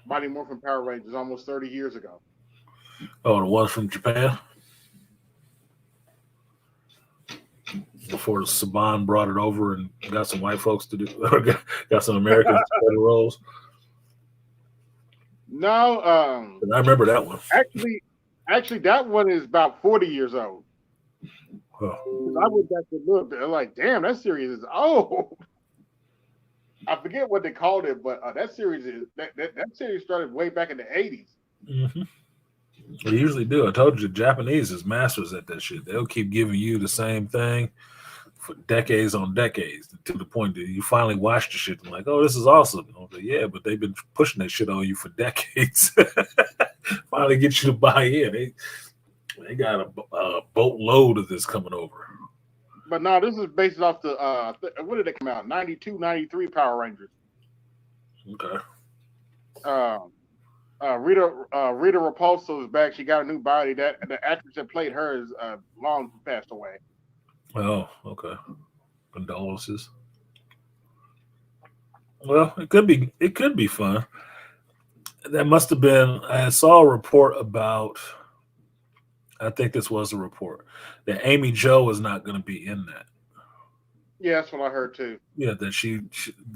Mighty Morphin Power Rangers almost 30 years ago. Oh, the one from Japan? Before Saban brought it over and got some white folks to do, got some Americans to play the roles. No, I remember that one. Actually, that one is about 40 years old. Oh. I went back to look. They're like, damn, that series is old. I forget what they called it, but that series started way back in the 80s. Mm-hmm. They usually do. I told you, the Japanese is masters at that shit. They'll keep giving you the same thing for decades on decades to the point that you finally watch the shit and like, oh, this is awesome. Like, yeah, but they've been pushing that shit on you for decades. Finally get you to buy in. They got a boatload of this coming over. But no, this is based off the what did it come out? 92, 93 Power Rangers. Okay. Rita Repulsa is back. She got a new body. That the actress that played her is long passed away. Oh, okay. Condolences. Well, it could be fun. That must have been. I saw a report about. I think this was a report that Amy Jo is not going to be in that. Yeah, that's what I heard too. Yeah, that she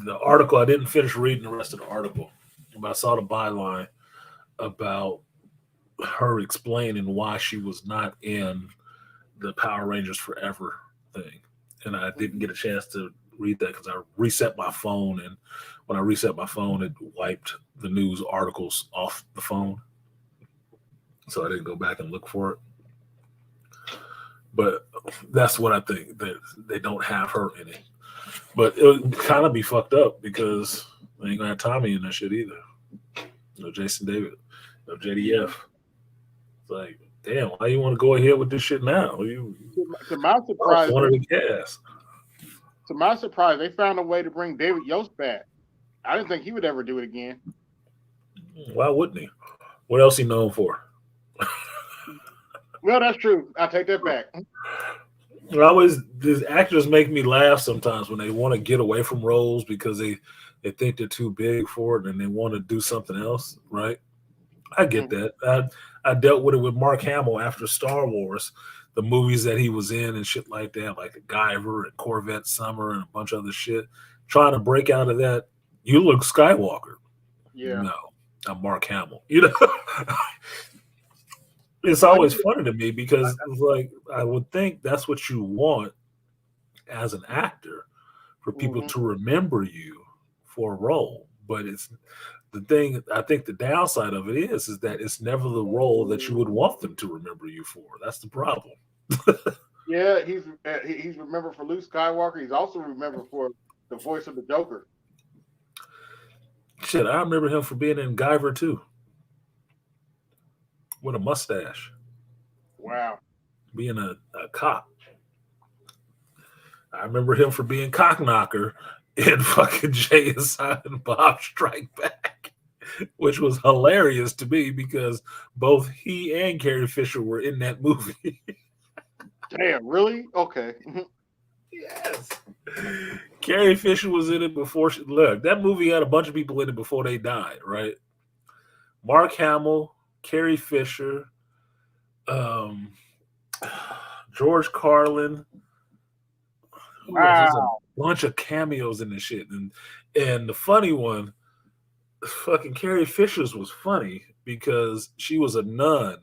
the article. I didn't finish reading the rest of the article, but I saw the byline about her explaining why she was not in the Power Rangers Forever thing. And I didn't get a chance to read that because I reset my phone. And when I reset my phone, it wiped the news articles off the phone. So I didn't go back and look for it. But that's what I think, that they don't have her in it. But it would kind of be fucked up because they ain't going to have Tommy in that shit either. No Jason David. No JDF. It's like, damn, why you want to go ahead with this shit now? To my surprise, one of the cast. To my surprise, they found a way to bring David Yost back. I didn't think he would ever do it again. Why wouldn't he? What else he known for? Well, that's true. I take that back. These actors make me laugh sometimes when they want to get away from roles because they think they're too big for it and they want to do something else, right? I get that. I dealt with it with Mark Hamill after Star Wars, the movies that he was in and shit like that, like the Guyver and Corvette Summer and a bunch of other shit. Trying to break out of that, you look Skywalker. Yeah. No, I'm Mark Hamill. You know, it's always funny to me because it's like I would think that's what you want as an actor, for people to remember you for a role, but it's the thing. I think the downside of it is that it's never the role that you would want them to remember you for. That's the problem. Yeah, he's remembered for Luke Skywalker. He's also remembered for the voice of the Joker. Shit, I remember him for being in Guyver too, with a mustache. Wow. Being a cop. I remember him for being Cockknocker in fucking Jay and Silent Bob Strike Back, which was hilarious to me because both he and Carrie Fisher were in that movie. Damn, really? Okay. Yes. Carrie Fisher was in it before she look. That movie had a bunch of people in it before they died, right? Mark Hamill, Carrie Fisher, George Carlin. Wow. bunch of cameos in this shit, and the funny one, fucking Carrie Fisher's was funny because she was a nun,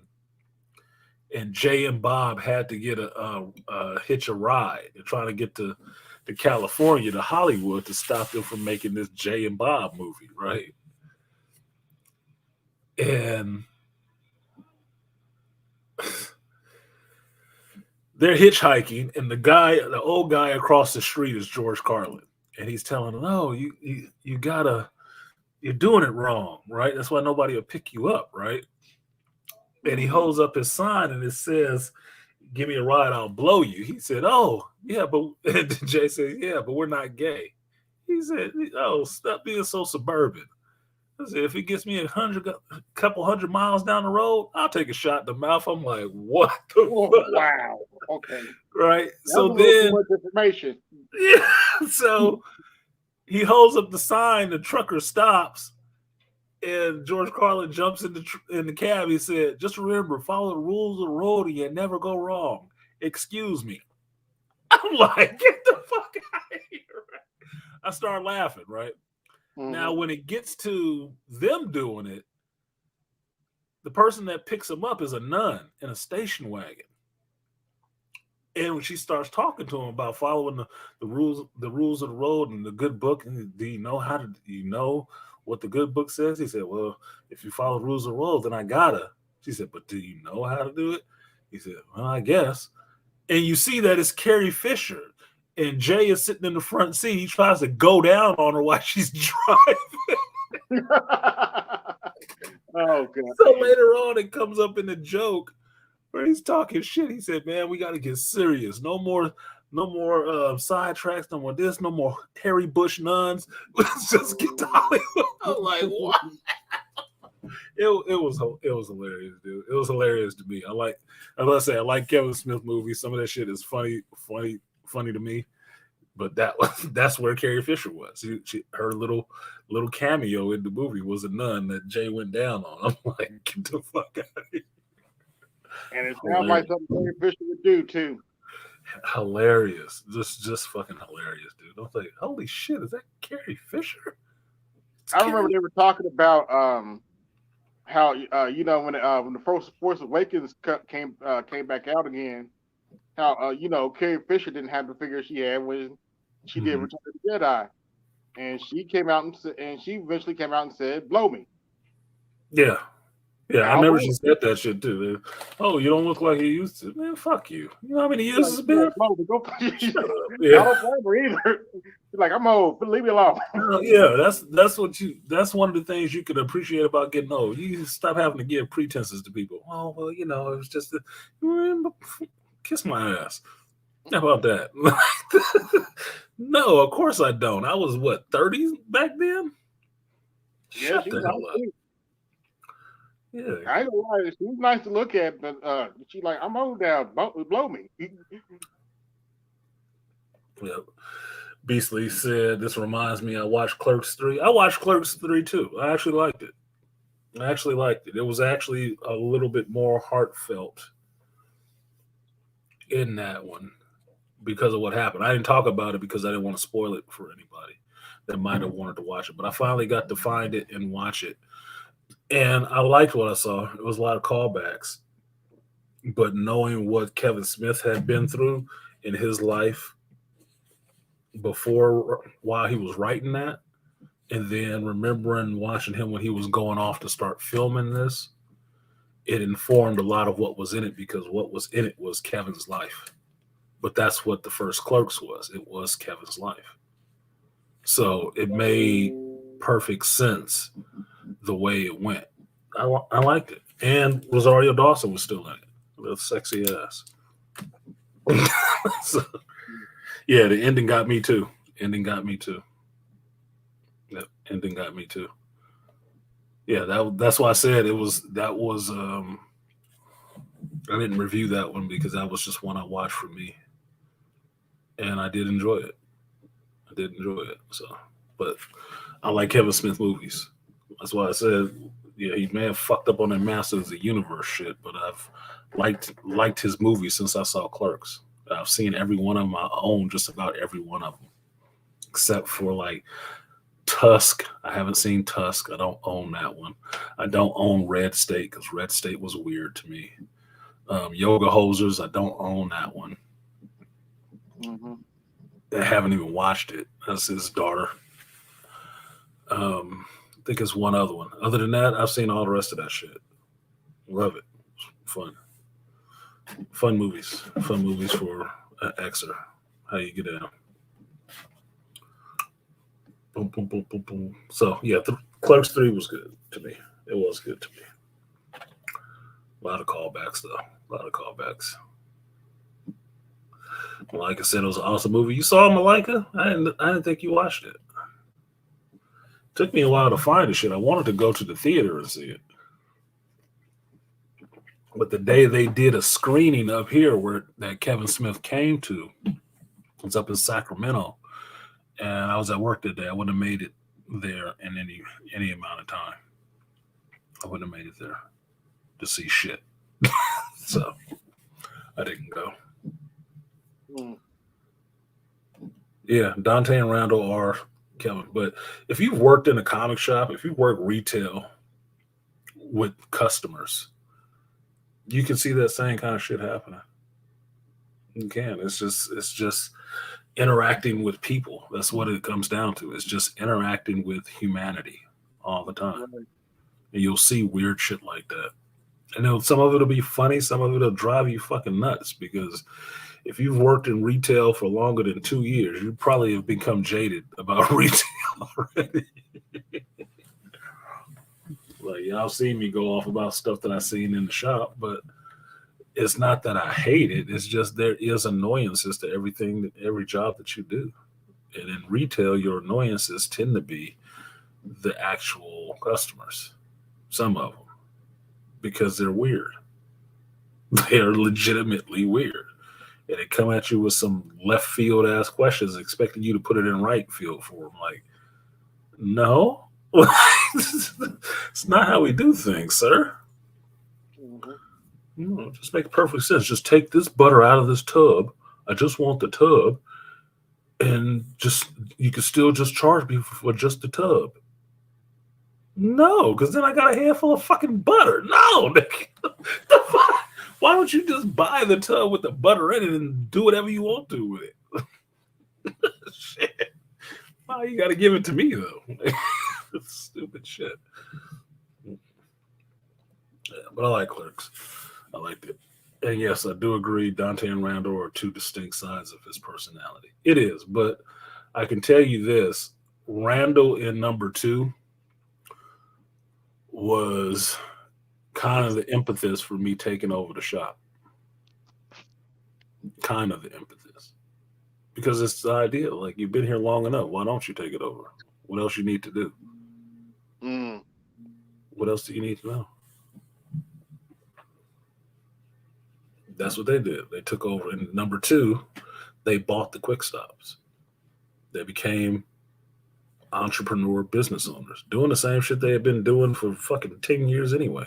and Jay and Bob had to get a hitch a ride. They're trying to get to California, to Hollywood, to stop them from making this Jay and Bob movie, right? And they're hitchhiking, and the old guy across the street is George Carlin, and he's telling them, "Oh, you gotta, you're doing it wrong, right? That's why nobody will pick you up, right?" And he holds up his sign, and it says, "Give me a ride, I'll blow you." He said, "Oh, yeah, but," and Jay said, "Yeah, but we're not gay." He said, "Oh, stop being so suburban." I said, "If it gets me a couple hundred miles down the road, I'll take a shot in the mouth." I'm like, what the fuck? Wow. Okay. Right. That So was a little then, too much information. yeah. So he holds up the sign. The trucker stops, and George Carlin jumps in the cab. He said, "Just remember, follow the rules of the road, and you never go wrong. Excuse me." I'm like, get the fuck out of here. I start laughing, right? Mhm. Now, when it gets to them doing it, the person that picks them up is a nun in a station wagon. And when she starts talking to him about following the rules of the road and the good book, and do you know what the good book says? He said, "Well, if you follow the rules of the road, then I gotta." She said, "But do you know how to do it?" He said, "Well, I guess." And you see that it's Carrie Fisher, and Jay is sitting in the front seat. He tries to go down on her while she's driving. Oh, God. So later on, it comes up in the joke where he's talking shit. He said, "Man, we got to get serious. No more sidetracks. No more this. No more Harry Bush nuns. Let's just get to Hollywood." I'm like, what? It was hilarious, dude. It was hilarious to me. As I say, I like Kevin Smith movies. Some of that shit is funny to me. But that's where Carrie Fisher was. Her little cameo in the movie was a nun that Jay went down on. I'm like, get the fuck out of here. And it sounds like something Carrie Fisher would do too. Hilarious. Just fucking hilarious, dude. I was like, holy shit, is that Carrie Fisher? I remember they were talking about how when the Force Awakens came back out again, how Carrie Fisher didn't have the figure she had when she did Return of the Jedi, and she came out and she eventually came out and said, "Blow me." Yeah. I remember she said that shit too. Oh, you don't look like you used to. Man, fuck you. You know how many years it's been? Blow me. Go shut up. Yeah. I don't blame her either. She's like, "I'm old, but leave me alone." Yeah, that's one of the things you can appreciate about getting old. You stop having to give pretenses to people. Oh, well, it was just kiss my ass. How about that? No, of course I don't. I was 30s back then? Yeah, Shut she the was hell up. Yeah. I ain't gonna lie, she was nice to look at, but she like, "I'm old now, blow me." Yep. Beastly said, "This reminds me, I watched Clerks 3. I watched Clerks 3 too. I actually liked it. It was actually a little bit more heartfelt in that one because of what happened. I didn't talk about it because I didn't want to spoil it for anybody that might have wanted to watch it. But I finally got to find it and watch it. And I liked what I saw. It was a lot of callbacks. But knowing what Kevin Smith had been through in his life while he was writing that, and then remembering watching him when he was going off to start filming this, it informed a lot of what was in it, because what was in it was Kevin's life. But that's what the first Clerks was. It was Kevin's life. So it made perfect sense the way it went. I liked it. And Rosario Dawson was still in it with sexy ass. So, yeah, the ending got me too. Yep, ending got me too. Yeah, that's why I said I didn't review that one because that was just one I watched for me. And I did enjoy it. So, but I like Kevin Smith movies. That's why I said, yeah, he may have fucked up on that Masters of the Universe shit, but I've liked his movies since I saw Clerks. I've seen every one of them. I own just about every one of them. except for like Tusk. I haven't seen Tusk. I don't own that one. I don't own Red State because Red State was weird to me. Yoga Hosers, I don't own that one. Mm-hmm. I haven't even watched it. That's his daughter. I think it's one other one. Other than that, I've seen all the rest of that shit. Love it. Fun. Fun movies. Fun movies for an Xer. How you get down. Boom, boom, boom, boom, boom. So, yeah, Clerks 3 was good to me. It was good to me. A lot of callbacks, though. A lot of callbacks. Like I said, it was an awesome movie. You saw Malika? I didn't think you watched it. Took me a while to find the shit. I wanted to go to the theater and see it. But the day they did a screening up here that Kevin Smith came to, it's up in Sacramento, and I was at work that day. I wouldn't have made it there in any amount of time. I wouldn't have made it there to see shit. So I didn't go. Yeah, Dante and Randall are Kevin. But if you've worked in a comic shop, if you've worked retail with customers, you can see that same kind of shit happening. You can. It's just interacting with people. That's what it comes down to. It's just interacting with humanity all the time. Right. And you'll see weird shit like that. And some of it'll be funny, some of it'll drive you fucking nuts, because if you've worked in retail for longer than 2 years, you probably have become jaded about retail already. Like, y'all seen me go off about stuff that I seen in the shop, but it's not that I hate it. It's just there is annoyances to every job that you do. And in retail, your annoyances tend to be the actual customers, some of them, because they're weird. They're legitimately weird. And they come at you with some left field ass questions, expecting you to put it in right field for them. Like, no. It's not how we do things, sir. Mm-hmm. Just make perfect sense. Just take this butter out of this tub. I just want the tub, and you can still just charge me for just the tub. No, because then I got a handful of fucking butter. No, why don't you just buy the tub with the butter in it and do whatever you want to with it? Shit. Why you got to give it to me though? Stupid shit. Yeah, but I like Clerks. I liked it. And yes, I do agree Dante and Randall are two distinct sides of his personality. It is, but I can tell you this. Randall in number 2 was kind of the impetus for me taking over the shop. Kind of the impetus. Because it's the idea. Like, you've been here long enough. Why don't you take it over? What else you need to do? What else do you need to know? That's what they did. They took over. And number 2, they bought the Quick Stops. They became entrepreneur business owners, doing the same shit they had been doing for fucking 10 years anyway.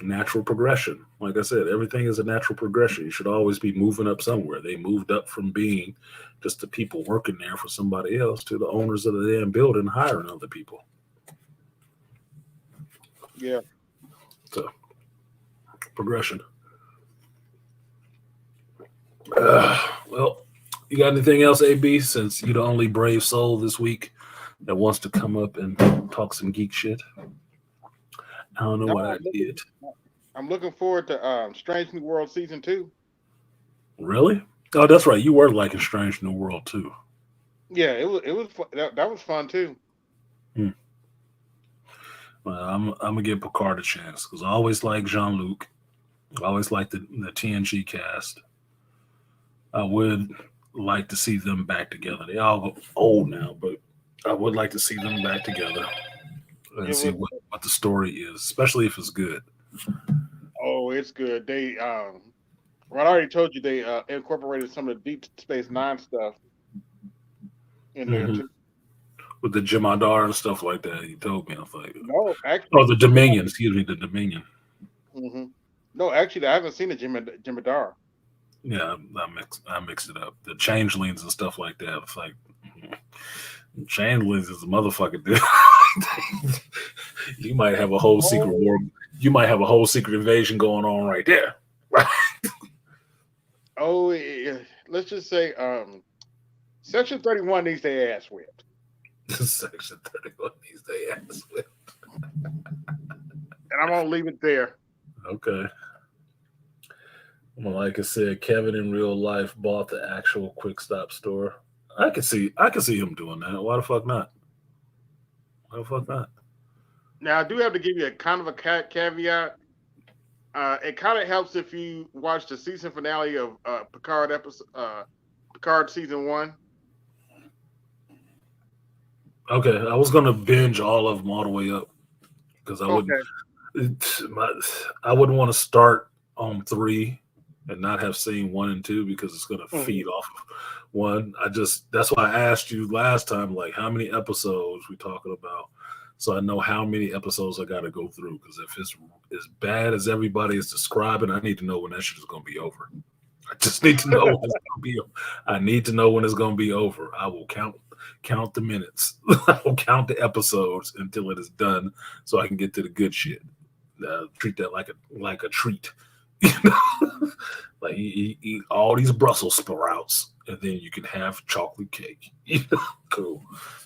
Natural progression. Like I said, everything is a natural progression. You should always be moving up somewhere. They moved up from being just the people working there for somebody else to the owners of the damn building hiring other people. Yeah. So, progression. Well, you got anything else, AB, since you're the only brave soul this week that wants to come up and talk some geek shit? I don't know what I did. I'm looking forward to Strange New World Season 2. Really? Oh, that's right. You were liking Strange New World too. Yeah, it was that was fun too. Well, I'm gonna give Picard a chance because I always like Jean-Luc. I always like the TNG cast. I would like to see them back together. They all old now, but I would like to see them back together and see what the story is, especially if it's good. Oh, it's good. They well, I already told you they incorporated some of the Deep Space Nine stuff in there too. With the Jem'Hadar and stuff like that, you told me. I was like, no, actually, the Dominion. Excuse me, the Dominion. No, actually, I haven't seen the Jem'Hadar. Yeah, I mix it up. The changelings and stuff like that. It's like changelings is a motherfucker, dude. You might have a whole secret war. You might have a whole secret invasion going on right there. Right. Oh, yeah. Let's just say, Section 31 needs their ass whipped. Section 31 needs their ass whipped. And I'm gonna leave it there. Okay. Well, like I said, Kevin in real life bought the actual Quick Stop store. I could see him doing that. Why the fuck not? Why the fuck not? Now, I do have to give you a kind of a caveat. It kind of helps if you watch the season finale of Picard season 1. Okay, I was gonna binge all of them all the way up because I wouldn't. I wouldn't want to start on 3 and not have seen 1 and 2 because it's gonna feed off of 1. That's why I asked you last time, like how many episodes we talking about, so I know how many episodes I got to go through. Because if it's as bad as everybody is describing, I need to know when that shit is gonna be over. I just need to know when it's gonna be. I need to know when it's gonna be over. I will count the minutes. I will count the episodes until it is done, so I can get to the good shit. Treat that like a treat. You know? Like you eat all these Brussels sprouts, and then you can have chocolate cake. You know? Cool.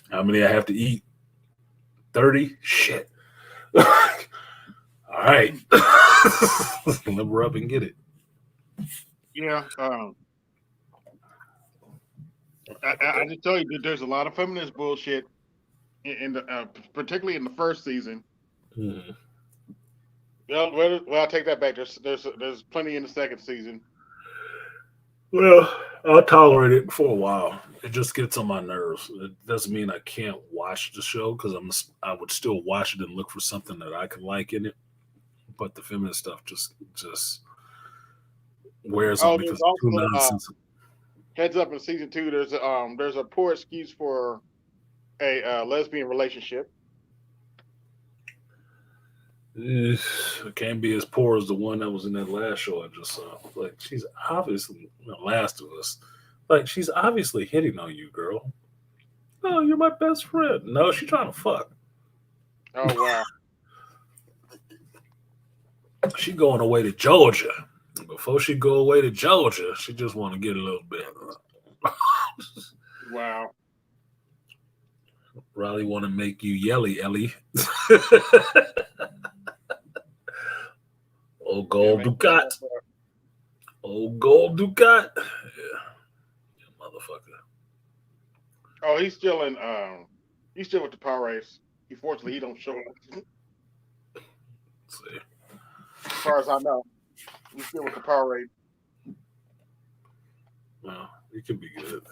How many I have to eat? 30? Shit. All right. Number up and get it. Yeah. I just tell you that there's a lot of feminist bullshit in the particularly in the first season. Mm-hmm. Well, I'll take that back. There's plenty in the second season. Well, I'll tolerate it for a while. It just gets on my nerves. It doesn't mean I can't watch the show because I would still watch it and look for something that I can like in it. But the feminist stuff just wears on because it's too nonsense. Heads up, in season 2, there's a poor excuse for a lesbian relationship. It can't be as poor as the one that was in that last show I just saw. Like, she's obviously the Last of Us. Like, she's obviously hitting on you, girl. Oh, you're my best friend. No, she's trying to fuck. Oh wow. She going away to Georgia. Before she go away to Georgia, she just want to get a little bit. Wow. Riley want to make you yelly, Ellie. Old gold Ducat. Old gold Ducat. Yeah, motherfucker. Oh, he's still with the power race. Unfortunately, he don't show up. Let's see. As far as I know, he's still with the power race. Well, it could be good.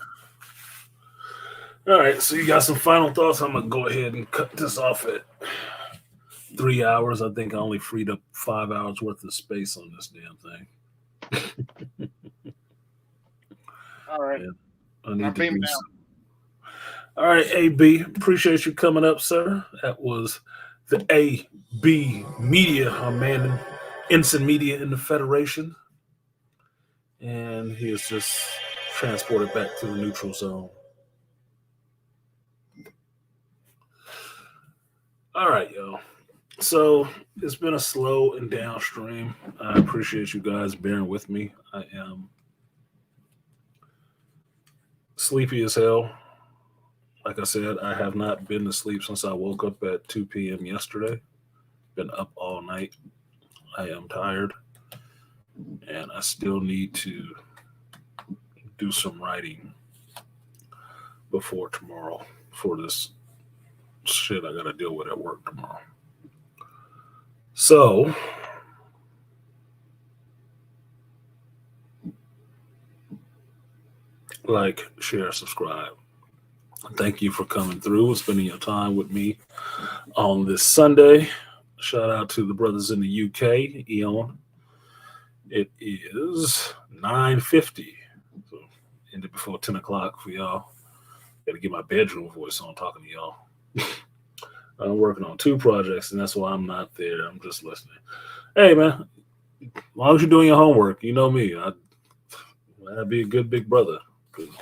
All right, so you got some final thoughts? I'm gonna go ahead and cut this off at 3 hours. I think I only freed up 5 hours worth of space on this damn thing. All right. Yeah, I need to do some. All right, AB, appreciate you coming up, sir. That was the AB Media, our man in Ensign Media in the Federation. And he is just transported back to the neutral zone. All right, y'all. So it's been a slow and downstream. I appreciate you guys bearing with me. I am sleepy as hell. Like I said, I have not been to sleep since I woke up at 2 p.m. yesterday. Been up all night. I am tired. And I still need to do some writing before tomorrow for this shit I got to deal with at work tomorrow. So, like, share, subscribe. Thank you for coming through and spending your time with me on this Sunday. Shout out to the brothers in the UK, Eon. It is 9:50. So ended before 10 o'clock for y'all. Got to get my bedroom voice on talking to y'all. I'm working on 2 projects, and that's why I'm not there. I'm just listening. Hey, man, as long as you're doing your homework, you know me. That'd be a good big brother. Because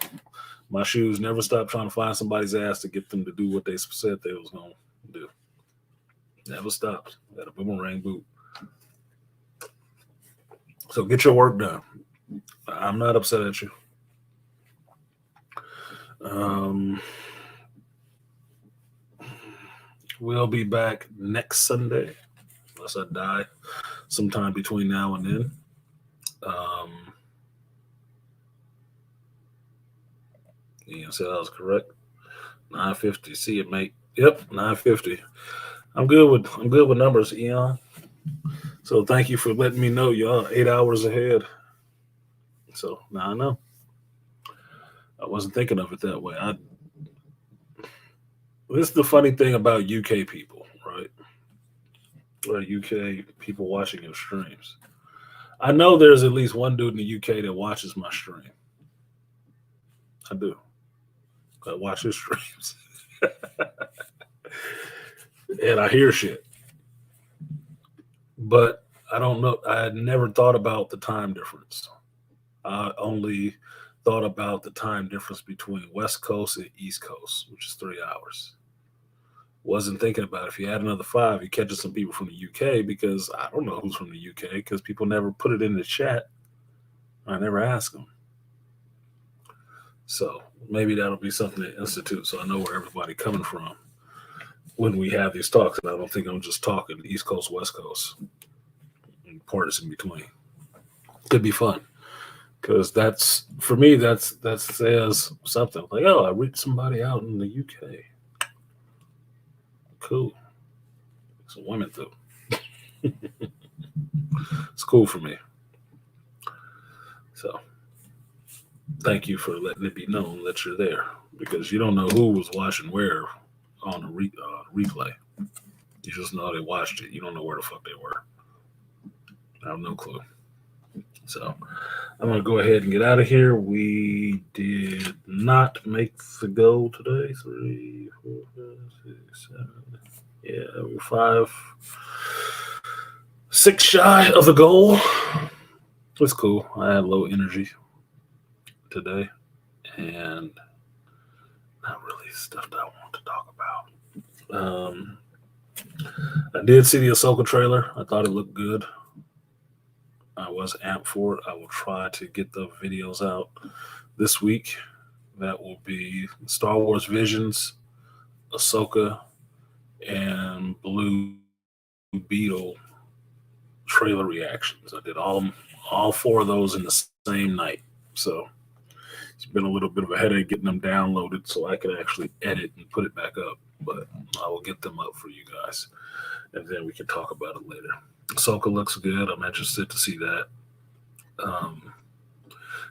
my shoes never stop trying to find somebody's ass to get them to do what they said they was going to do. Never stops. Got a boomerang boot. So get your work done. I'm not upset at you. We'll be back next Sunday, unless I die sometime between now and then. You said I was correct. 9:50. See it, mate. Yep, 9:50. I'm good with numbers, Eon. So thank you for letting me know y'all 8 hours ahead. So now I know. I wasn't thinking of it that way. This is the funny thing about UK people, right? Or UK people watching your streams. I know there's at least one dude in the UK that watches my stream. I do. I watch his streams. And I hear shit. But I don't know. I had never thought about the time difference. I only thought about the time difference between West Coast and East Coast, which is 3 hours. Wasn't thinking about if you add another 5, you catch some people from the UK, because I don't know who's from the UK because people never put it in the chat. I never ask them. So maybe that'll be something to institute so I know where everybody coming from when we have these talks. And I don't think I'm just talking East Coast, West Coast, and parts in between. Could be fun. Because that's, for me, that says something. Like, oh, I reached somebody out in the UK. Cool. Some women, though. It's cool for me. So, thank you for letting it be known that you're there. Because you don't know who was watching where on the replay. You just know they watched it. You don't know where the fuck they were. I have no clue. So, I'm going to go ahead and get out of here. We did not make the goal today. 3, 4, 5, 6, 7. Yeah, we're 5, 6 shy of the goal. It's cool. I had low energy today. And not really stuff that I want to talk about. I did see the Ahsoka trailer. I thought it looked good. I was amped for it. I will try to get the videos out this week. That will be Star Wars Visions, Ahsoka, and Blue Beetle trailer reactions. I did all 4 of those in the same night. So it's been a little bit of a headache getting them downloaded so I could actually edit and put it back up. But I will get them up for you guys, and then we can talk about it later. Ahsoka looks good. I'm interested to see that.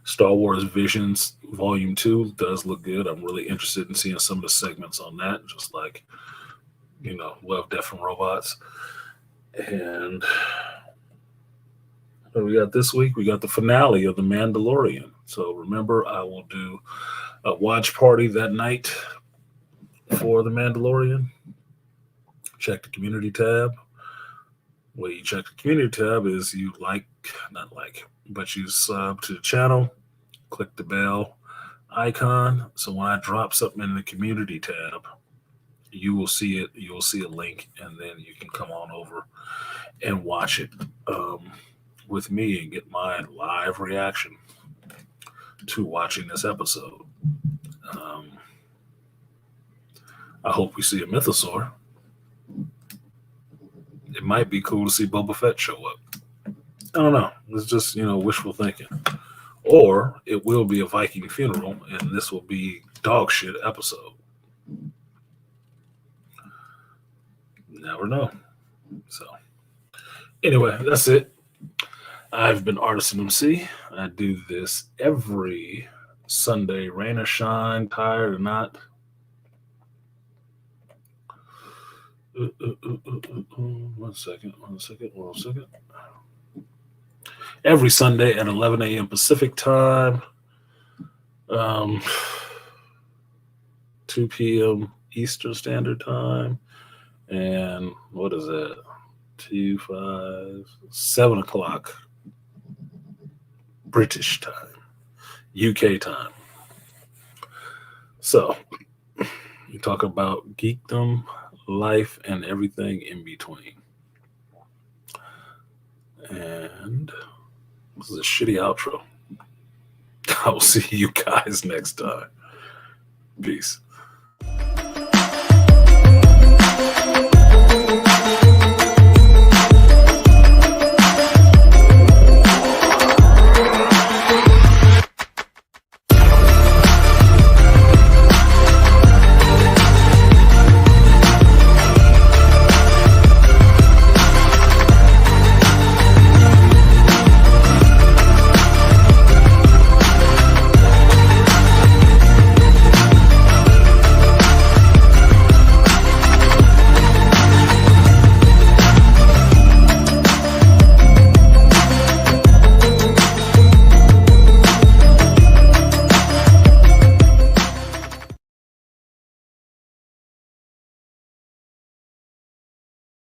Star Wars Visions Volume 2 does look good. I'm really interested in seeing some of the segments on that, just like, Love, Death, and Robots. And what do we got this week? We got the finale of The Mandalorian. So remember, I will do a watch party that night for The Mandalorian. Check the community tab. Way you check the community tab is you but you sub to the channel, click the bell icon. So when I drop something in the community tab, you will see it. You'll see a link, and then you can come on over and watch it with me and get my live reaction to watching this episode. I hope we see a mythosaur. It might be cool to see Boba Fett show up. I don't know. It's just, wishful thinking. Or it will be a Viking funeral, and this will be dog shit episode. Never know. So, anyway, that's it. I've been Artisan MC. I do this every Sunday, rain or shine, tired or not. One second. Every Sunday at 11 a.m. Pacific time, 2 p.m. Eastern Standard Time, and what is that? 2, 5, 7 o'clock British time. UK time. So we talk about geekdom, life, and everything in between. And this is a shitty outro. I will see you guys next time. Peace.